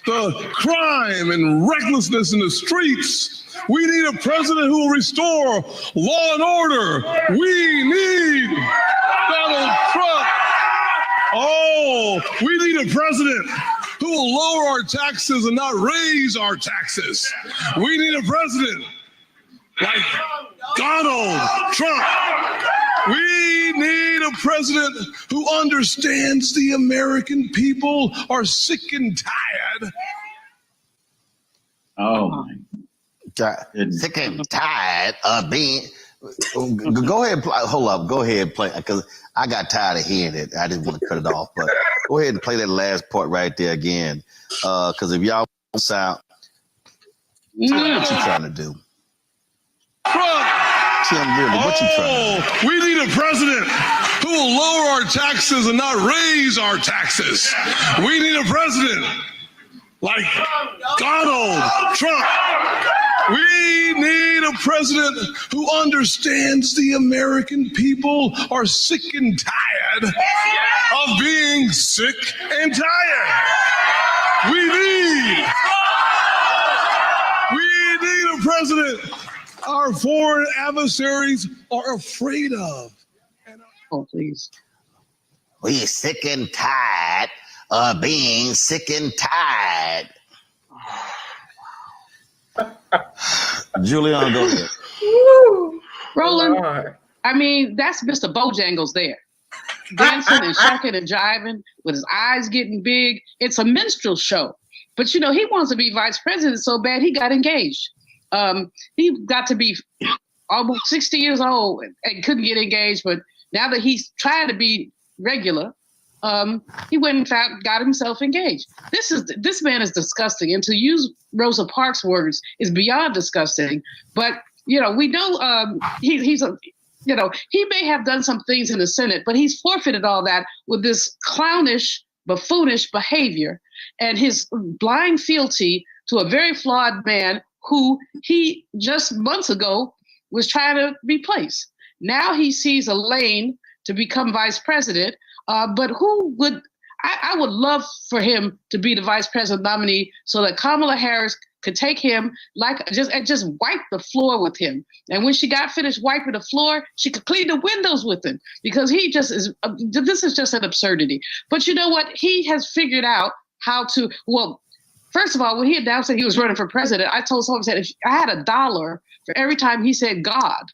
the crime and recklessness in the streets. We need a president who will restore law and order. We need Donald Trump. Oh, we need a president who will lower our taxes and not raise our taxes. We need a president like Donald Trump. We need a president who understands the American people are sick and tired. Oh my God. Sick and tired of being. Go ahead and play. Hold up. Go ahead and play, because I got tired of hearing it. I didn't want to cut it off, but go ahead and play that last part right there again. Because if y'all sound, what you trying to do? Trump. Tim, really, what you trying? Oh, we need a president who will lower our taxes and not raise our taxes. We need a president like Donald Trump. We need a president who understands the American people are sick and tired of being sick and tired. We need a president our foreign adversaries are afraid of. Oh, please. We sick and tired of being sick and tired. Juliana, go ahead. Roland, I mean, that's Mr. Bojangles there. Dancing and shucking and jiving with his eyes getting big. It's a minstrel show. But, you know, he wants to be vice president so bad he got engaged. He got to be almost 60 years old and couldn't get engaged. But now that he's trying to be regular, he went and got himself engaged. This man is disgusting. And to use Rosa Parks' words is beyond disgusting. But, you know, we know he may have done some things in the Senate, but he's forfeited all that with this clownish, buffoonish behavior and his blind fealty to a very flawed man who he just months ago was trying to replace. Now he sees a lane to become vice president, but I would love for him to be the vice president nominee so that Kamala Harris could take him and just wipe the floor with him. And when she got finished wiping the floor, she could clean the windows with him because this is just an absurdity. But you know what? He has figured out how to, first of all, when he announced that he was running for president, I told someone, if I had $1 for every time he said God,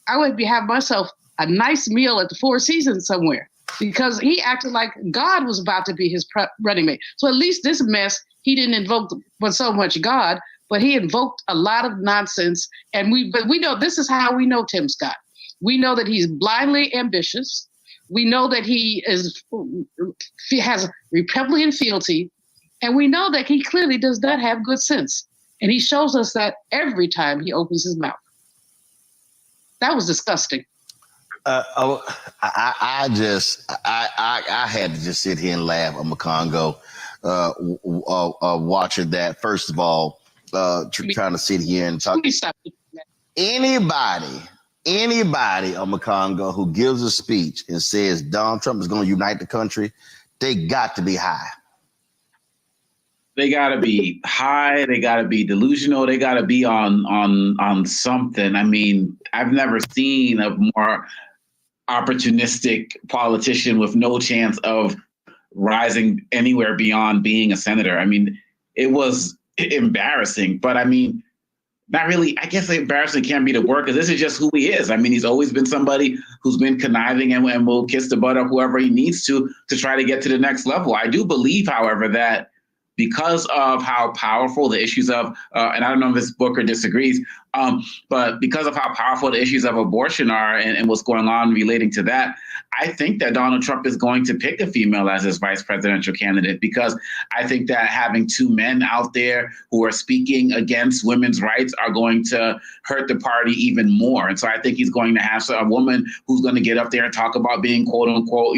I would have myself a nice meal at the Four Seasons somewhere because he acted like God was about to be his running mate. So at least this mess, he didn't invoke so much God, but he invoked a lot of nonsense. And we know this is how we know Tim Scott. We know that he's blindly ambitious. We know that he has Republican fealty. And we know that he clearly does not have good sense. And he shows us that every time he opens his mouth. That was disgusting. I had to just sit here and laugh on McCongo watching that. First of all, trying to sit here and talk. Anybody on McCongo who gives a speech and says Donald Trump is going to unite the country, they got to be high. They got to be high. They got to be delusional. They got to be on something. I mean, I've never seen a more opportunistic politician with no chance of rising anywhere beyond being a senator. I mean, it was embarrassing, but I mean, not really. I guess embarrassing can't be the word because this is just who he is. I mean, he's always been somebody who's been conniving and will kiss the butt of whoever he needs to try to get to the next level. I do believe, however, that because of how powerful the issues of, and I don't know if this Booker disagrees, but because of how powerful the issues of abortion are and what's going on relating to that, I think that Donald Trump is going to pick a female as his vice presidential candidate because I think that having two men out there who are speaking against women's rights are going to hurt the party even more. And so I think he's going to have a woman who's going to get up there and talk about being quote unquote,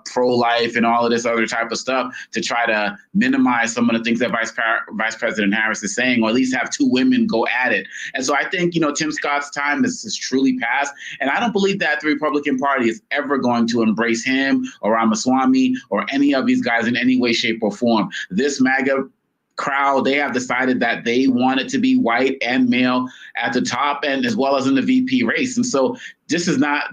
pro-life and all of this other type of stuff to try to minimize some of the things that Vice President Harris is saying, or at least have two women go at it. And so I think, Tim Scott's time is truly past. And I don't believe that the Republican Party is ever going to embrace him or Ramaswamy or any of these guys in any way, shape, or form. This MAGA crowd, they have decided that they want it to be white and male at the top and as well as in the VP race. And so this is not...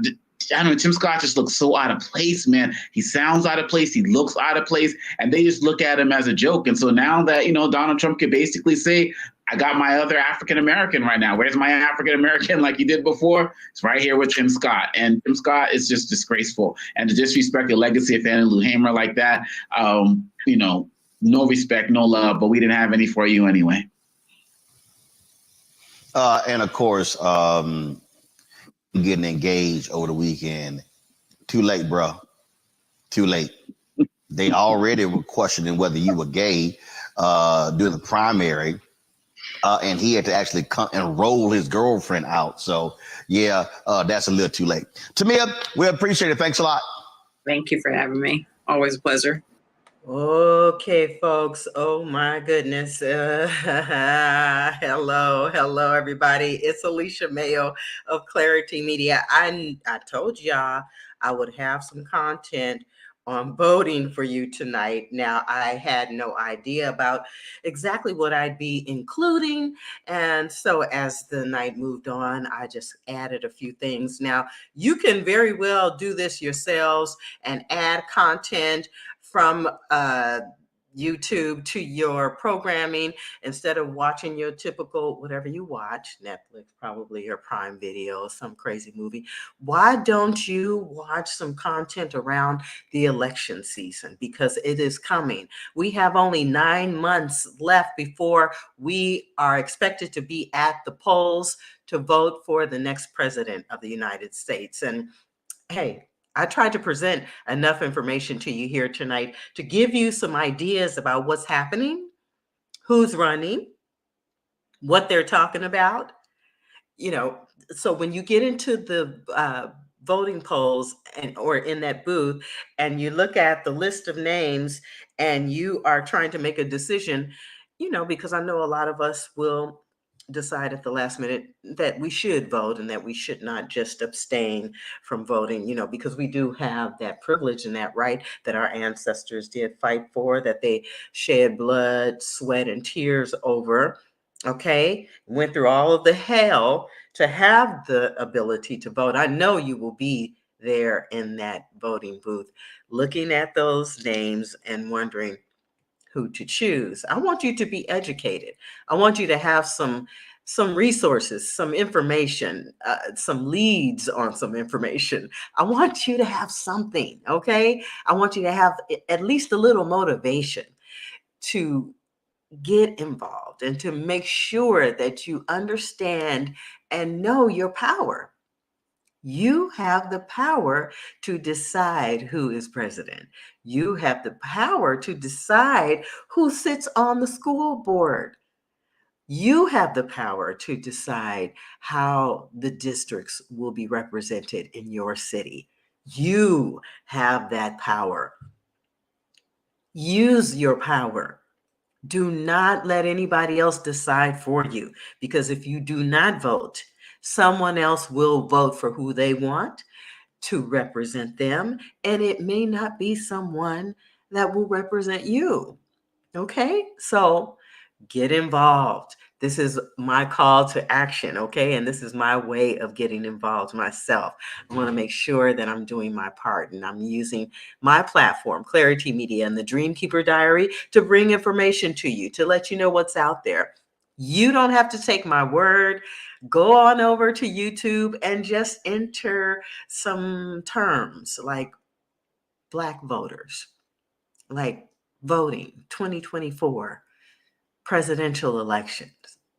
I don't know, Tim Scott just looks so out of place, man. He sounds out of place. He looks out of place. And they just look at him as a joke. And so now that, Donald Trump could basically say, I got my other African-American right now. Where's my African-American like he did before? It's right here with Tim Scott. And Tim Scott is just disgraceful. And to disrespect the legacy of Fannie Lou Hamer like that, no respect, no love, but we didn't have any for you anyway. And of course, getting engaged over the weekend. Too late, bro. Too late. They already were questioning whether you were gay during the primary. and he had to actually come and roll his girlfriend out. So yeah, that's a little too late. Tamia, we appreciate it. Thanks a lot. Thank you for having me. Always a pleasure. Okay, folks. Oh my goodness. Hello, everybody. It's Alicia Mayo of Clari-T Media. I told y'all I would have some content on voting for you tonight. Now, I had no idea about exactly what I'd be including. And so as the night moved on, I just added a few things. Now, you can very well do this yourselves and add content from YouTube to your programming instead of watching your typical whatever you watch, Netflix probably or Prime Video, some crazy movie. Why don't you watch some content around the election season? Because it is coming. We have only 9 months left before we are expected to be at the polls to vote for the next president of the United States. And hey, I tried to present enough information to you here tonight to give you some ideas about what's happening, who's running, what they're talking about. You know, so when you get into the voting polls or in that booth and you look at the list of names and you are trying to make a decision, because I know a lot of us will decide at the last minute that we should vote and that we should not just abstain from voting, because we do have that privilege and that right that our ancestors did fight for, that they shed blood, sweat, and tears over. Okay, went through all of the hell to have the ability to vote. I know you will be there in that voting booth looking at those names and wondering who to choose. I want you to be educated. I want you to have some resources, some information, some leads on some information. I want you to have something, okay? I want you to have at least a little motivation to get involved and to make sure that you understand and know your power. You have the power to decide who is president. You have the power to decide who sits on the school board. You have the power to decide how the districts will be represented in your city. You have that power. Use your power. Do not let anybody else decide for you, because if you do not vote, someone else will vote for who they want to represent them, and it may not be someone that will represent you. Okay? So get involved. This is my call to action, okay? And this is my way of getting involved myself. I want to make sure that I'm doing my part and I'm using my platform, Clari-T Media and the Dreamkeeper Diary, to bring information to you, to let you know what's out there. You don't have to take my word. Go on over to YouTube and just enter some terms like Black voters, like voting 2024, presidential elections,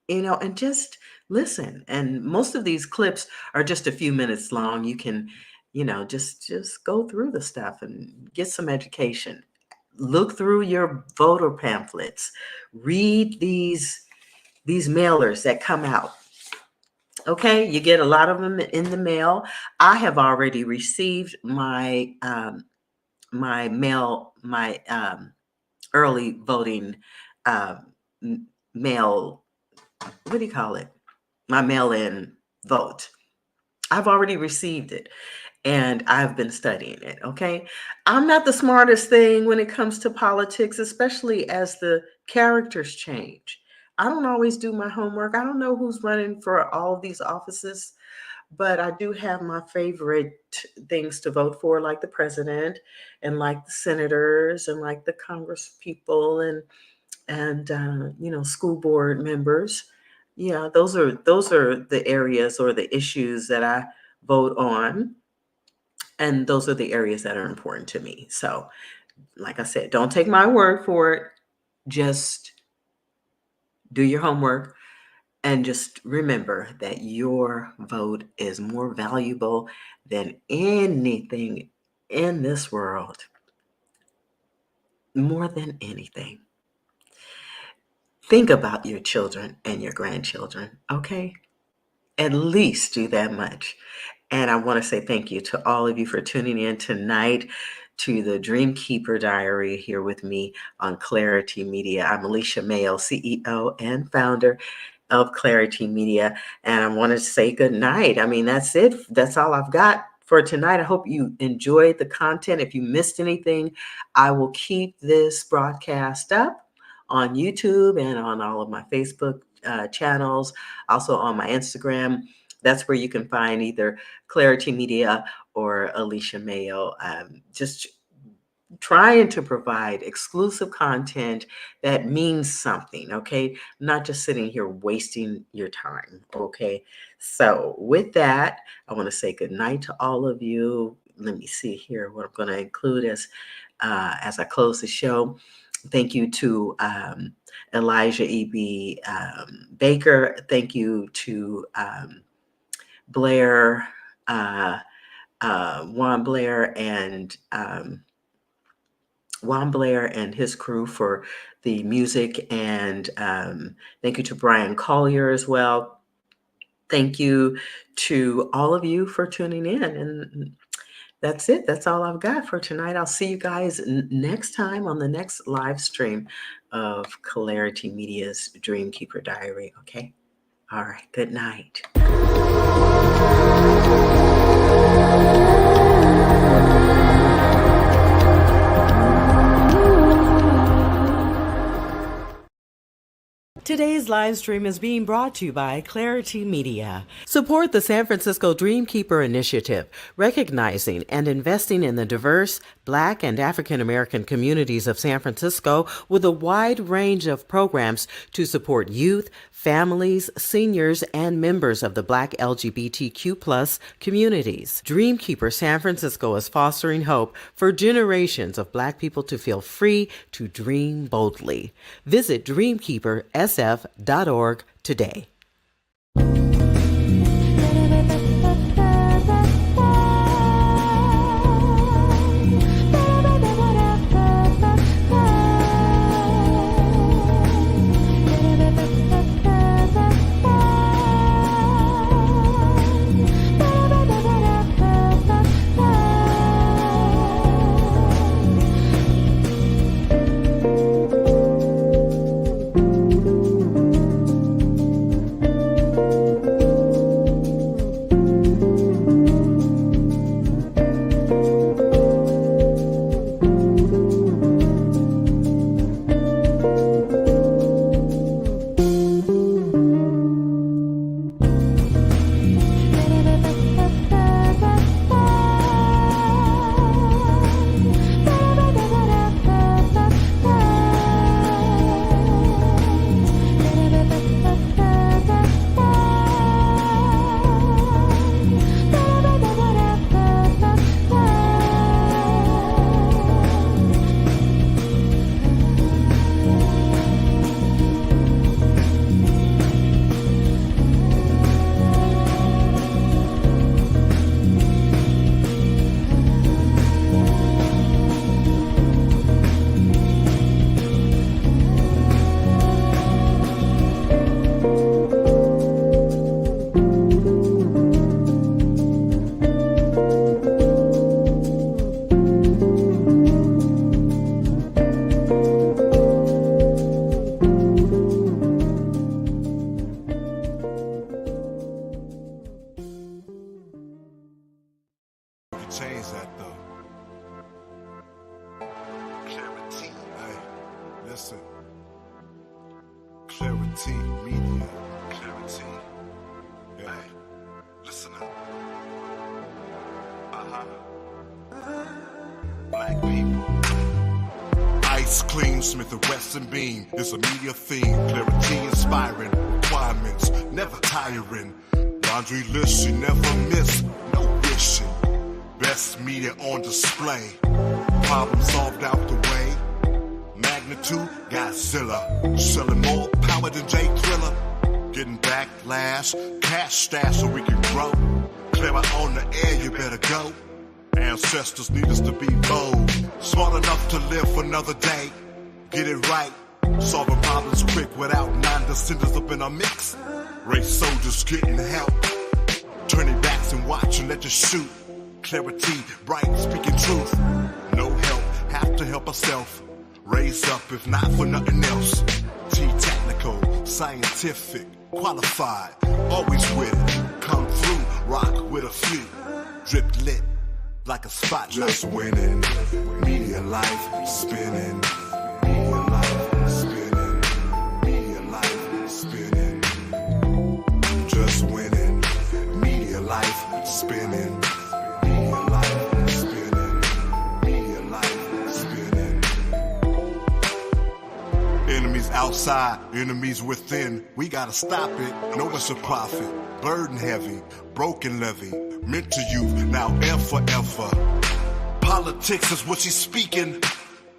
and just listen. And most of these clips are just a few minutes long. You can, just go through the stuff and get some education. Look through your voter pamphlets. Read these mailers that come out. Okay, you get a lot of them in the mail. I have already received my early voting mail. What do you call it? My mail-in vote. I've already received it and I've been studying it. Okay, I'm not the smartest thing when it comes to politics, especially as the characters change. I don't always do my homework. I don't know who's running for all of these offices, but I do have my favorite things to vote for, like the president and like the senators and like the Congress people and school board members. Yeah, those are the areas or the issues that I vote on, and those are the areas that are important to me. So, like I said, don't take my word for it. Just do your homework. And just remember that your vote is more valuable than anything in this world. More than anything. think about your children and your grandchildren, okay? At least do that much. And I want to say thank you to all of you for tuning in tonight to the Dreamkeeper Diary here with me on Clari-T Media. I'm Alicia Mayo, CEO and founder of Clari-T Media. And I want to say good night. I mean, that's it. That's all I've got for tonight. I hope you enjoyed the content. If you missed anything, I will keep this broadcast up on YouTube and on all of my Facebook channels, also on my Instagram. That's where you can find either Clari-T Media or Alicia Mayo. Just trying to provide exclusive content that means something, okay? Not just sitting here wasting your time, okay? So with that, I want to say good night to all of you. Let me see here what I'm going to include as I close the show. Thank you to Elijah E.B. Baker. Thank you to Blair, Juan Blair, and Juan Blair and his crew for the music. And thank you to Brian Collier as well. Thank you to all of you for tuning in. And that's it. That's all I've got for tonight. I'll see you guys next time on the next live stream of Clari-T Media's Dreamkeeper Diary. Okay. All right. Good night. Today's live stream is being brought to you by Clari-T Media. Support the San Francisco Dreamkeeper Initiative, recognizing and investing in the diverse Black and African American communities of San Francisco with a wide range of programs to support youth, families, seniors, and members of the Black LGBTQ+ communities. Dreamkeeper San Francisco is fostering hope for generations of Black people to feel free to dream boldly. Visit dreamkeepersf.org today. Change that though. Clari-T, hey, listen. Clari-T Media, Clari-T, hey, listen up. Black people. Ice Clean, Smith & Wesson Beam. It's a media theme. Clari-T inspiring. Requirements, never tiring. Laundry list you never miss. No wishing. Best media on display. Problem solved out the way. Magnitude, Godzilla. Selling more power than Jay Thriller. Getting backlash, cash stash so we can grow. Clear out on the air, you better go. Ancestors need us to be bold. Smart enough to live another day. Get it right, Solving problems quick without non-descendants up in our mix. Race soldiers getting help. Turning backs and watching, let you shoot. Clarity, bright, speaking truth. No help, have to help ourselves. Raise up if not for nothing else. T-technical, scientific, qualified. Always with it. Come through, rock with a few. Drip lit, like a spotlight. Just winning, media life spinning. Media life spinning. Media life spinning. Just winning, media life spinning. Media life spinning. Media life spinning. Enemies outside, enemies within. We gotta stop it. Know it's a profit. Burden heavy, broken levy. Meant to youth, now and forever. Politics is what she's speaking.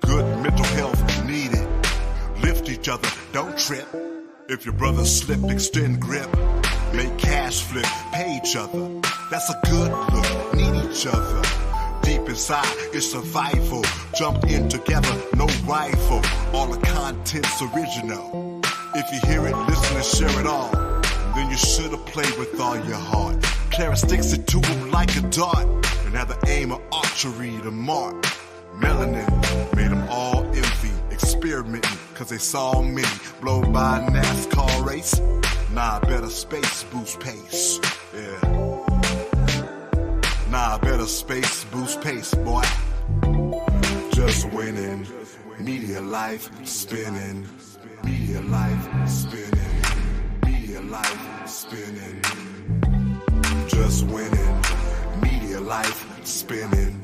Good mental health needed. Lift each other, don't trip. If your brother slip, extend grip. Make cash flip, pay each other. That's a good look, need each other. Deep inside, it's survival. Jump in together, no rival. All the content's original. If you hear it, listen and share it all. Then you should have played with all your heart. Clara sticks it to him like a dart. And have the aim of archery to mark. Melanin made them all envy. Experimenting, cause they saw me blow by a NASCAR race. Nah, better space boost pace. Yeah. Nah, better space boost pace, boy. Just winning. Media life spinning. Media life spinning. Media life spinning. Just winning. Media life spinning.